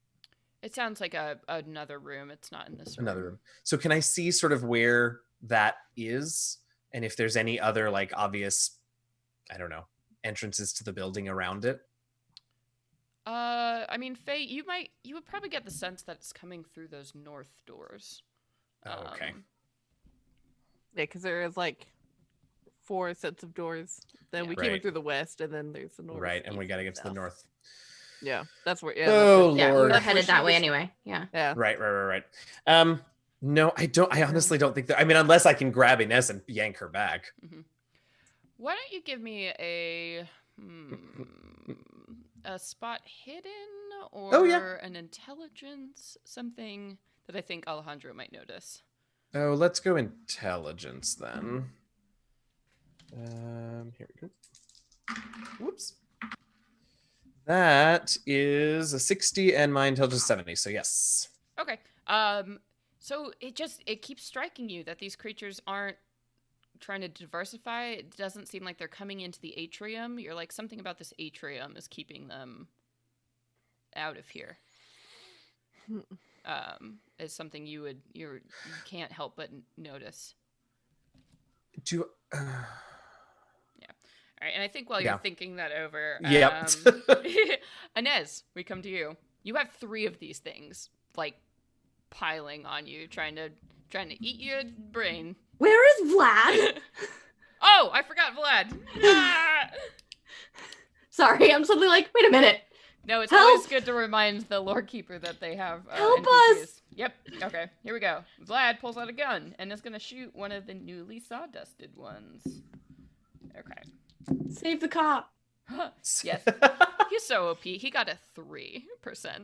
Speaker 1: It sounds like another room. It's not in this room.
Speaker 2: Another room. So can I see sort of where that is, and if there's any other like obvious, I don't know, entrances to the building around it?
Speaker 1: I mean, Faye, you would probably get the sense that it's coming through those north doors.
Speaker 2: Oh, okay.
Speaker 4: Yeah, because there is like 4 sets of doors. Then
Speaker 1: Yeah.
Speaker 4: we came in
Speaker 2: Right.
Speaker 4: through the west, and then there's the north.
Speaker 2: Right, and we
Speaker 4: east,
Speaker 2: got to get to the
Speaker 4: south.
Speaker 2: north.
Speaker 4: Yeah, that's where. Yeah.
Speaker 2: Oh,
Speaker 3: Yeah, we
Speaker 2: Lord.
Speaker 3: were
Speaker 4: That's where
Speaker 3: headed
Speaker 4: she
Speaker 3: that way
Speaker 4: was-
Speaker 3: anyway. Yeah.
Speaker 4: Yeah.
Speaker 2: Right. No, I don't. I honestly don't think that. I mean, unless I can grab Inez and yank her back.
Speaker 1: Why don't you give me a a spot hidden or
Speaker 2: Oh, yeah.
Speaker 1: an intelligence? Something that I think Alejandro might notice.
Speaker 2: Oh, let's go intelligence then. Here we go. Whoops. That is a 60 and my intelligence 70, so yes.
Speaker 1: Okay. So it keeps striking you that these creatures aren't trying to diversify. It doesn't seem like they're coming into the atrium. You're like, something about this atrium is keeping them out of here. Is something you can't help but notice.
Speaker 2: Do
Speaker 1: Yeah. All right, and I think while you're thinking that over,
Speaker 2: Yep.
Speaker 1: Inez, we come to you. You have 3 of these things like piling on you, trying to eat your brain.
Speaker 3: Where is Vlad?
Speaker 1: Oh, I forgot Vlad. Ah!
Speaker 3: Sorry, I'm suddenly like, wait a minute.
Speaker 1: No, it's
Speaker 3: Help!
Speaker 1: always good to remind the lore keeper that they have
Speaker 3: Help
Speaker 1: NPCs.
Speaker 3: us!
Speaker 1: Yep. Okay. Here we go. Vlad pulls out a gun and is gonna shoot one of the newly sawdusted ones. Okay.
Speaker 3: Save the cop.
Speaker 1: Yes. He's so OP. He got a 3%.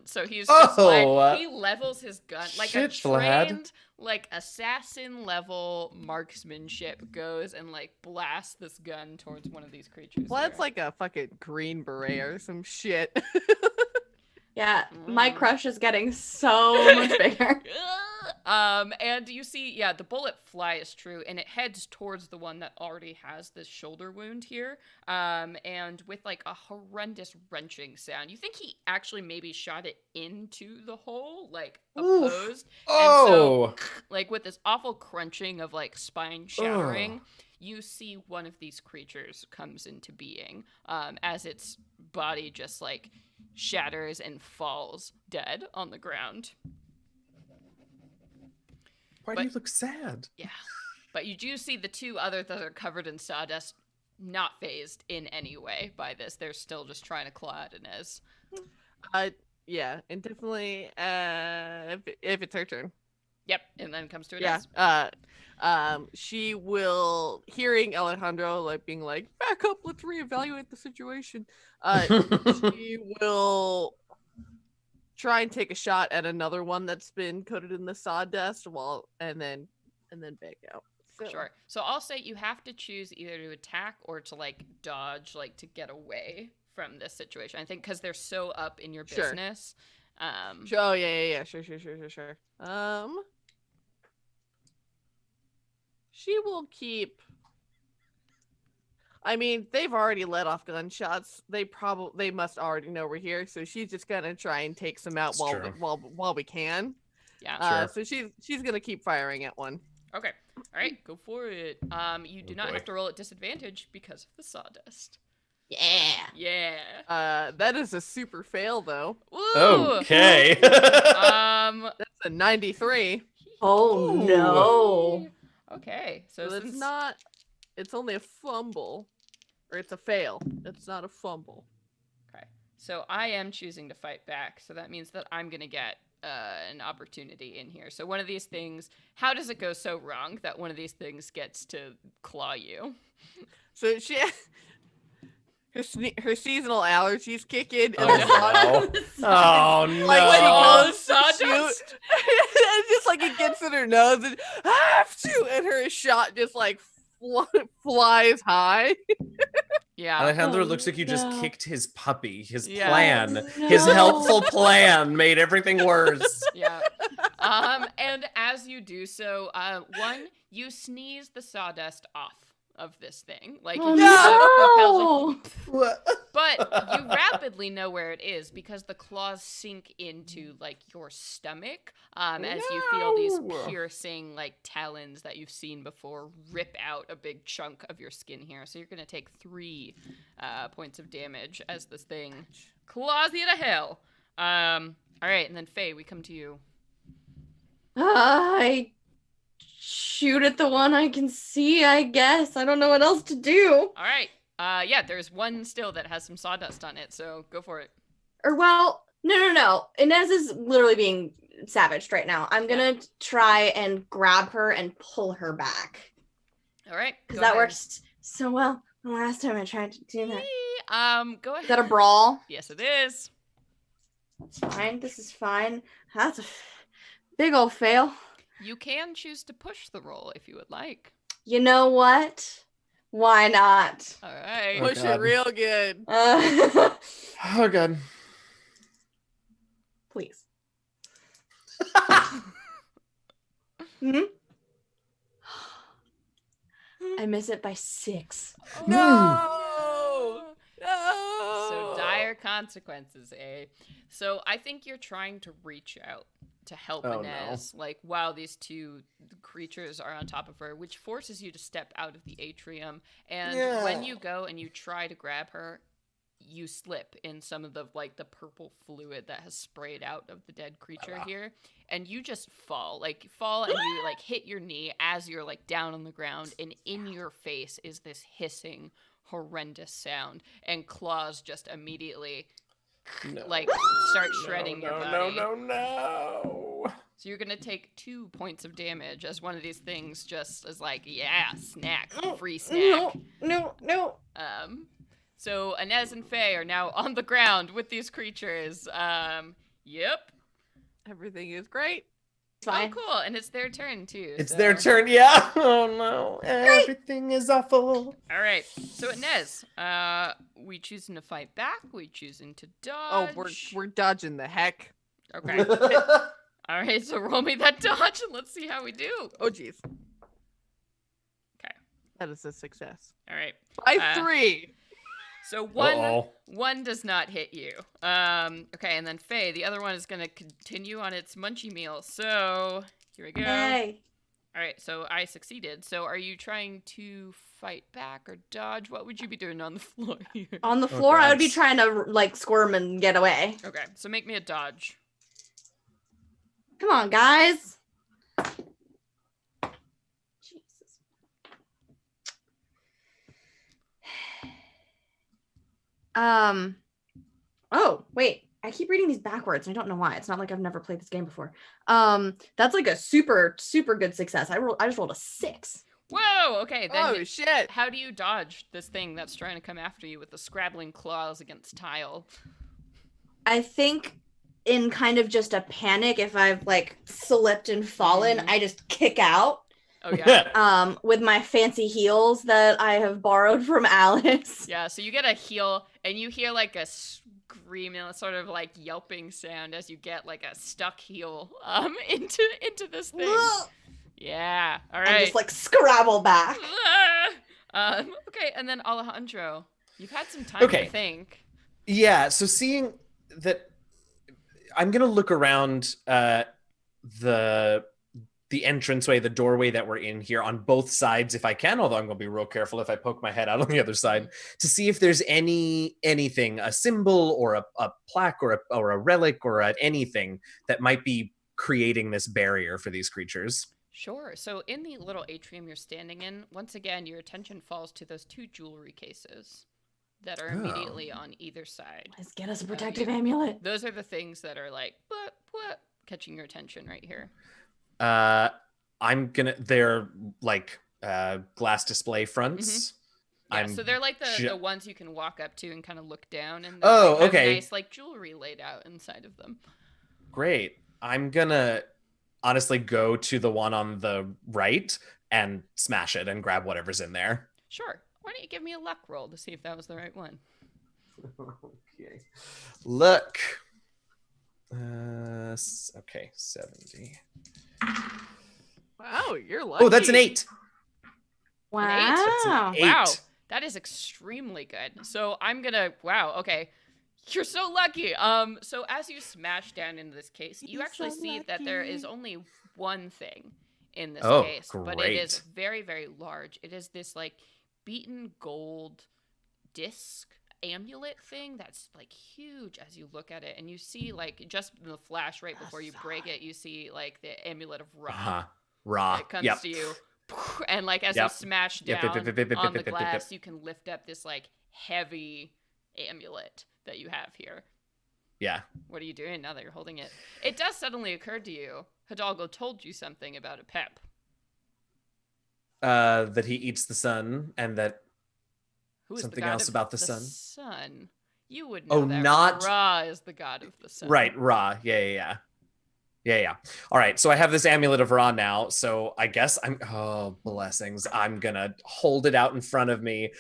Speaker 1: So he's just like, he levels his gun like
Speaker 2: shit,
Speaker 1: a trained,
Speaker 2: Vlad.
Speaker 1: like assassin level marksmanship goes and like blasts this gun towards one of these creatures.
Speaker 4: Vlad's
Speaker 1: here.
Speaker 4: like a fucking Green Beret or some shit.
Speaker 3: Yeah, my crush is getting so much bigger.
Speaker 1: And you see, the bullet flies true, and it heads towards the one that already has this shoulder wound here. And with like a horrendous wrenching sound, you think he actually maybe shot it into the hole, like opposed.
Speaker 2: Oh!
Speaker 1: And so, like with this awful crunching of like spine shattering, you see one of these creatures comes into being, as its body just like shatters and falls dead on the ground.
Speaker 2: Why do you look sad?
Speaker 1: Yeah. But you do see the 2 others that are covered in sawdust not phased in any way by this. They're still just trying to claw at Inez.
Speaker 4: Yeah, and definitely if it's her turn.
Speaker 1: Yep, and then comes to Inez.
Speaker 4: She will, hearing Alejandro like being like, back up, let's reevaluate the situation. She will try and take a shot at another one that's been coated in the sawdust and then back out. So.
Speaker 1: Sure. So I'll say you have to choose either to attack or to like dodge, like to get away from this situation. I think because they're so up in your business.
Speaker 4: Oh yeah. Sure. She will keep. I mean, they've already let off gunshots. They must already know we're here. So she's just gonna try and take some out while we can.
Speaker 1: Yeah.
Speaker 4: So she's gonna keep firing at one.
Speaker 1: Okay. All right. Go for it. You do not have to roll at disadvantage because of the sawdust.
Speaker 3: Yeah.
Speaker 4: That is a super fail though.
Speaker 1: Ooh.
Speaker 2: Okay.
Speaker 4: That's a 93.
Speaker 3: Oh no.
Speaker 1: Okay.
Speaker 4: So it's not. It's only a fumble, or it's a fail. It's not a fumble.
Speaker 1: Okay. So I am choosing to fight back. So that means that I'm gonna get an opportunity in here. So one of these things. How does it go so wrong that one of these things gets to claw you?
Speaker 4: So she. Her seasonal allergies kick in.
Speaker 2: Oh no!
Speaker 4: Like
Speaker 1: sawdust.
Speaker 4: It's just like it gets in her nose and and her shot just like flies high.
Speaker 1: Yeah.
Speaker 2: Alejandro looks like you just kicked his puppy. His plan,
Speaker 3: No.
Speaker 2: his helpful plan, made everything worse.
Speaker 1: Yeah. And as you do so, one, you sneeze the sawdust off of this thing. Like,
Speaker 3: Oh, no.
Speaker 1: but you rapidly know where it is because the claws sink into like your stomach as you feel these piercing like talons that you've seen before rip out a big chunk of your skin here. So you're going to take 3 points of damage as this thing claws you to hell. All right, and then Faye, we come to you.
Speaker 3: I shoot at the one I can see, I guess. I don't know what else to do.
Speaker 1: All right. Yeah, there's one still that has some sawdust on it, so go for it.
Speaker 3: Or, well, no. Inez is literally being savaged right now. I'm gonna try and grab her and pull her back.
Speaker 1: All right.
Speaker 3: Because that works so well the last time I tried to do that.
Speaker 1: Go ahead.
Speaker 3: Is that a brawl?
Speaker 1: Yes, it is.
Speaker 3: That's fine. This is fine. That's a big old fail.
Speaker 1: You can choose to push the roll if you would like.
Speaker 3: You know what? Why not?
Speaker 1: All right.
Speaker 2: Oh,
Speaker 4: Push it
Speaker 2: God.
Speaker 4: real good.
Speaker 2: Oh god.
Speaker 3: Please. Hmm? I miss it by 6.
Speaker 1: Oh,
Speaker 4: No! No!
Speaker 1: So dire consequences, eh? So I think you're trying to reach out to help
Speaker 2: Oh,
Speaker 1: Inez, like while these two creatures are on top of her, which forces you to step out of the atrium. And when you go and you try to grab her, you slip in some of the the purple fluid that has sprayed out of the dead creature here, and you just fall and you hit your knee as you're down on the ground, and in your face is this hissing horrendous sound, and claws just immediately start shredding your body.
Speaker 2: No.
Speaker 1: So you're gonna take 2 points of damage as one of these things just is snack, free snack.
Speaker 3: No.
Speaker 1: So Inez and Faye are now on the ground with these creatures. Yep.
Speaker 4: Everything is great.
Speaker 3: It's fine.
Speaker 1: Oh, cool. And it's their turn, too.
Speaker 2: It's their turn, yeah. Oh no. Everything is awful.
Speaker 1: All right. So Inez, we choosing to fight back? We choosing to
Speaker 4: Oh,
Speaker 1: dodge?
Speaker 4: we're dodging the heck.
Speaker 1: Okay. All right. So roll me that dodge and let's see how we do.
Speaker 4: Oh, jeez.
Speaker 1: Okay.
Speaker 4: That is a success.
Speaker 1: All right.
Speaker 4: By 3.
Speaker 1: So
Speaker 2: Uh-oh.
Speaker 1: one does not hit you. Okay, and then Faye, the other one is gonna continue on its munchie meal. So here we go.
Speaker 3: Hey.
Speaker 1: All right, so I succeeded. So are you trying to fight back or dodge? What would you be doing on the floor here?
Speaker 3: On the floor, I would be
Speaker 2: God.
Speaker 3: trying to squirm and get away.
Speaker 1: Okay, so make me a dodge.
Speaker 3: Come on, guys. Jesus. Oh, wait. I keep reading these backwards. I don't know why. It's not like I've never played this game before. That's like a super, super good success. I just rolled a 6.
Speaker 1: Whoa, okay, then
Speaker 4: Oh, shit.
Speaker 1: how do you dodge this thing that's trying to come after you with the scrabbling claws against tile?
Speaker 3: I think in kind of just a panic, if I've slipped and fallen, I just kick out.
Speaker 1: Oh, yeah.
Speaker 3: With my fancy heels that I have borrowed from Alice.
Speaker 1: Yeah, so you get a heel, and you hear a screaming, sort of yelping sound as you get a stuck heel into this thing. Yeah, all right.
Speaker 3: And just scrabble back.
Speaker 1: Okay, and then Alejandro, you've had some time to think.
Speaker 2: Yeah, so seeing that, I'm gonna look around the entranceway, the doorway that we're in here on both sides if I can, although I'm gonna be real careful if I poke my head out on the other side to see if there's anything, a symbol or a plaque or a relic or anything that might be creating this barrier for these creatures.
Speaker 1: Sure. So in the little atrium you're standing in, once again, your attention falls to those 2 jewelry cases that are immediately on either side.
Speaker 3: Let's get us a protective amulet.
Speaker 1: Those are the things that are what catching your attention right here.
Speaker 2: They're glass display fronts.
Speaker 1: Yeah, so they're the ones you can walk up to and kind of look down, and
Speaker 2: have
Speaker 1: nice jewelry laid out inside of them.
Speaker 2: Great. I'm gonna honestly go to the one on the right and smash it and grab whatever's in there.
Speaker 1: Sure. Why don't you give me a luck roll to see if that was the right one?
Speaker 2: Okay. Look. Okay, 70.
Speaker 4: Wow, you're lucky.
Speaker 2: Oh, that's an 8.
Speaker 3: Wow.
Speaker 1: An
Speaker 2: 8.
Speaker 1: Wow. That is extremely good. So I'm gonna, okay. You're so lucky. So as you smash down into this case, you actually see that there is only one thing in this case, but it is very, very large. It is this beaten gold disc amulet thing that's huge as you look at it, and you see just in the flash right before you break it, you see the amulet of Ra.
Speaker 2: Ra.
Speaker 1: It comes to you, and as you smash down on the glass, you can lift up this heavy amulet that you have here.
Speaker 2: Yeah.
Speaker 1: What are you doing now that you're holding it? It does suddenly occur to you, Hidalgo told you something about a pep.
Speaker 2: That he eats the sun and that
Speaker 1: Who is
Speaker 2: Something
Speaker 1: the god
Speaker 2: else
Speaker 1: of
Speaker 2: about the
Speaker 1: the
Speaker 2: sun?
Speaker 1: sun? You would know
Speaker 2: Oh,
Speaker 1: that
Speaker 2: not
Speaker 1: Ra is the god of the sun.
Speaker 2: right, Ra. Yeah. All right, so I have this amulet of Ra now, so I guess oh, blessings. I'm gonna hold it out in front of me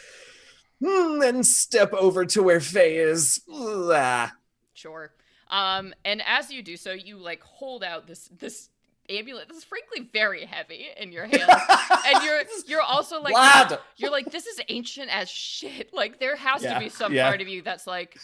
Speaker 2: and step over to where Faye is. Ah.
Speaker 1: Sure. And as you do so, you like hold out this amulet that's frankly very heavy in your hands. And you're also like
Speaker 2: Vlad!
Speaker 1: you're like, this is ancient as shit. Like there has to
Speaker 2: Yeah,
Speaker 1: be some
Speaker 2: yeah.
Speaker 1: part of you that's like,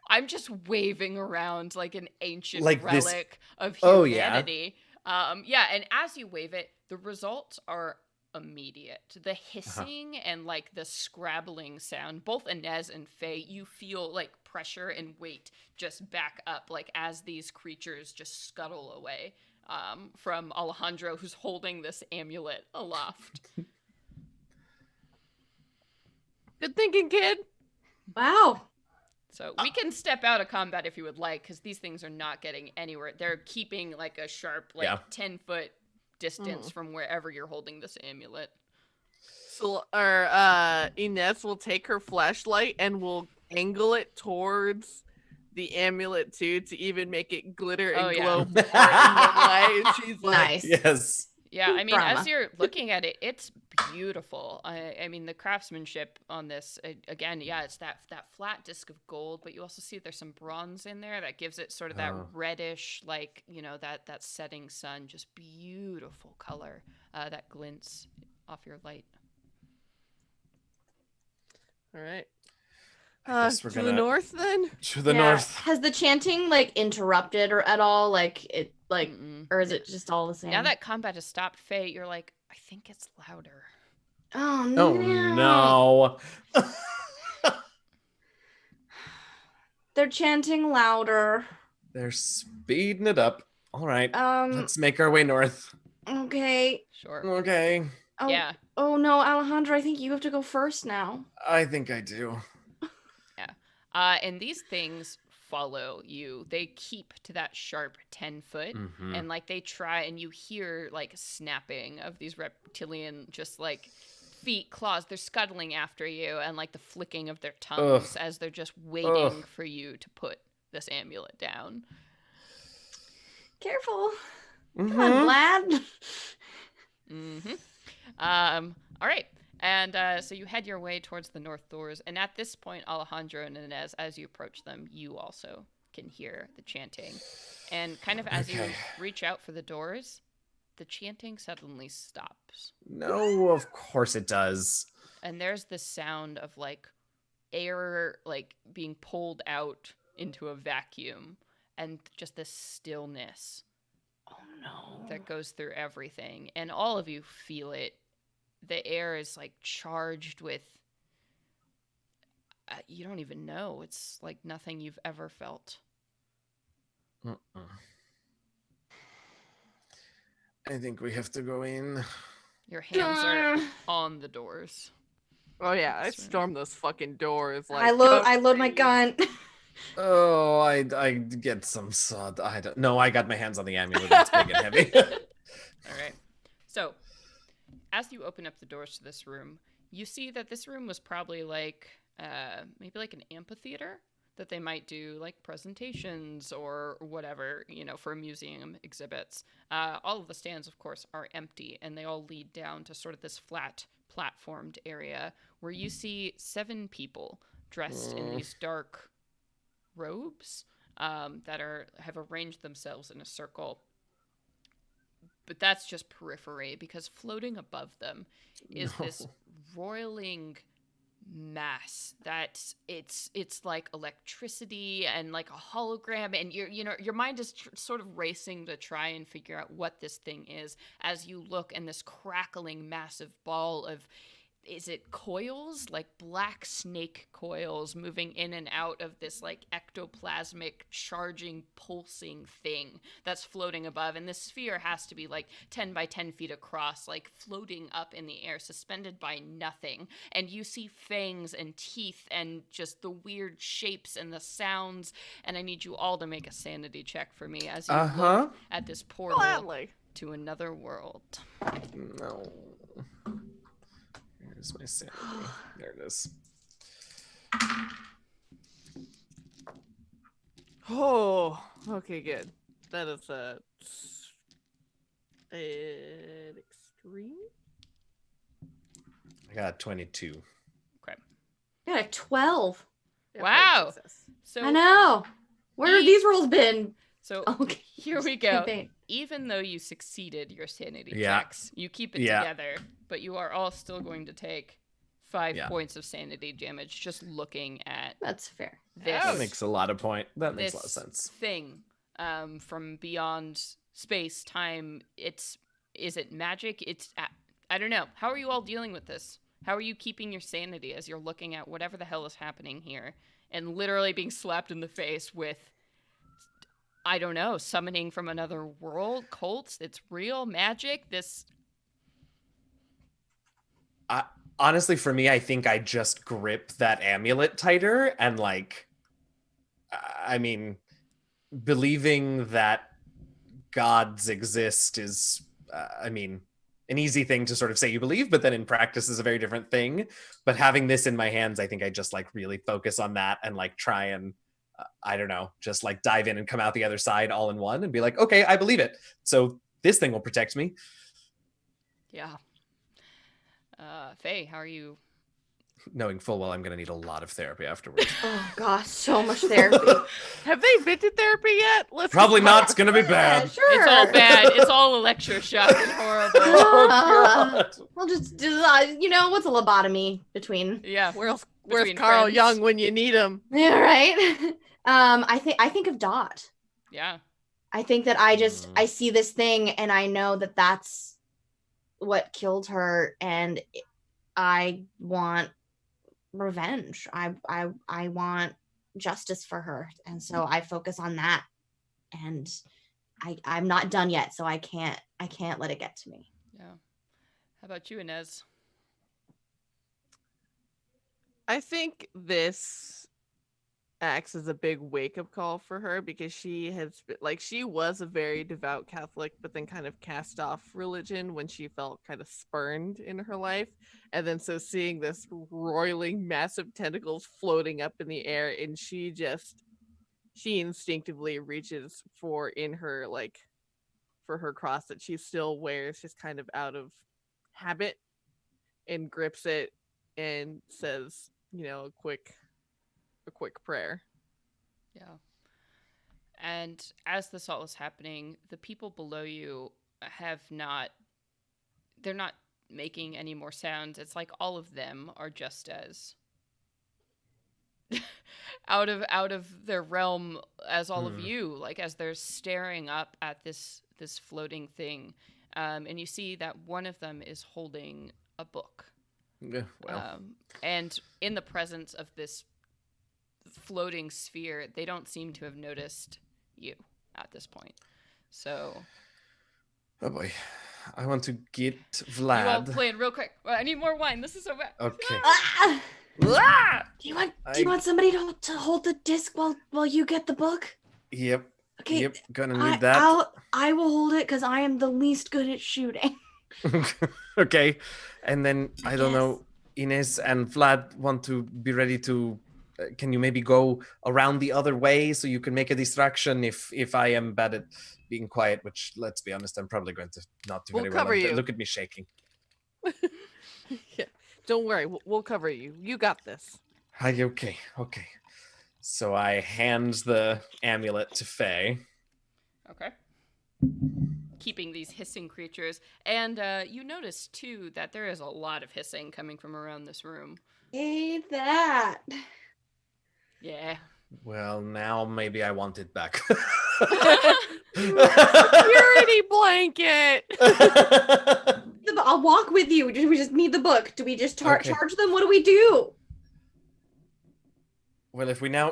Speaker 1: I'm just waving around like an ancient
Speaker 2: Like this-
Speaker 1: relic of
Speaker 2: Oh, yeah.
Speaker 1: humanity. Yeah, and as you wave it, the results are immediate. The hissing and like the scrabbling sound, both Inez and Faye, you feel like pressure and weight just back up, like as these creatures just scuttle away from Alejandro, who's holding this amulet aloft.
Speaker 4: Good thinking, kid.
Speaker 3: Wow.
Speaker 1: So we can step out of combat if you would like, because these things are not getting anywhere. They're keeping like a sharp, like
Speaker 2: Yeah.
Speaker 1: 10-foot distance from wherever you're holding this amulet.
Speaker 4: So Inez will take her flashlight and will angle it towards the amulet too, to even make it glitter and
Speaker 1: Oh, yeah.
Speaker 4: glow more in the light. And she's like,
Speaker 3: Nice.
Speaker 2: Yes.
Speaker 1: Yeah, I mean,
Speaker 3: Drama.
Speaker 1: as you're looking at it, it's beautiful. I mean, the craftsmanship on this, again, yeah, it's that flat disc of gold, but you also see there's some bronze in there that gives it sort of that reddish, like, you know, that setting sun, just beautiful color that glints off your light.
Speaker 4: all right.
Speaker 2: I guess we're
Speaker 4: To the
Speaker 2: gonna-
Speaker 4: north then?
Speaker 2: To the
Speaker 3: Yeah.
Speaker 2: north.
Speaker 3: Has the chanting like interrupted or at all? Like it like
Speaker 1: Mm-mm.
Speaker 3: or is it just all the same?
Speaker 1: Now that combat has stopped, Faye, you're like, I think it's louder.
Speaker 3: Oh no.
Speaker 2: Oh no.
Speaker 3: They're chanting louder.
Speaker 2: They're speeding it up. All right.
Speaker 3: Um
Speaker 2: Let's make our way north.
Speaker 3: okay.
Speaker 1: Sure.
Speaker 2: Okay.
Speaker 3: Oh,
Speaker 1: Yeah.
Speaker 3: Oh no, Alejandro, I think you have to go first now.
Speaker 2: I think I do.
Speaker 1: And these things follow you. They keep to that sharp 10-foot.
Speaker 2: Mhm.
Speaker 1: And like they try, and you hear like snapping of these reptilian just like feet, claws. They're scuttling after you, and like the flicking of their tongues as they're just waiting for you to put this amulet down.
Speaker 3: Careful. Come
Speaker 2: Mhm.
Speaker 3: on, Vlad.
Speaker 1: All right. And so you head your way towards the north doors. And at this point, Alejandro and Inez, as you approach them, you also can hear the chanting. And kind of as you reach out for the doors, the chanting suddenly stops.
Speaker 2: No, of course it does.
Speaker 1: And there's this sound of like air like being pulled out into a vacuum, and just this stillness
Speaker 3: Oh no.
Speaker 1: that goes through everything. And all of you feel it. The air is like charged with you don't even know. It's like nothing you've ever felt.
Speaker 2: Uh-uh. I think we have to go in.
Speaker 1: Your hands are on the doors.
Speaker 4: Oh yeah, I
Speaker 1: That's right.
Speaker 4: storm those fucking doors. Like
Speaker 3: I load my gun.
Speaker 2: Oh, I get some sod. I don't. No, I got my hands on the amulet. It's big and heavy.
Speaker 1: All right. So, as you open up the doors to this room, you see that this room was probably like maybe like an amphitheater that they might do like presentations or whatever, you know, for museum exhibits. All of the stands, of course, are empty, and they all lead down to sort of this flat platformed area where you see 7 people dressed in these dark robes that have arranged themselves in a circle. But that's just periphery, because floating above them is this roiling mass that it's like electricity and like a hologram, and your mind is sort of racing to try and figure out what this thing is as you look, and this crackling massive ball of, is it coils, like black snake coils moving in and out of this like ectoplasmic charging pulsing thing that's floating above. And this sphere has to be like 10 by 10 feet across, like floating up in the air, suspended by nothing. And you see fangs and teeth and just the weird shapes and the sounds. And I need you all to make a sanity check for me as you look at this portal
Speaker 4: Gladly.
Speaker 1: to another world.
Speaker 2: No. Here's my sanity. There it is.
Speaker 4: Oh, okay, good. That is an extreme.
Speaker 2: I got 22.
Speaker 1: Okay.
Speaker 3: I got a 12.
Speaker 1: Wow.
Speaker 4: Success.
Speaker 1: So
Speaker 3: I know. Where have these rolls been?
Speaker 1: So
Speaker 3: Okay.
Speaker 1: here we go.
Speaker 3: Campaign.
Speaker 1: Even though you succeeded your sanity
Speaker 2: Yeah.
Speaker 1: checks, you keep it
Speaker 2: Yeah.
Speaker 1: together, but you are all still going to take 5
Speaker 2: Yeah.
Speaker 1: points of sanity damage just looking at
Speaker 3: That's fair.
Speaker 1: this.
Speaker 2: That makes a lot of That makes a lot of
Speaker 1: this
Speaker 2: sense.
Speaker 1: thing from beyond space time. Is it magic? I don't know. How are you all dealing with this? How are you keeping your sanity as you're looking at whatever the hell is happening here and literally being slapped in the face with, I don't know, summoning from another world, cults? It's real magic.
Speaker 2: Honestly, for me, I think I just grip that amulet tighter and I mean, believing that gods exist is, I mean, an easy thing to sort of say you believe, but then in practice is a very different thing. But having this in my hands, I think I just really focus on that and try and, I don't know, just dive in and come out the other side all in one and be like, okay, I believe it. So this thing will protect me.
Speaker 1: Yeah. Faye, how are you?
Speaker 2: Knowing full well I'm going to need a lot of therapy afterwards.
Speaker 3: Oh gosh, so much therapy.
Speaker 4: Have they been to therapy yet? Let's
Speaker 2: Probably not. It's going to be
Speaker 3: Yeah,
Speaker 2: bad.
Speaker 3: sure.
Speaker 1: It's all bad. It's all electroshock and horrible.
Speaker 2: Oh, God.
Speaker 3: We'll just do, what's a lobotomy between?
Speaker 1: Yeah.
Speaker 4: Where's
Speaker 1: Between
Speaker 4: Carl
Speaker 1: friends.
Speaker 4: Young when you need him?
Speaker 3: Yeah, right. I think of Dot.
Speaker 1: Yeah.
Speaker 3: I think that I see this thing and I know that that's what killed her, and I want revenge. I want justice for her, and so I focus on that. And I'm not done yet, so I can't let it get to me.
Speaker 1: Yeah. How about you, Inez?
Speaker 4: I think this acts as a big wake-up call for her because she has been, she was a very devout Catholic, but then kind of cast off religion when she felt kind of spurned in her life. And then so seeing this roiling massive tentacles floating up in the air, and she instinctively reaches for for her cross that she still wears just kind of out of habit, and grips it and says, a quick prayer.
Speaker 1: Yeah. And as this all is happening, the people below you they're not making any more sounds. It's like all of them are just as out of their realm as all of you, as they're staring up at this floating thing. And you see that one of them is holding a book.
Speaker 2: Yeah, well.
Speaker 1: And in the presence of this floating sphere, they don't seem to have noticed you at this point. So,
Speaker 2: Oh boy, I want to get
Speaker 1: you all
Speaker 2: Vlad.
Speaker 1: playing real quick. I need more wine. This is so bad.
Speaker 2: Okay.
Speaker 3: Ah!
Speaker 2: Ah!
Speaker 3: Do you want somebody to hold the disc while you get the book?
Speaker 2: Yep.
Speaker 3: Okay.
Speaker 2: Yep. Gonna need that.
Speaker 3: I will hold it because I am the least good at shooting.
Speaker 2: Okay. And then I don't
Speaker 3: Yes.
Speaker 2: know, Ines and Vlad want to be ready to. Can you maybe go around the other way so you can make a distraction if I am bad at being quiet, which, let's be honest, I'm probably going to not do
Speaker 4: We'll
Speaker 2: very well.
Speaker 4: cover you.
Speaker 2: Look at me shaking.
Speaker 4: Yeah, don't worry, we'll cover you. You got this.
Speaker 2: Okay. So I hand the amulet to Faye.
Speaker 1: Okay. Keeping these hissing creatures. And you notice, too, that there is a lot of hissing coming from around this room.
Speaker 3: Hate that.
Speaker 1: Yeah.
Speaker 2: Well, now maybe I want it back.
Speaker 4: Security blanket.
Speaker 3: I'll walk with you. We just need the book. Do we just
Speaker 2: Okay.
Speaker 3: charge them? What do we do?
Speaker 2: Well, do we now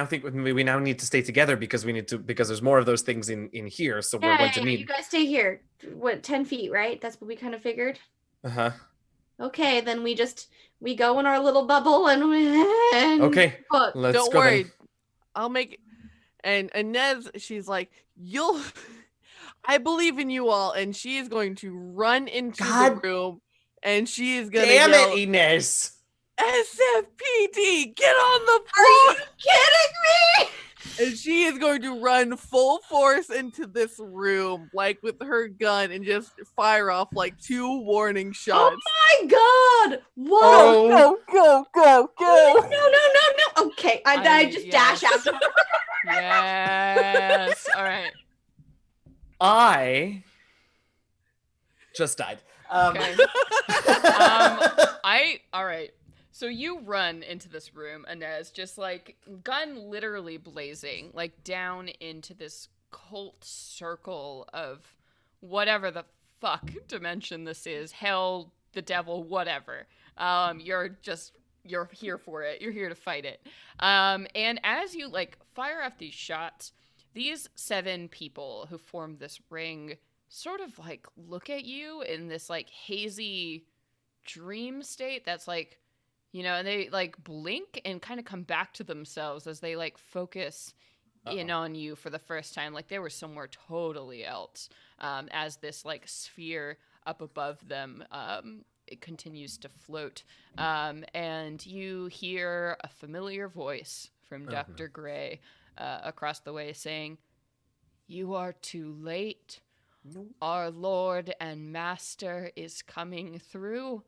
Speaker 2: think we now need to stay together because there's more of those things in here, so we're going to
Speaker 3: You
Speaker 2: need.
Speaker 3: guys stay here. What, 10 feet, right? That's what we kind of figured.
Speaker 2: Uh-huh.
Speaker 3: Okay, then we go in our little bubble and
Speaker 2: Okay.
Speaker 3: book.
Speaker 2: Let's
Speaker 4: Don't
Speaker 2: go
Speaker 4: worry,
Speaker 2: then.
Speaker 4: I'll make it. And Inez, she's like, I believe in you all, and she is going to run into the
Speaker 2: God
Speaker 4: room, and she is gonna
Speaker 2: Damn
Speaker 4: yell,
Speaker 2: it, Inez.
Speaker 4: SFPD, get on the
Speaker 3: Are you
Speaker 4: phone!
Speaker 3: kidding me?
Speaker 4: And she is going to run full force into this room, like with her gun, and just fire off like 2 warning shots.
Speaker 3: Oh my god! What?
Speaker 2: Oh.
Speaker 4: Go!
Speaker 3: No. Okay, I just
Speaker 1: yes.
Speaker 3: dash after her.
Speaker 1: Yes. All right.
Speaker 2: I just died.
Speaker 1: Okay. All right. So you run into this room, Inez, just like gun literally blazing, like down into this cult circle of whatever the fuck dimension this is, hell, the devil, whatever. You're here for it. You're here to fight it. And as you like fire off these shots, these 7 people who form this ring sort of like look at you in this like hazy dream state that's like, and they like blink and kind of come back to themselves as they like focus in on you for the first time, like they were somewhere totally else, as this like sphere up above them it continues to float, and you hear a familiar voice from Dr. Gray across the way saying, "You are too late. Our Lord and Master is coming through.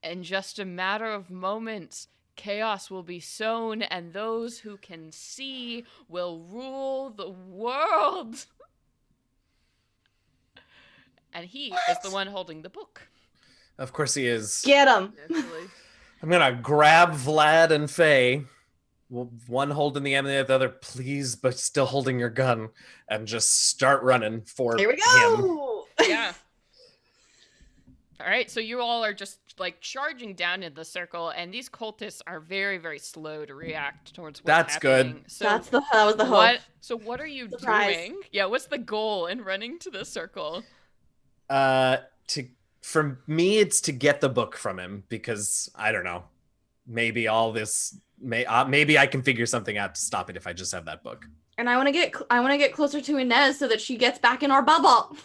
Speaker 1: In just a matter of moments, chaos will be sown, and those who can see will rule the world." And he is the one holding the book.
Speaker 2: Of course he is.
Speaker 3: Get him.
Speaker 2: I'm gonna grab Vlad and Faye, one holding the end of the other, please, but still holding your gun, and just start running for
Speaker 3: Here we
Speaker 2: him.
Speaker 3: go.
Speaker 1: Yeah. All right, so you all are just like charging down in the circle, and these cultists are very, very slow to react towards what's
Speaker 2: That's
Speaker 1: happening.
Speaker 2: good.
Speaker 1: So
Speaker 3: that was the hope.
Speaker 1: So what are you
Speaker 3: Surprise.
Speaker 1: doing? Yeah, what's the goal in running to the circle?
Speaker 2: For me, it's to get the book from him, because I don't know, maybe all this maybe I can figure something out to stop it if I just have that book.
Speaker 3: And I want to get closer to Inez so that she gets back in our bubble.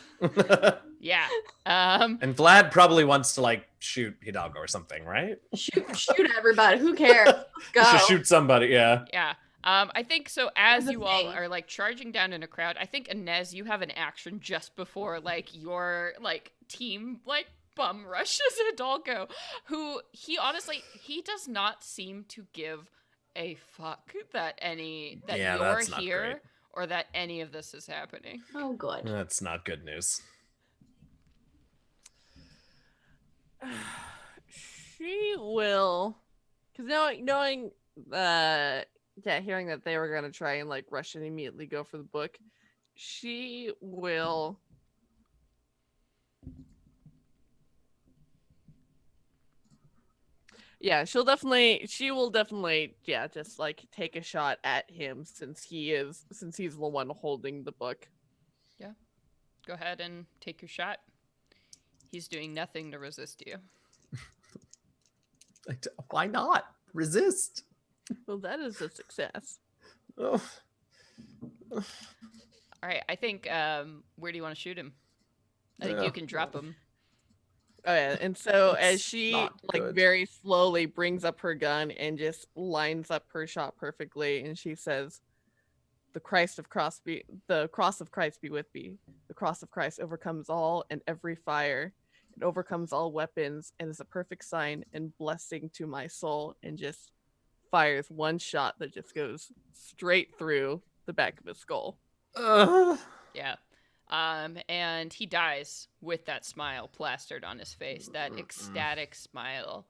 Speaker 1: Yeah.
Speaker 2: And Vlad probably wants to like shoot Hidalgo or something, right?
Speaker 3: Shoot everybody. Who cares? Let's go.
Speaker 2: Just shoot somebody, yeah.
Speaker 1: Yeah. I think so. As
Speaker 3: That's
Speaker 1: you
Speaker 3: the
Speaker 1: all
Speaker 3: thing.
Speaker 1: are like charging down in a crowd, I think Inez, you have an action just before like your like team like bum rushes Hidalgo, who he does not seem to give a fuck that you're
Speaker 2: that's not
Speaker 1: here
Speaker 2: great.
Speaker 1: or that any of this is happening.
Speaker 3: Oh, good.
Speaker 2: That's not good news.
Speaker 4: She will, because knowing hearing that they were going to try and like rush and immediately go for the book, she will she will definitely just like take a shot at him since he's the one holding the book.
Speaker 1: Yeah. Go ahead and take your shot. He's doing nothing to resist you.
Speaker 2: Why not? Resist.
Speaker 4: Well, that is a success.
Speaker 2: Oh.
Speaker 1: All right, I think where do you want to shoot him? I think you can drop him.
Speaker 4: Oh yeah, and so
Speaker 2: That's
Speaker 4: as she
Speaker 2: not
Speaker 4: like
Speaker 2: good.
Speaker 4: very slowly brings up her gun and just lines up her shot perfectly, and she says, the cross of Christ be with me. The cross of Christ overcomes all and every fire. It overcomes all weapons and is a perfect sign and blessing to my soul," and just fires one shot that just goes straight through the back of his skull.
Speaker 1: Yeah. And he dies with that smile plastered on his face, that ecstatic smile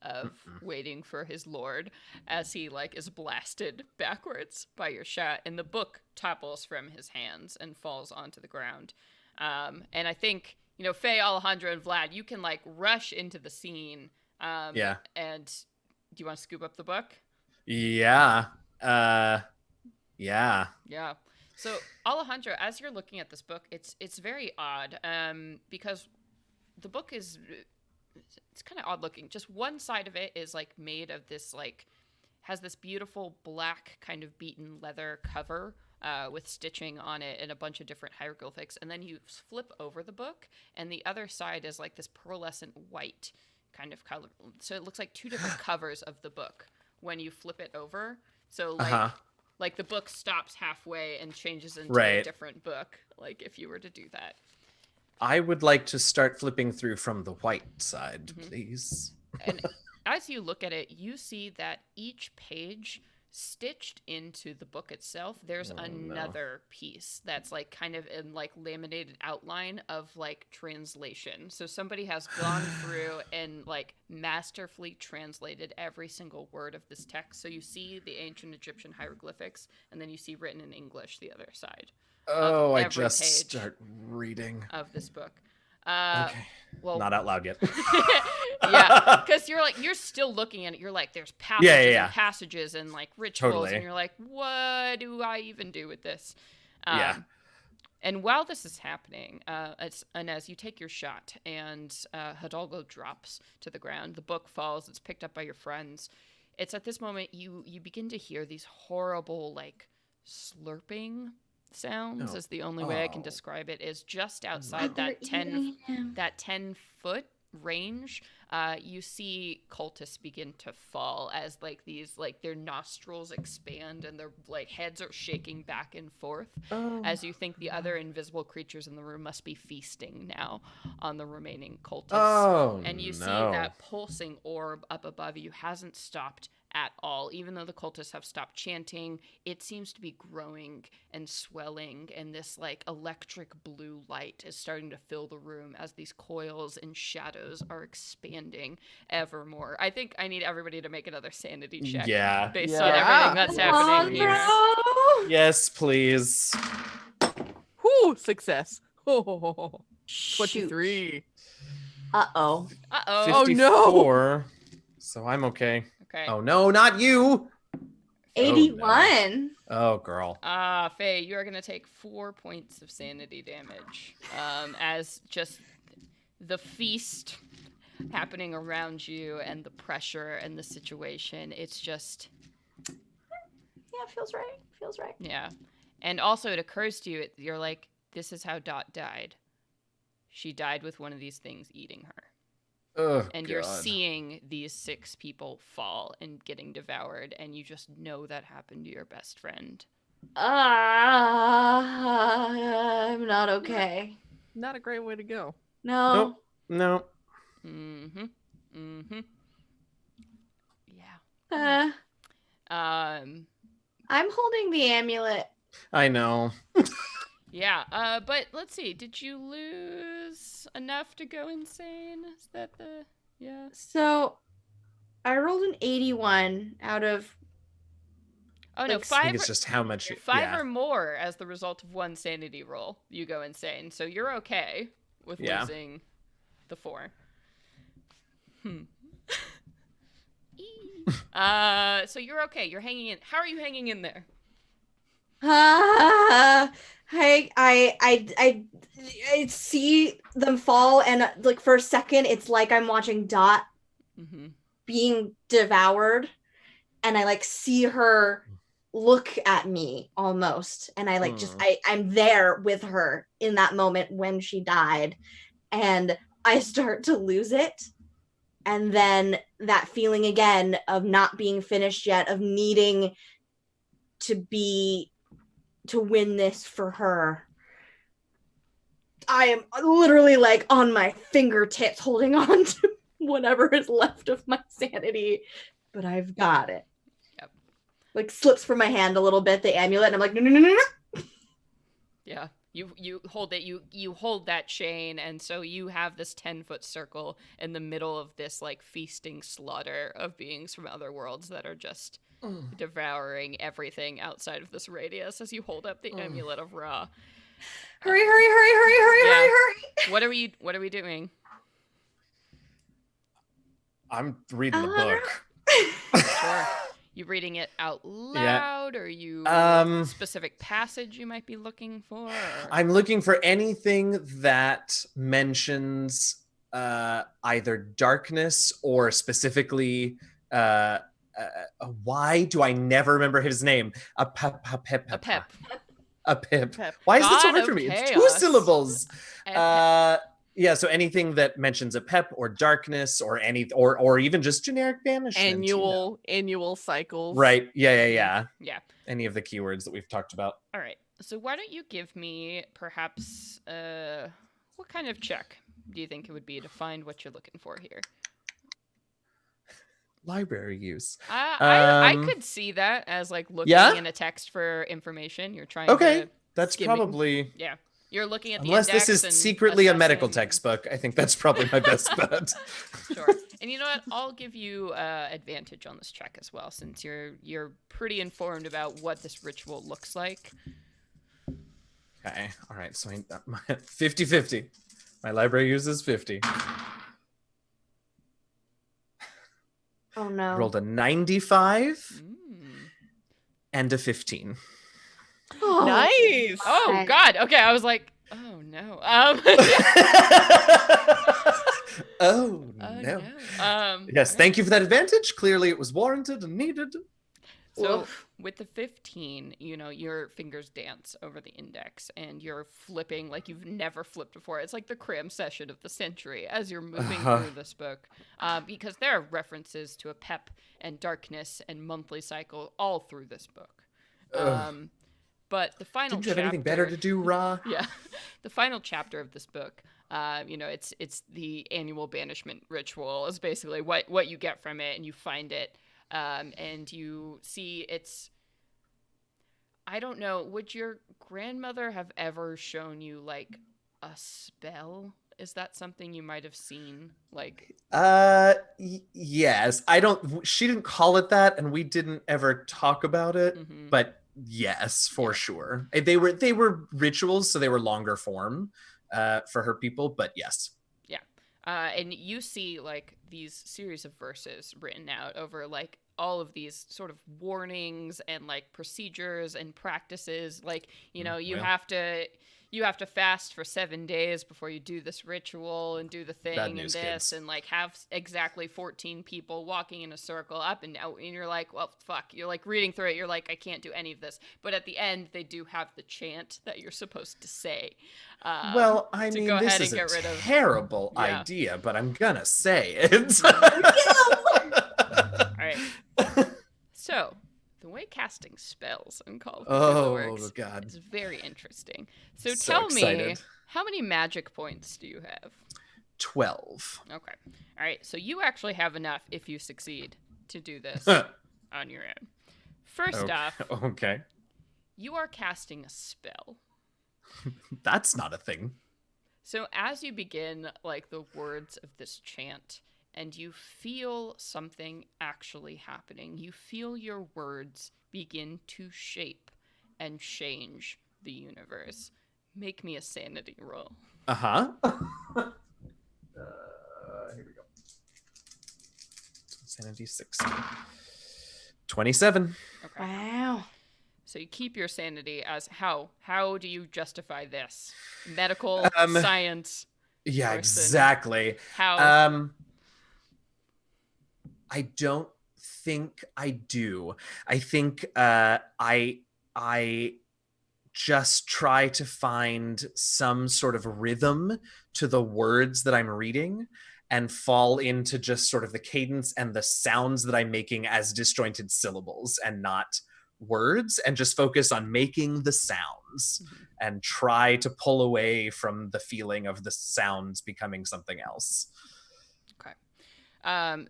Speaker 1: of waiting for his lord, as he like is blasted backwards by your shot, and the book topples from his hands and falls onto the ground. And I think, Faye, Alejandro, and Vlad, you can like rush into the scene.
Speaker 2: Yeah.
Speaker 1: And do you want to scoop up the book?
Speaker 2: Yeah. Yeah.
Speaker 1: Yeah. So Alejandro, as you're looking at this book, it's very odd, because the book it's kind of odd looking. Just one side of it is like made of this like has this beautiful black kind of beaten leather cover with stitching on it and a bunch of different hieroglyphics, and then you flip over the book, and the other side is like this pearlescent white kind of color. So it looks like two different covers of the book when you flip it over. So like the book stops halfway and changes into a different book, like if you were to do that.
Speaker 2: I would like to start flipping through from the white side, please.
Speaker 1: And as you look at it, you see that each page stitched into the book itself, there's another piece that's like kind of in like laminated outline of like translation. So somebody has gone through and like masterfully translated every single word of this text. So you see the ancient Egyptian hieroglyphics, and then you see written in English the other side.
Speaker 2: Oh, I just start reading
Speaker 1: of this book.
Speaker 2: Okay. Well, not out loud yet.
Speaker 1: Yeah, because you're still looking at it. You're like, there's passages and passages and like rituals, and you're like, what do I even do with this? And while this is happening, and as you take your shot, and Hidalgo drops to the ground, the book falls. It's picked up by your friends. It's at this moment you begin to hear these horrible like slurping sounds is the only way I can describe it, is just outside that 10-foot range. You see cultists begin to fall as like these like their nostrils expand and their like heads are shaking back and forth as you think the other invisible creatures in the room must be feasting now on the remaining cultists. And you see that pulsing orb up above you hasn't stopped at all. Even though the cultists have stopped chanting, it seems to be growing and swelling, and this like electric blue light is starting to fill the room as these coils and shadows are expanding ever more. I think I need everybody to make another sanity check based on everything that's happening here.
Speaker 2: Yes, please.
Speaker 4: Whoo, success. 23.
Speaker 3: Uh-oh.
Speaker 4: Oh no.
Speaker 2: So I'm okay.
Speaker 1: Okay.
Speaker 2: Oh no, not you.
Speaker 3: 81.
Speaker 2: Oh, girl.
Speaker 1: Faye, you are going to take 4 points of sanity damage as just the feast happening around you and the pressure and the situation. It's just...
Speaker 3: Yeah, feels right. Feels right.
Speaker 1: Yeah. And also it occurs to you, you're like, this is how Dot died. She died with one of these things eating her.
Speaker 2: Oh,
Speaker 1: and you're seeing these 6 people fall and getting devoured, and you just know that happened to your best friend.
Speaker 3: I'm not okay.
Speaker 4: Not a great way to go.
Speaker 3: No.
Speaker 2: Nope.
Speaker 1: Yeah.
Speaker 3: I'm holding the amulet.
Speaker 2: I know.
Speaker 1: Yeah, but let's see. Did you lose enough to go insane? Is that the... Yeah.
Speaker 3: So, I rolled an 81 out of...
Speaker 1: Oh, no, 5...
Speaker 2: I think it's just how much...
Speaker 1: 5 or more as the result of one sanity roll. You go insane. So you're okay with losing the 4. So you're okay. You're hanging in. How are you hanging in there?
Speaker 3: I see them fall, and like for a second it's like I'm watching Dot being devoured, and I like see her look at me almost, and I like I'm there with her in that moment when she died, and I start to lose it. And then that feeling again of not being finished yet, of needing to win this for her. I am literally like on my fingertips holding on to whatever is left of my sanity, but I've got it.
Speaker 1: Yep.
Speaker 3: Like slips from my hand a little bit, the amulet, and I'm like, no.
Speaker 1: Yeah. You hold it, you hold that chain, and so you have this 10-foot circle in the middle of this like feasting slaughter of beings from other worlds that are just devouring everything outside of this radius as you hold up the amulet of Ra.
Speaker 3: Hurry.
Speaker 1: What are we doing?
Speaker 2: I'm reading the book.
Speaker 1: Sure. You reading it out loud, or you specific passage you might be looking for? Or?
Speaker 2: I'm looking for anything that mentions either darkness or specifically why do I never remember his name? A pep. Why is this so hard for me?
Speaker 1: Chaos.
Speaker 2: It's 2 syllables. Yeah, so anything that mentions a pep or darkness or or even just generic banishment.
Speaker 4: Annual cycles.
Speaker 2: Right. Yeah.
Speaker 1: Yeah.
Speaker 2: Any of the keywords that we've talked about.
Speaker 1: All right. So why don't you give me perhaps what kind of check do you think it would be to find what you're looking for here?
Speaker 2: Library use.
Speaker 1: I could see that as like looking in a text for information. You're trying to
Speaker 2: that's
Speaker 4: skimming.
Speaker 2: probably
Speaker 1: You're looking at the
Speaker 2: unless
Speaker 1: index
Speaker 2: this is
Speaker 1: and
Speaker 2: secretly a medical
Speaker 1: assessing.
Speaker 2: textbook. I think that's probably my best bet.
Speaker 1: Sure. And you know what? I'll give you advantage on this check as well, since you're pretty informed about what this ritual looks like.
Speaker 2: Okay. All right. So 50-50. My library uses 50.
Speaker 3: Oh no.
Speaker 2: Rolled a 95 and a 15.
Speaker 3: Oh.
Speaker 4: Nice.
Speaker 1: Oh
Speaker 3: Okay.
Speaker 1: God. Okay, I was like, oh no.
Speaker 2: Oh
Speaker 1: Oh
Speaker 2: no.
Speaker 1: no.
Speaker 2: Yes, thank you for that advantage. Clearly it was warranted and needed.
Speaker 1: So
Speaker 3: Woof.
Speaker 1: with the 15, your fingers dance over the index and you're flipping like you've never flipped before. It's like the cram session of the century as you're moving through this book, because there are references to a pep and darkness and monthly cycle all through this book. But the final
Speaker 2: Didn't you have anything better to do, Ra?
Speaker 1: Yeah, the final chapter of this book, it's the annual banishment ritual is basically what you get from it, and you find it. And you see it's, I don't know, would your grandmother have ever shown you like a spell? Is that something you might have seen? Like,
Speaker 2: yes. She didn't call it that, and we didn't ever talk about it, but yes, for sure. They were rituals, so they were longer form for her people, but yes.
Speaker 1: And you see like these series of verses written out over like all of these sort of warnings and like procedures and practices. Like, you have to fast for 7 days before you do this ritual and do the thing and this
Speaker 2: kids.
Speaker 1: and like have exactly 14 people walking in a circle up and out. And you're like, well, fuck. You're like reading through it. You're like, I can't do any of this. But at the end, they do have the chant that you're supposed to say.
Speaker 2: Well, I mean, this is a terrible idea, but I'm gonna say it.
Speaker 1: All right. So, the way casting spells in Call of Cthulhu works is very interesting. So tell me, how many magic points do you have?
Speaker 2: 12.
Speaker 1: Okay. All right. So you actually have enough if you succeed to do this on your own. First off, you are casting a spell.
Speaker 2: That's not a thing.
Speaker 1: So as you begin like the words of this chant and you feel something actually happening, you feel your words begin to shape and change the universe. Make me a sanity roll.
Speaker 2: Here we go. Sanity 60. 27.
Speaker 1: Okay.
Speaker 3: Wow.
Speaker 1: So you keep your sanity as how do you justify this? Medical, science.
Speaker 2: Yeah,
Speaker 1: person.
Speaker 2: Exactly.
Speaker 1: How?
Speaker 2: I don't think I do. I think I just try to find some sort of rhythm to the words that I'm reading and fall into just sort of the cadence and the sounds that I'm making as disjointed syllables and not words, and just focus on making the sounds and try to pull away from the feeling of the sounds becoming something else.
Speaker 1: Okay.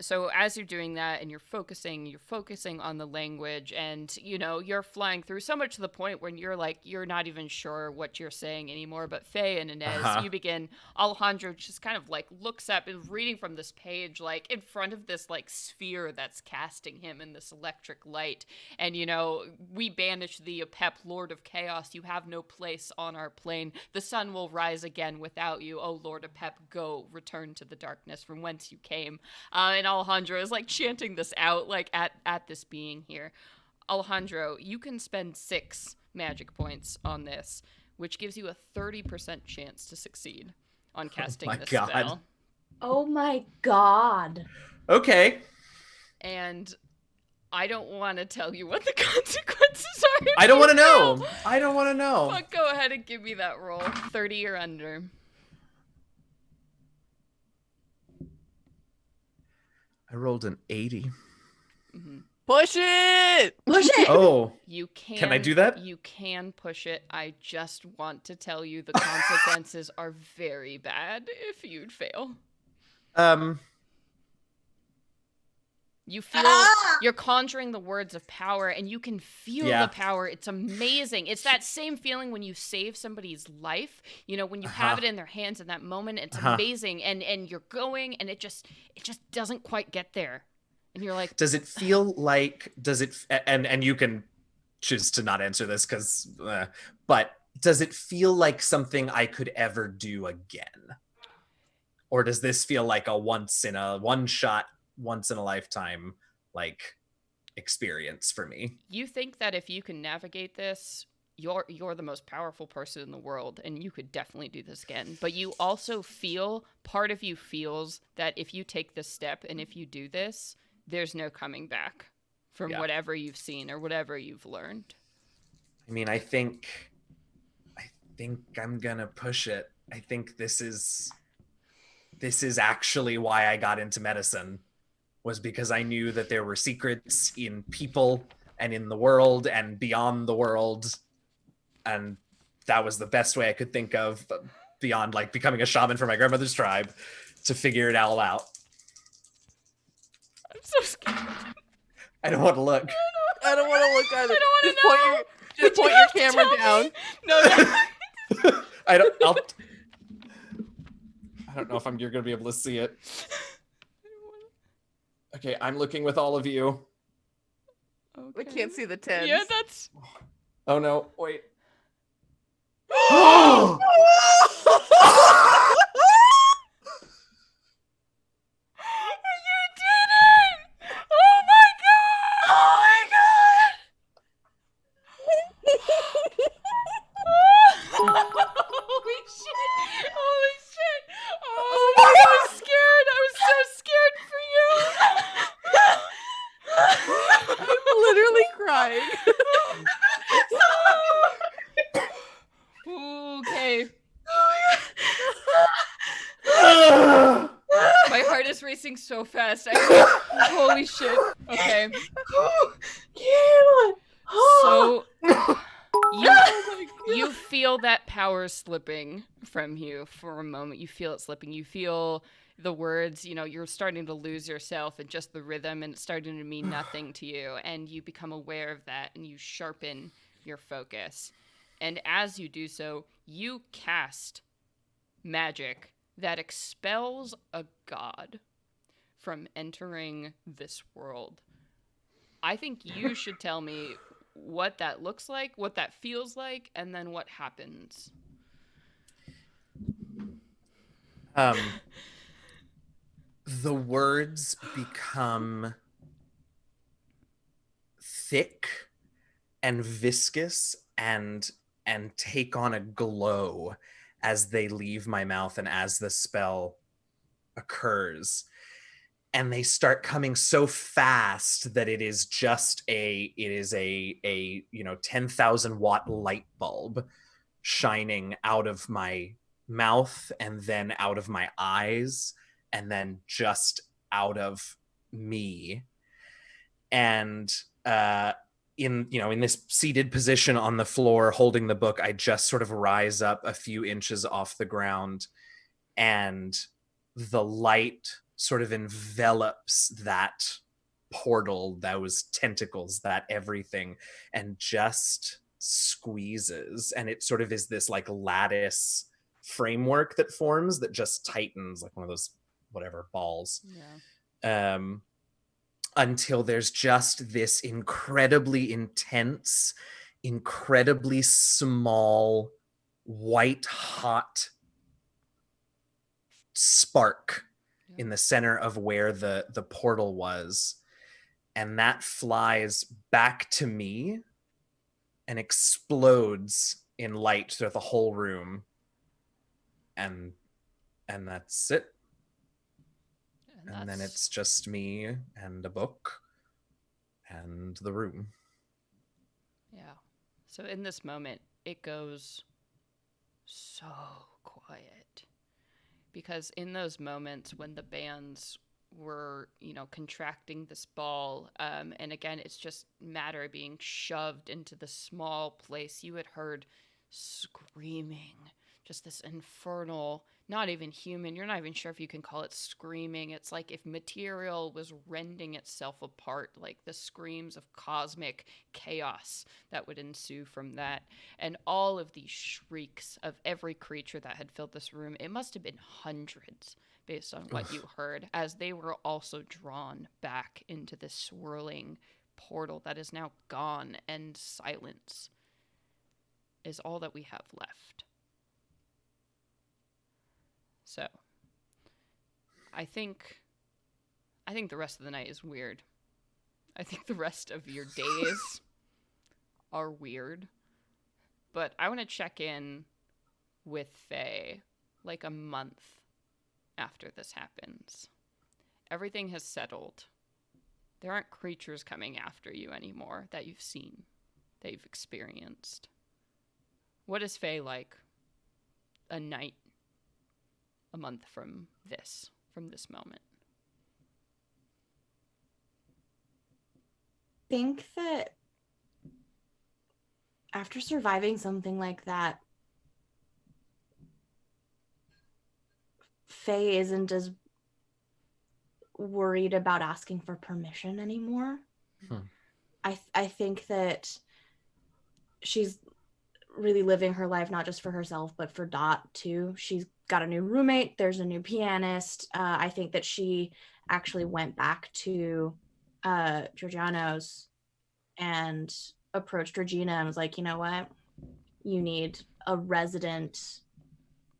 Speaker 1: So as you're doing that and you're focusing on the language, and you're flying through so much to the point when you're not even sure what you're saying anymore. But Faye and Inez, you begin. Alejandro just kind of like looks up and reading from this page, like in front of this like sphere that's casting him in this electric light. And we banish thee, Apep, Lord of Chaos. You have no place on our plane. The sun will rise again without you. O Lord Apep, go, return to the darkness from whence you came. And Alejandro is like chanting this out like at this being here. Alejandro, you can spend 6 magic points on this, which gives you a 30% chance to succeed on casting this spell.
Speaker 3: Oh my god.
Speaker 2: Okay.
Speaker 1: And I don't want to tell you what the consequences are.
Speaker 2: I don't want to know. I don't want to know.
Speaker 1: But go ahead and give me that roll. 30 or under.
Speaker 2: I rolled an 80.
Speaker 1: Mm-hmm.
Speaker 4: Push it!
Speaker 3: Push it!
Speaker 2: Oh,
Speaker 1: You can.
Speaker 2: Can I do that?
Speaker 1: You can push it. I just want to tell you the consequences are very bad if you'd fail. You feel you're conjuring the words of power, and you can feel the power. It's amazing. It's that same feeling when you save somebody's life. You know, when you have it in their hands in that moment. It's amazing, and you're going, and it just doesn't quite get there. And you're like,
Speaker 2: does it feel like? Does it? And you can choose to not answer this because, but does it feel like something I could ever do again, or does this feel like a one shot, once in a lifetime like experience for me?
Speaker 1: you think that if you can navigate this, you're the most powerful person in the world, and you could definitely do this again. But you also feel, part of you feels that if you take this step and if you do this, there's no coming back from whatever you've seen or whatever you've learned.
Speaker 2: I mean, I think I'm gonna push it. I think this is actually why I got into medicine, was because I knew that there were secrets in people and in the world and beyond the world, and that was the best way I could think of, beyond like becoming a shaman for my grandmother's tribe, to figure it all out.
Speaker 1: I'm so scared.
Speaker 2: I don't want to look.
Speaker 4: I don't want to look either.
Speaker 1: I don't want to know.
Speaker 4: Just point your camera down.
Speaker 1: No.
Speaker 2: I don't know if you're gonna be able to see it. Okay, I'm looking with all of you.
Speaker 1: Okay.
Speaker 4: I can't see the tens.
Speaker 1: Yeah, that's.
Speaker 2: Oh no! Wait.
Speaker 1: You did it! Oh my god!
Speaker 3: Oh my god!
Speaker 1: Holy shit! Holy shit! Oh, I'm so scared! I was so scared for you!
Speaker 4: I'm literally crying.
Speaker 1: Okay. My heart is racing so fast. Holy shit. Okay. So you feel that power slipping from you for a moment. You feel it slipping. You feel the words, you're starting to lose yourself and just the rhythm, and it's starting to mean nothing to you. And you become aware of that, and you sharpen your focus. And as you do so, you cast magic that expels a god from entering this world. I think you should tell me what that looks like, what that feels like, and then what happens.
Speaker 2: The words become thick and viscous and take on a glow as they leave my mouth and as the spell occurs. And they start coming so fast that it is just a 10,000 watt light bulb shining out of my mouth and then out of my eyes and then just out of me. And in this seated position on the floor holding the book, I just sort of rise up a few inches off the ground, and the light sort of envelops that portal, those tentacles, that everything, and just squeezes. And it sort of is this like lattice framework that forms that just tightens like one of those whatever balls.
Speaker 1: Yeah.
Speaker 2: Until there's just this incredibly intense, incredibly small, white hot spark in the center of where the portal was. And that flies back to me and explodes in light throughout the whole room. And that's it. And then it's just me and a book and the room.
Speaker 1: Yeah. So in this moment, it goes so quiet. Because in those moments when the bands were, contracting this ball. And again, it's just matter being shoved into the small place. You had heard screaming, just this infernal, not even human. You're not even sure if you can call it screaming. It's like if material was rending itself apart, like the screams of cosmic chaos that would ensue from that. And all of these shrieks of every creature that had filled this room, it must have been hundreds based on what you heard, as they were also drawn back into this swirling portal that is now gone, and silence is all that we have left. So, I think the rest of the night is weird. I think the rest of your days are weird. But I want to check in with Faye like a month after this happens. Everything has settled. There aren't creatures coming after you anymore that you've seen, that you've experienced. What is Faye like a night, a month from this moment?
Speaker 3: I think that after surviving something like that, Faye isn't as worried about asking for permission anymore. I think that she's really living her life not just for herself but for Dot too. She's got a new roommate, there's a new pianist. I think that she actually went back to Georgiano's and approached Regina and was like, you know what, you need a resident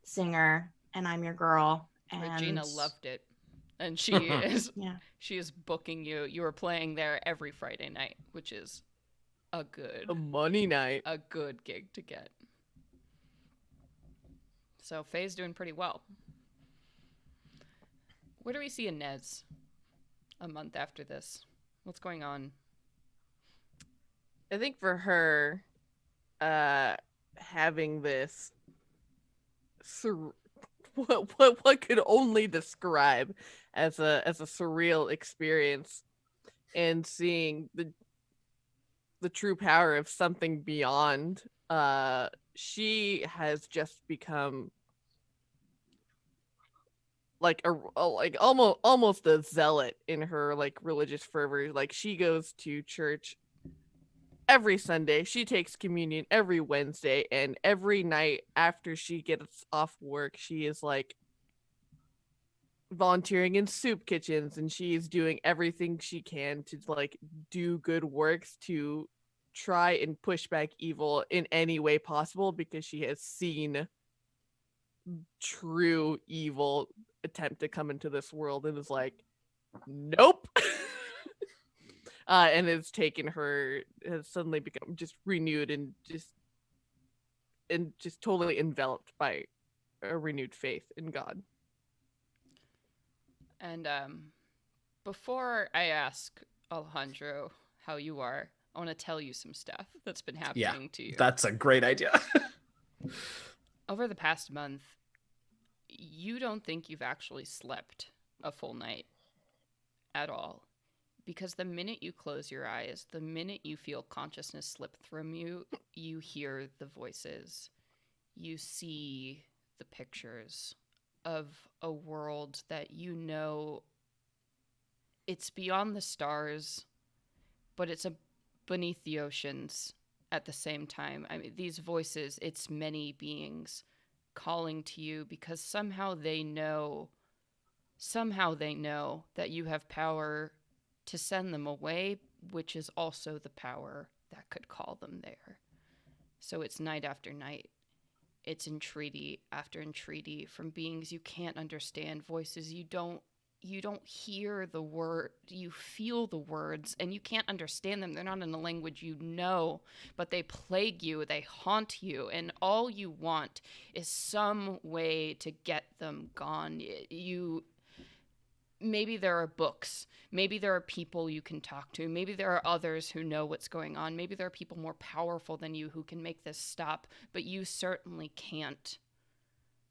Speaker 3: singer and I'm your girl. And
Speaker 1: Regina loved it, and she is she is booking you. You are playing there every Friday night, which is a
Speaker 4: money night,
Speaker 1: a good gig to get. So Faye's doing pretty well. Where do we see Inez a month after this? What's going on?
Speaker 4: I think for her, having this what could only describe as a surreal experience, and seeing the true power of something beyond, she has just become like almost a zealot in her like religious fervor. Like, she goes to church every Sunday, she takes communion every Wednesday, and every night after she gets off work, she is like volunteering in soup kitchens, and she is doing everything she can to like do good works to try and push back evil in any way possible, because she has seen true evil attempt to come into this world and is like, nope. And it's taken her, has suddenly become just renewed and just totally enveloped by a renewed faith in God.
Speaker 1: And before I ask Alejandro how you are, I want to tell you some stuff that's been happening to you.
Speaker 2: That's a great idea.
Speaker 1: Over the past month, you don't think you've actually slept a full night at all. Because the minute you close your eyes, the minute you feel consciousness slip from you, you hear the voices. You see the pictures of a world that you know it's beyond the stars, but it's beneath the oceans at the same time. I mean, these voices, it's many beings calling to you because somehow they know that you have power to send them away, which is also the power that could call them there. So it's night after night. It's entreaty after entreaty from beings you can't understand, voices you don't hear the word, you feel the words, and you can't understand them. They're not in a language you know, but they plague you, they haunt you, and all you want is some way to get them gone. Maybe there are books. Maybe there are people you can talk to. Maybe there are others who know what's going on. Maybe there are people more powerful than you who can make this stop, but you certainly can't.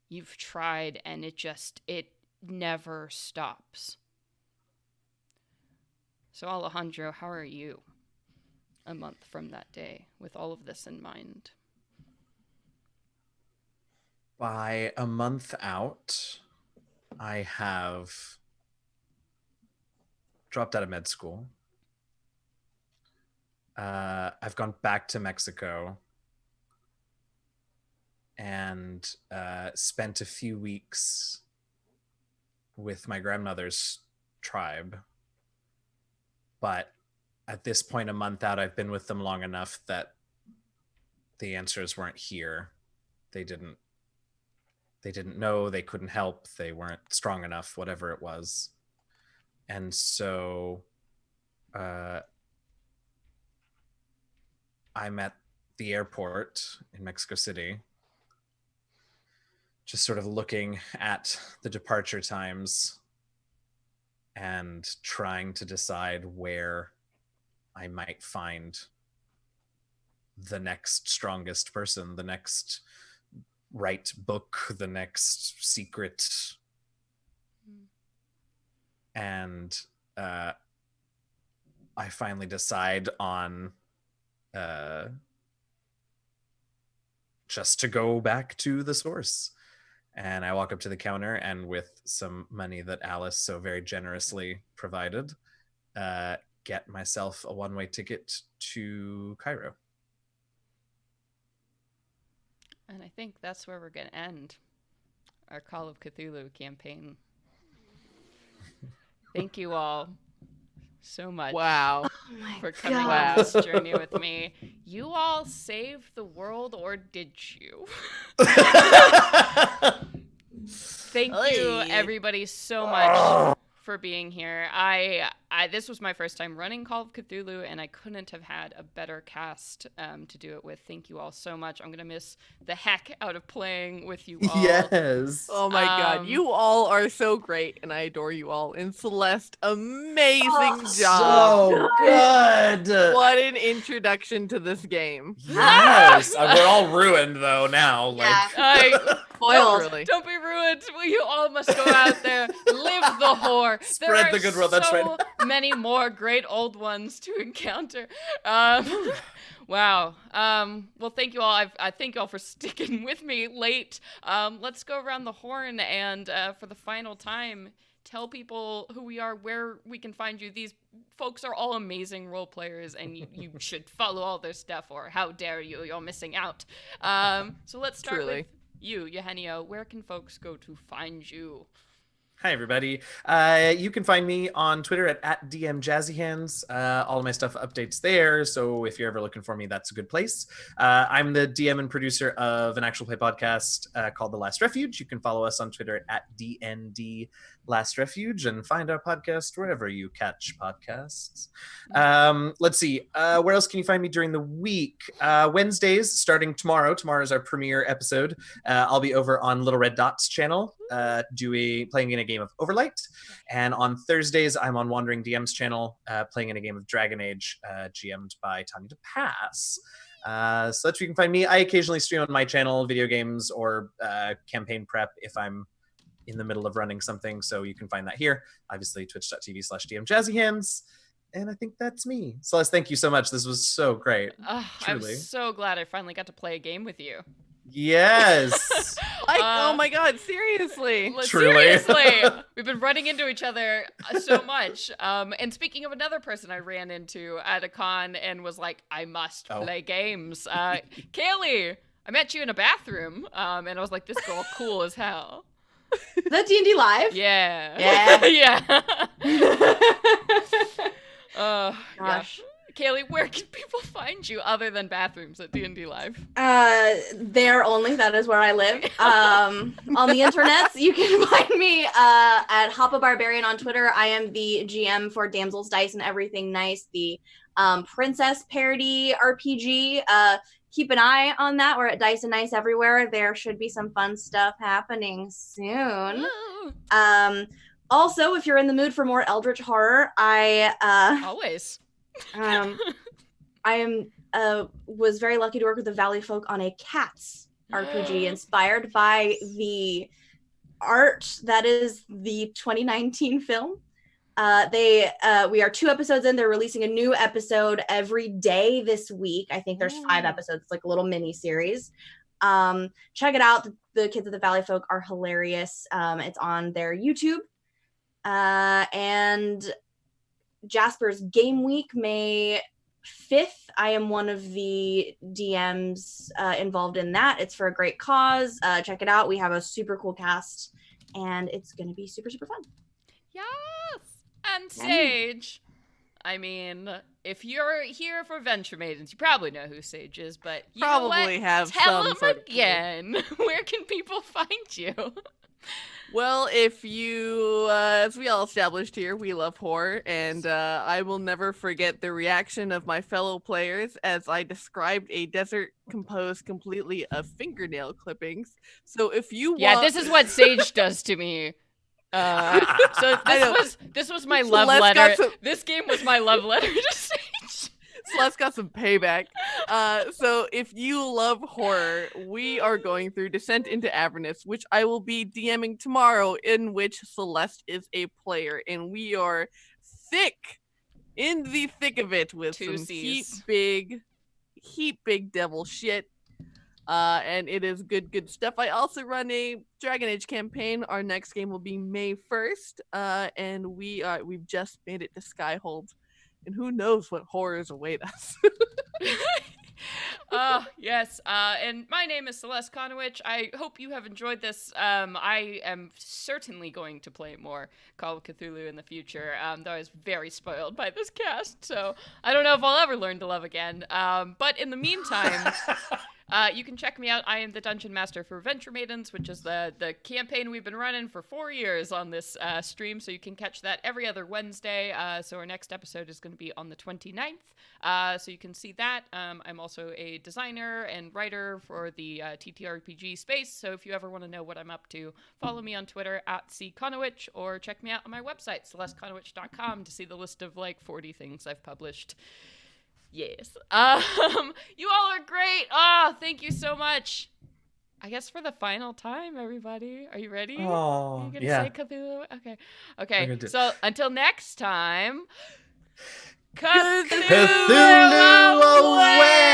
Speaker 1: You've tried, and it never stops. So Alejandro, how are you a month from that day with all of this in mind?
Speaker 2: By a month out, I have dropped out of med school. I've gone back to Mexico and spent a few weeks with my grandmother's tribe. But at this point, a month out, I've been with them long enough that the answers weren't here. They didn't know, they couldn't help, they weren't strong enough, whatever it was. And so I'm at the airport in Mexico City, just sort of looking at the departure times and trying to decide where I might find the next strongest person, the next right book, the next secret. And I finally decide on just to go back to the source. And I walk up to the counter, and with some money that Alice so very generously provided, get myself a one-way ticket to Cairo.
Speaker 1: And I think that's where we're going to end our Call of Cthulhu campaign. Thank you all so much for coming on this journey with me. You all saved the world, or did you? Thank you, everybody, so much for being here. This was my first time running Call of Cthulhu, and I couldn't have had a better cast to do it with. Thank you all so much. I'm gonna miss the heck out of playing with you all.
Speaker 2: Yes.
Speaker 4: Oh my god, you all are so great, and I adore you all. And Celeste, amazing job.
Speaker 2: So good.
Speaker 4: What an introduction to this game.
Speaker 2: Yes. We're all ruined though now.
Speaker 3: Spoiled.
Speaker 1: Don't be ruined. You all must go out there, live the horror.
Speaker 2: Spread the good world. That's right.
Speaker 1: Many more great old ones to encounter. Wow. Well, thank you all. I thank you all for sticking with me late. Let's go around the horn and for the final time, tell people who we are, where we can find you. These folks are all amazing role players, and you should follow all their stuff, or how dare you? You're missing out. So let's start with you, Eugenio. Where can folks go to find you?
Speaker 2: Hi, everybody. You can find me on Twitter at DMJazzyHands. All of my stuff updates there, so if you're ever looking for me, that's a good place. I'm the DM and producer of an actual play podcast called The Last Refuge. You can follow us on Twitter at DND Last Refuge and find our podcast wherever you catch podcasts. Let's see. Where else can you find me during the week? Wednesdays, starting tomorrow. Tomorrow is our premiere episode. I'll be over on Little Red Dot's channel playing in a game of Overlight. And on Thursdays, I'm on Wandering DM's channel playing in a game of Dragon Age, GM'd by Tanya DePass. So that's where you can find me. I occasionally stream on my channel video games or campaign prep if I'm in the middle of running something, so you can find that here. Obviously, twitch.tv/DMJazzyHands. And I think that's me. Celeste, thank you so much. This was so great.
Speaker 1: I'm so glad I finally got to play a game with you.
Speaker 2: Yes.
Speaker 4: Oh my god, seriously.
Speaker 1: Seriously. We've been running into each other so much. And speaking of another person I ran into at a con and was like, I must play games. Kaylee, I met you in a bathroom, and I was like, this girl cool as hell.
Speaker 3: Is that D&D Live?
Speaker 1: Yeah. Yeah.
Speaker 3: Gosh.
Speaker 1: Yeah. Kaylee, where can people find you other than bathrooms at D&D Live?
Speaker 3: There only. That is where I live. On the internets, you can find me at Hoppa Barbarian on Twitter. I am the GM for Damsels, Dice, and Everything Nice, the princess parody RPG. Keep an eye on that. We're at Dice and Nice everywhere. There should be some fun stuff happening soon. Also, if you're in the mood for more Eldritch horror,
Speaker 1: always.
Speaker 3: I was very lucky to work with the Valley Folk on a Cats RPG inspired by the art that is the 2019 film. We are 2 episodes in. They're releasing a new episode every day this week. I think there's 5 episodes. It's like a little mini series. Check it out. The kids of the Valley Folk are hilarious. It's on their YouTube. And Jasper's Game Week, May 5th. I am one of the DMs involved in that. It's for a great cause. Check it out. We have a super cool cast, and it's going to be super, super fun.
Speaker 1: Yes! And Sage, I mean, if you're here for Venture Maidens, you probably know who Sage is, but you know what?
Speaker 4: have
Speaker 1: Tell
Speaker 4: some
Speaker 1: them
Speaker 4: sort of
Speaker 1: again. Where can people find you?
Speaker 4: Well, if you, as we all established here, we love horror, and I will never forget the reaction of my fellow players as I described a desert composed completely of fingernail clippings. So if you want...
Speaker 1: Yeah, this is what Sage does to me. So this was my love letter. This game was my love letter to Sage.
Speaker 4: Celeste got some payback. So if you love horror, we are going through Descent into Avernus, which I will be DMing tomorrow, in which Celeste is a player, and we are in the thick of it with some heap big devil shit. And it is good stuff. I also run a Dragon Age campaign. Our next game will be May 1st, and we've just made it to Skyhold. And who knows what horrors await us.
Speaker 1: Yes. And my name is Celeste Konowich. I hope you have enjoyed this. I am certainly going to play more Call of Cthulhu in the future, though I was very spoiled by this cast, so I don't know if I'll ever learn to love again. But in the meantime... you can check me out. I am the Dungeon Master for Venture Maidens, which is the campaign we've been running for 4 years on this stream, so you can catch that every other Wednesday. So our next episode is going to be on the 29th, so you can see that. I'm also a designer and writer for the TTRPG space, so if you ever want to know what I'm up to, follow me on Twitter at @ckonowich, or check me out on my website, celestekonowich.com, to see the list of like 40 things I've published. Yes. You all are great. Thank you so much. I guess for the final time, everybody. Are you ready?
Speaker 2: Oh,
Speaker 1: are you gonna say Cthulhu? Okay. So until next time,
Speaker 2: Cthulhu away!